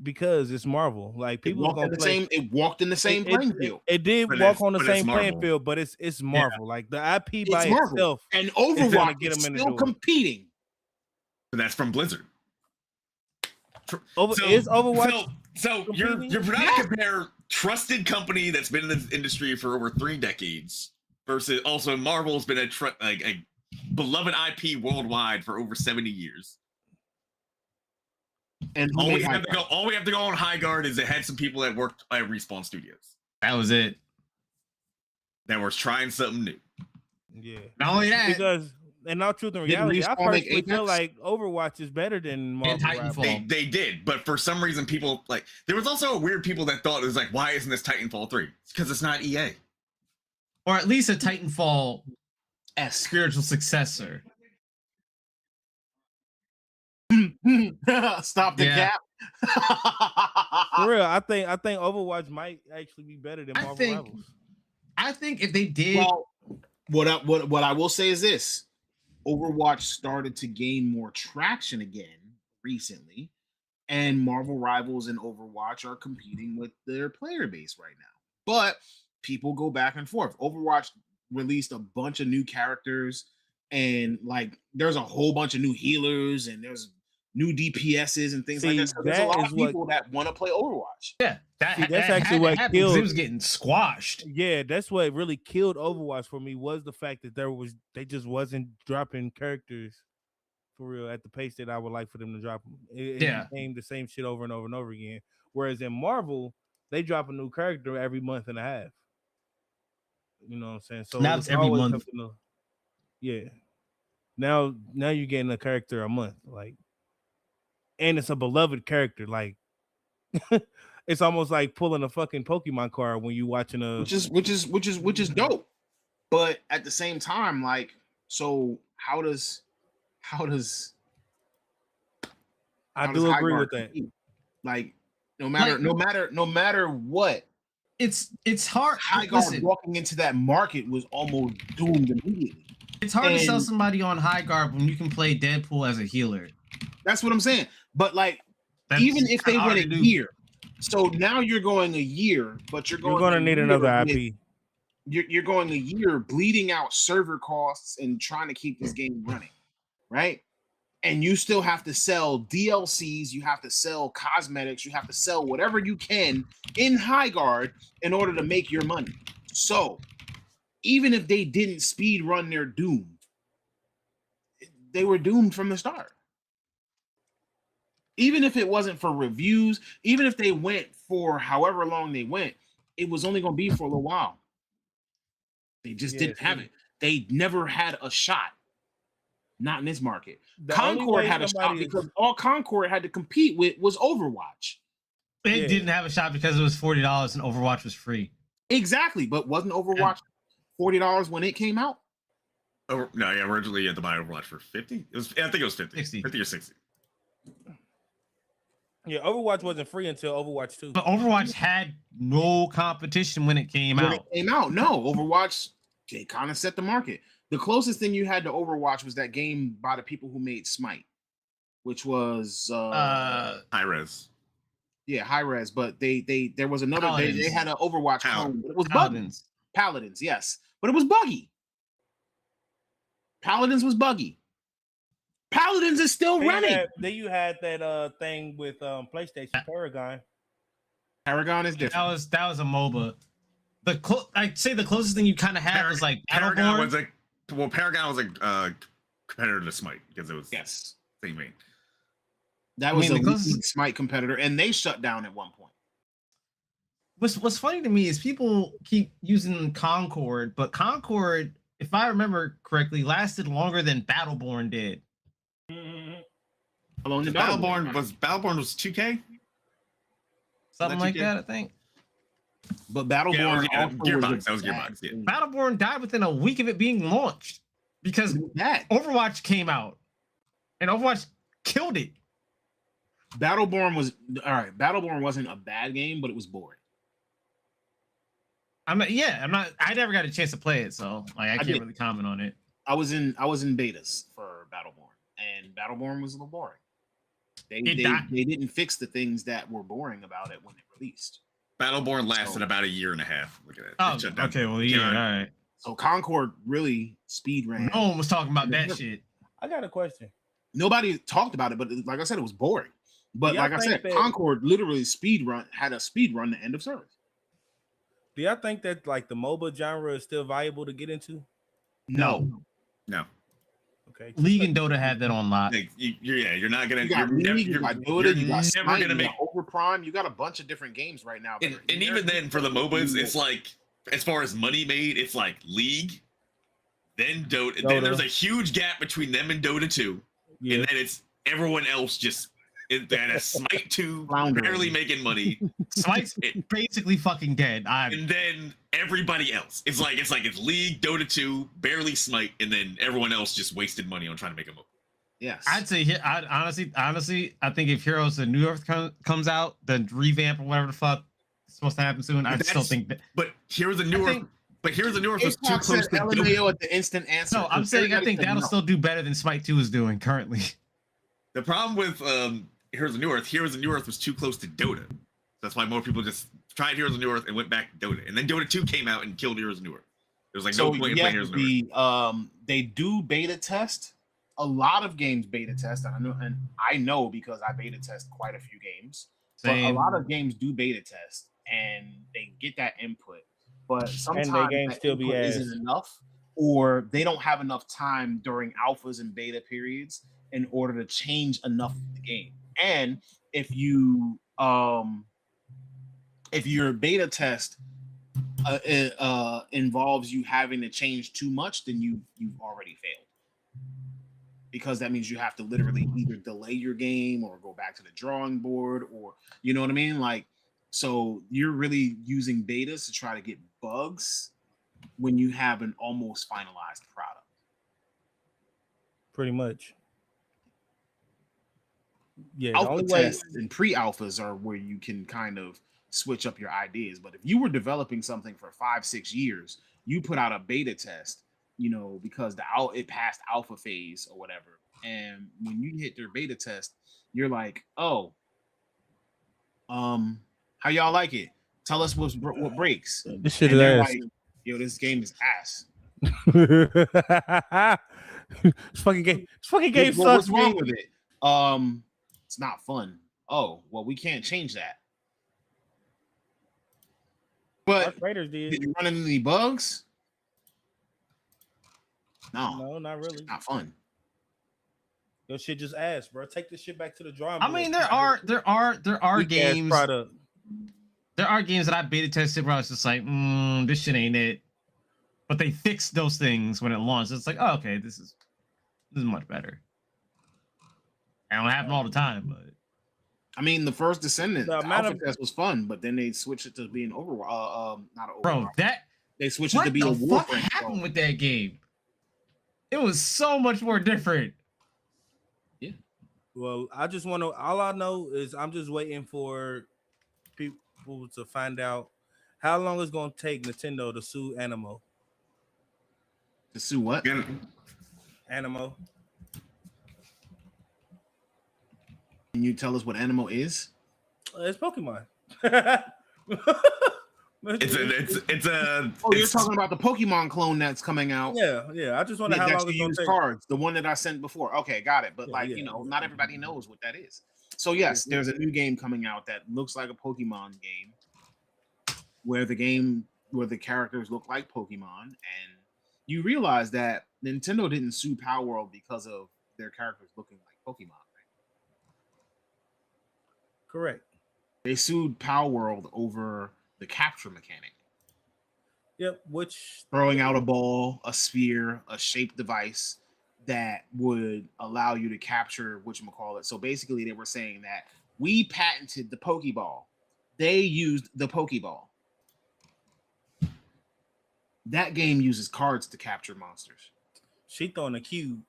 it's Marvel. Like, people are gonna play. It walked in the same playing field. It did walk on the same playing field, but it's Marvel. Like, the IP by itself, and Overwatch is still competing. But that's from Blizzard. Is Overwatch? So you're trying to compare trusted company that's been in this industry for over 3 decades versus also Marvel's been a beloved IP worldwide for over 70 years. And all we have to go on High Guard is it had some people that worked at Respawn Studios. That was it. That was trying something new. Yeah. Not only that, because in all truth and reality, I personally feel like Overwatch is better than Marvel. They did, but for some reason, people like there was also weird people that thought it was like, why isn't this Titanfall 3? It's because it's not EA, or at least a Titanfall spiritual successor. Stop the cap. For real, I think Overwatch might actually be better than Marvel Rivals. I think if they did, well, what I will say is this: Overwatch started to gain more traction again recently, and Marvel Rivals and Overwatch are competing with their player base right now. But people go back and forth. Overwatch released a bunch of new characters, and like there's a whole bunch of new healers, and there's new DPSs and things like that. So there's a lot of people that want to play Overwatch. Yeah, that's actually what killed. It was getting squashed. Yeah, that's what really killed Overwatch for me was the fact that they just wasn't dropping characters for real at the pace that I would like for them to drop them. It became the same shit over and over and over again. Whereas in Marvel, they drop a new character every month and a half. You know what I'm saying? So now it's every month. Yeah. Now you're getting a character a month, like. And it's a beloved character. Like, it's almost like pulling a fucking Pokemon card when you watching which is dope. But at the same time, like, so how does I how does do agree Highguard with that. compete? Like, no matter what, It's hard. Highguard Listen, walking into that market was almost doomed immediately. it's hard to sell and- somebody on high guard when you can play Deadpool as a healer. That's what I'm saying. But like, That's even if they kinda went hard a to do. year, so now you're going a year, but you're You're gonna need another IP. You're going a year bleeding out server costs and trying to keep this game running, right? And you still have to sell DLCs, you have to sell cosmetics, you have to sell whatever you can in Highguard in order to make your money. So even if they didn't speed run their doom, they were doomed from the start. Even if it wasn't for reviews, even if they went for however long they went, it was only going to be for a little while. They just Yeah, didn't have see. it. They never had a shot. Not in this market. The only Concord way had a shot somebody is- because all Concord had to compete with was Overwatch. They Yeah. didn't have a shot because it was $40 and Overwatch was free. Exactly, but wasn't Overwatch $40 when it came out? Oh no, yeah, originally you had to buy Overwatch for 50. I think it was 50. 60. 50 or 60. Yeah, Overwatch wasn't free until Overwatch 2. But Overwatch had no competition when it came When out. it came out, no. Overwatch, they kind of set the market. The closest thing you had to Overwatch was that game by the people who made Smite, which was High res. yeah, high res. But there was another. They Paladins. had an Overwatch clone, but it was buggy. Paladins. Paladins, yes, but it was buggy. Paladins was buggy. Paladins is still running. Then you had that thing with PlayStation Paragon. Paragon is different. That was a MOBA. I'd say the closest thing you kind of had was like Paragon Battleborn. Paragon was a competitor to Smite because it was Yes, same vein. that I was mean, a the closest- Smite competitor, and they shut down at one point. What's funny to me is people keep using Concord, but Concord, if I remember correctly, lasted longer than Battleborn did. Along the Battleborn was 2K. Something That like you that, I think. but Battleborn also Gearbox. was That was Gearbox. Yeah. Battleborn died within a week of it being launched because that Overwatch came out and Overwatch killed it. Battleborn was all right. Battleborn wasn't a bad game, but it was boring. I never got a chance to play it, so like I can't did. really comment on it. I was in betas for Battleborn, and Battleborn was a little boring. They didn't fix the things that were boring about it when it released. Battleborn lasted So- about a year and a half. Look at that. Oh, It shut down. okay, well, yeah, all right. So Concord really speed ran. No one was talking about that shit. I got a question. Nobody talked about it, but like I said, it was boring. But Y'all like I think said, that- Concord literally had a speed run the end of service. Do y'all think that like the MOBA genre is still viable to get into? No. No. Okay. League and Dota had that on lock. Like, you're not gonna. You got You're, League, you got Dota, you're you got never Smite, gonna you make. got Overprime. You got a bunch of different games right now. that And, are and here. even then, for the MOBAs, it's like as far as money made, it's like League, then Dota. Then Dota. there's a huge gap between them and Dota 2, Yeah. and then it's everyone else just. That is Smite 2 Floundering. barely making money, Smite's basically fucking dead. and then everybody else. It's League, Dota 2, barely Smite, and then everyone else just wasted money on trying to make a MOBA. Yes. I'd say honestly, I think if Heroes of New Earth comes out, the revamp or whatever the fuck is supposed to happen soon, I But still that's- think that. But Heroes of New Earth. But Heroes of New Earth was too Xbox close said to LMAO at the instant answer. No, I'm saying I Everybody think said that'll no. still do better than Smite 2 is doing currently. The problem with Heroes of New Earth was too close to Dota. That's why more people just tried Heroes of New Earth and went back to Dota. And then Dota 2 came out and killed Heroes of New Earth. There was like So no point in playing Heroes of New Earth. they do beta test. A lot of games beta test. And I know because I beta test quite a few games. But a Same. lot of games do beta test and they get that input. But sometimes their games that still be input ass. isn't enough, or they don't have enough time during alphas and beta periods in order to change enough of the game. And if your beta test involves you having to change too much, then you've already failed, because that means you have to literally either delay your game or go back to the drawing board, or you know what I mean. Like, so you're really using betas to try to get bugs when you have an almost finalized product. Pretty much. Yeah, the Alpha only way. tests and pre-alphas are where you can kind of switch up your ideas. But if you were developing something for 5-6 years, you put out a beta test, you know, because it passed alpha phase or whatever. And when you hit their beta test, you're like, oh, how y'all like it? Tell us what breaks. This shit And is they're ass. like, yo, this game is ass. This fucking game. This fucking game Well, sucks. what's wrong man. with it? It's not fun. Oh, well, we can't change that. But Dark Raiders did did. you run into any bugs? No, No, not really. it's not fun. Your shit just ass, bro. Take this shit back to the drawing I board. mean, there are Weak ass games. product. There are games that I beta tested where I was just like, this shit ain't it. But they fixed those things when it launched. It's like, oh, okay, this is much better. It don't happen all the time, but I mean, the first Descendant, The the amount alpha of- test was fun, but then they switched it to being not an bro, Overwatch. that They switched it what to be a the fuck Warframe. happened with that game? It was so much more different. Well, I just want to. All I know is I'm just waiting for people to find out how long it's gonna take Nintendo to sue Animo. To sue what? Animo. Can you tell us what Animo is? It's Pokemon. It's a. Oh, you're talking about the Pokemon clone that's coming out. Yeah. I just wonder Yeah, how that long you it's gonna use take. cards, the one that I sent before. Okay, got it. But Yeah, yeah. not everybody knows what that is. So yes, there's a new game coming out that looks like a Pokemon game, where the characters look like Pokemon, and you realize that Nintendo didn't sue Power World because of their characters looking like Pokemon. Right? Correct. They sued Power World over the capture mechanic. Yep. Which Throwing out a ball, a sphere, a shaped device that would allow you to capture whatchamacallit. So basically, they were saying that we patented the Pokeball. They used the Pokeball. That game uses cards to capture monsters. she throwing a cube.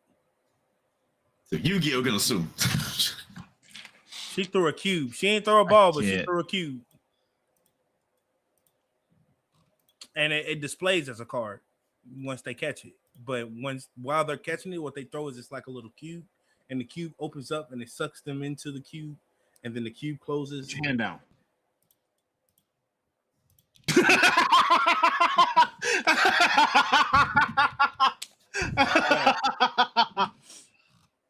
So Yu-Gi-Oh gonna sue. She threw a cube. She ain't throw a ball, but she Shit. threw a cube. And it displays as a card once they catch it. But while they're catching it, what they throw is it's like a little cube, and the cube opens up and it sucks them into the cube, and then the cube closes. Put your hand down.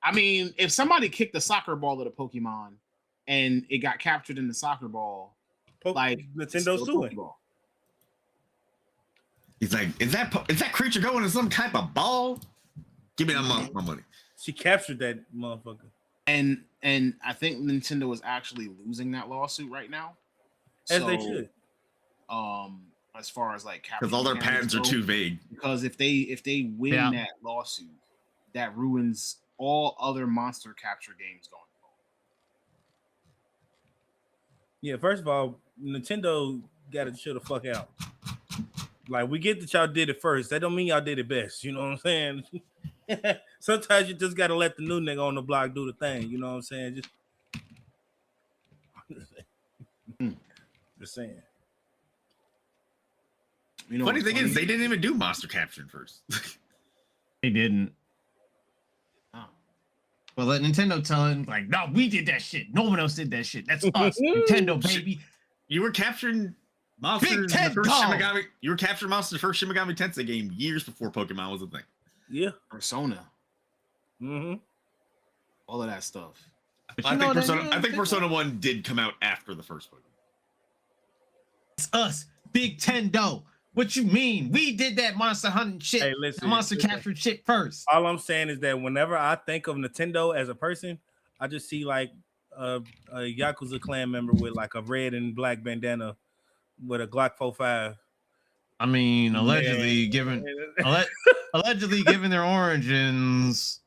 I mean, if somebody kicked a soccer ball at a Pokemon and it got captured in the soccer ball, like it's Nintendo still a suing. Pokeball. He's like, is that creature going in some type of ball? Give me my money. She captured that motherfucker. And I think Nintendo is actually losing that lawsuit right now. As they should. As far as like Because all their patents are too vague. Because if they win Yeah. that lawsuit, that ruins all other monster capture games going forward. Yeah, first of all, Nintendo got to chill the fuck out. Like, we get that y'all did it first. That don't mean y'all did it best. You know what I'm saying? Sometimes you just got to let the new nigga on the block do the thing. You know what I'm saying? Just saying. You know, Funny what's thing is, they didn't even do monster capturing first. They didn't. Oh. But let Nintendo tell him, like, no, we did that shit. No one else did that shit. That's us, Nintendo, baby. You were capturing monsters in the Ted first Dog. Shin Megami. You were capturing monsters in the first Shin Megami Tensei game years before Pokemon was a thing. Yeah. Persona, Mm-hmm. all of that stuff. But I you think know Persona. that- I think Persona 1 did come out after the first Pokemon. It's us, Big Tendo. What you mean? We did that monster hunting shit, Hey, listen, monster listen. capture shit first. All I'm saying is that whenever I think of Nintendo as a person, I just see like a Yakuza clan member with like a red and black bandana with a Glock 45. I mean, allegedly Man. given allegedly given their origins,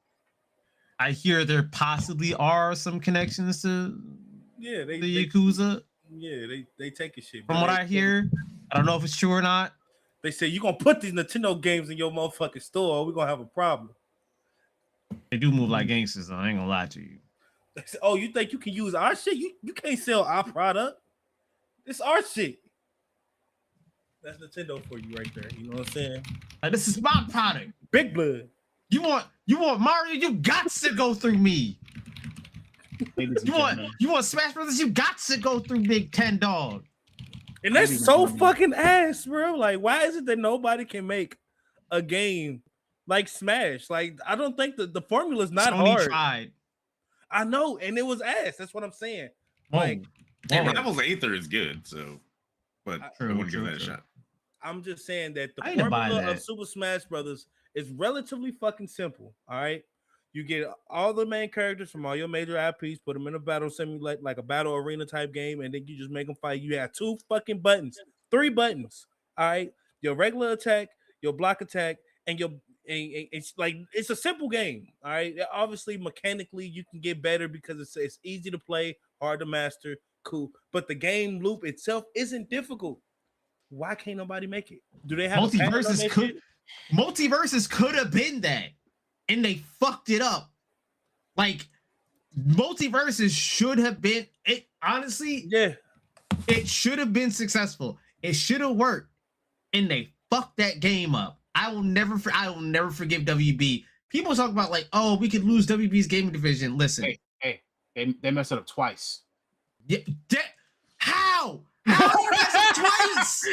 I hear there possibly are some connections to Yeah, the Yakuza. they take a shit. From what I hear, I don't know if it's true or not. They say you gonna put these Nintendo games in your motherfucking store, or we're gonna have a problem. They do move like gangsters, though. I ain't gonna lie to you. They say, oh, you think you can use our shit? You can't sell our product. It's our shit. That's Nintendo for you right there. You know what I'm saying? Like, this is my product. Big blood. You want Mario? You got to go through me. You want Smash Brothers? You got to go through Big Ten Dog. And that's so fucking ass, bro. Like, why is it that nobody can make a game like Smash? Like, I don't think the formula is not Sony hard. tried. I know, and it was ass. That's what I'm saying. Whoa. Like, And Rivals Aether is good, so but I True, wouldn't give true, that a true. shot. I'm just saying that the I need to buy formula that. of Super Smash Brothers is relatively fucking simple. All right, you get all the main characters from all your major IPs, put them in a battle simulate like a battle arena type game, and then you just make them fight. You have 2 fucking buttons, 3 buttons. All right, your regular attack, your block attack, and your it's like it's a simple game. All right, obviously mechanically you can get better because it's easy to play, hard to master, cool. But the game loop itself isn't difficult. Why can't nobody make it? Do they have Multiverses could have been that, and they fucked it up. Like, Multiverses should have been it. Honestly, yeah, it should have been successful. It should have worked, and they fucked that game up. I will never forgive WB. People talk about like, oh, we could lose WB's gaming division. Listen, Hey, they messed it up twice. yeah, how? How you messed up twice?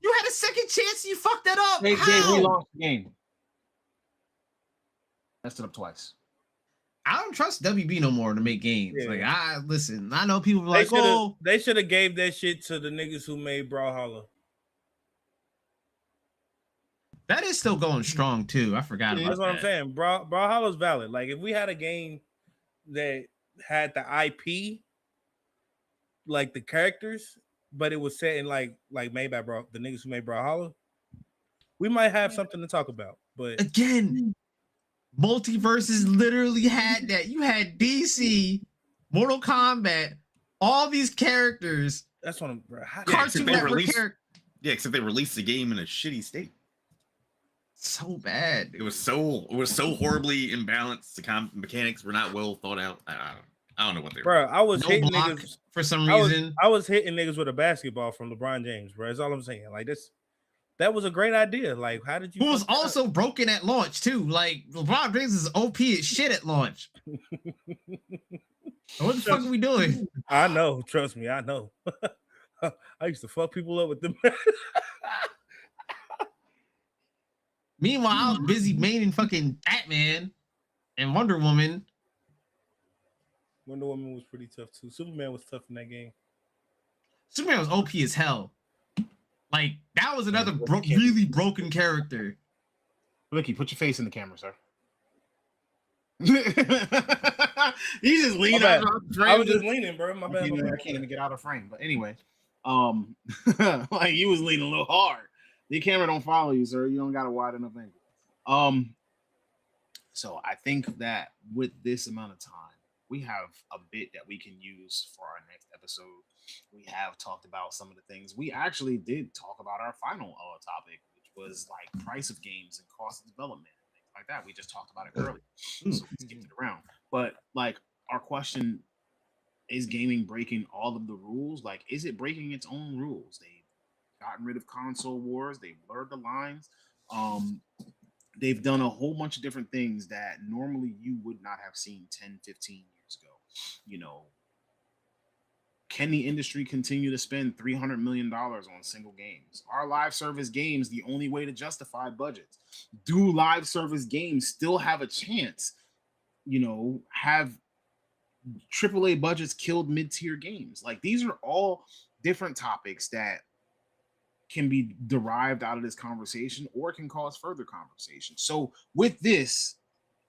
You had a second chance. You fucked that up. They How? relaunched the game. Messed it up twice. I don't trust WB no more to make games. Yeah. Like, I know people are like, oh, they should have gave that shit to the niggas who made Brawlhalla. that is still going strong too. I forgot about That's what I'm that. saying. Brawlhalla's valid. Like if we had a game that had the IP, like the characters, but it was set in like made by the niggas who made Brawlhalla, we might have something to talk about. But Again, Multiverses literally had that. You had DC, Mortal Kombat, all these characters, that's what I'm. Bro, how Yeah, Cartoon except they Network released- characters. Yeah, except they released the game in a shitty state. So bad. It was so horribly imbalanced. The mechanics were not well thought out. I don't know what they were. bro, I was No hitting block niggas. for some I was, reason. I was hitting niggas with a basketball from LeBron James, bro. That's all I'm saying. Like this, that was a great idea. Like, how did you? Who was fuck that up? also broken at launch too. Like, LeBron James is OP as shit at launch. What the fuck are we doing? I know. Trust me, I know. I used to fuck people up with them. Meanwhile, I was busy maining fucking Batman and Wonder Woman. Wonder Woman was pretty tough too. Superman was tough in that game. Superman was OP as hell. Like, that was another really broken character. Blicky, put your face in the camera, sir. He's just leaning bad. out of frame. I was just leaning, bro. My bad. I my bad. can't even get out of frame. But anyway, like you was leaning a little hard. The camera don't follow you, sir. You don't got a wide enough angle. So I think that with this amount of time, we have a bit that we can use for our next episode. We have talked about some of the things. We actually did talk about our final topic, which was like price of games and cost of development and things like that. We just talked about it earlier, so we skipped it around. But like our question is: gaming breaking all of the rules? Like, is it breaking its own rules? They've gotten rid of console wars. They've blurred the lines. They've done a whole bunch of different things that normally you would not have seen 10, 15 years ago. You know, can the industry continue to spend $300 million on single games? Are live service games the only way to justify budgets? Do live service games still have a chance? You know, have AAA budgets killed mid-tier games? Like, these are all different topics that can be derived out of this conversation or can cause further conversation. So with this,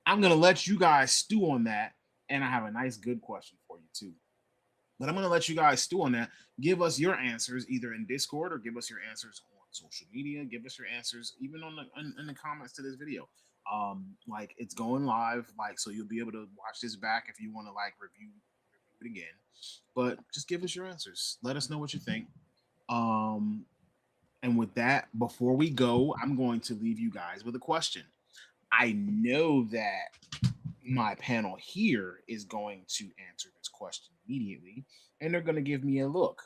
I'm going to let you guys stew on that. And I have a nice, good question for you too. But I'm going to let you guys stew on that. Give us your answers either in Discord or give us your answers on social media. Give us your answers even on in the comments to this video. Like, it's going live, like, so you'll be able to watch this back if you want to like review it again. But just give us your answers. Let us know what you think. And with that, before we go, I'm going to leave you guys with a question. I know that my panel here is going to answer this question immediately, and they're going to give me a look.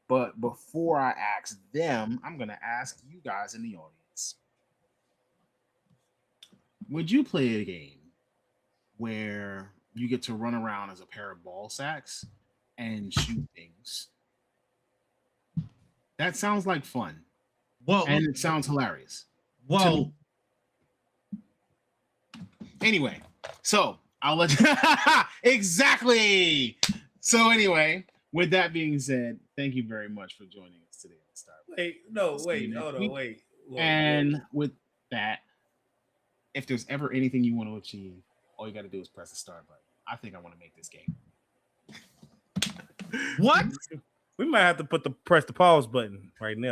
But before I ask them, I'm going to ask you guys in the audience. Would you play a game where you get to run around as a pair of ball sacks and shoot things? That sounds like fun. Well, And it sounds hilarious. well, Anyway, so I'll let you exactly. So anyway, with that being said, thank you very much for joining us today on Star. Hold on, wait. And with that, if there's ever anything you want to achieve, all you got to do is press the start button. I think I want to make this game. what? We might have to press the pause button right now.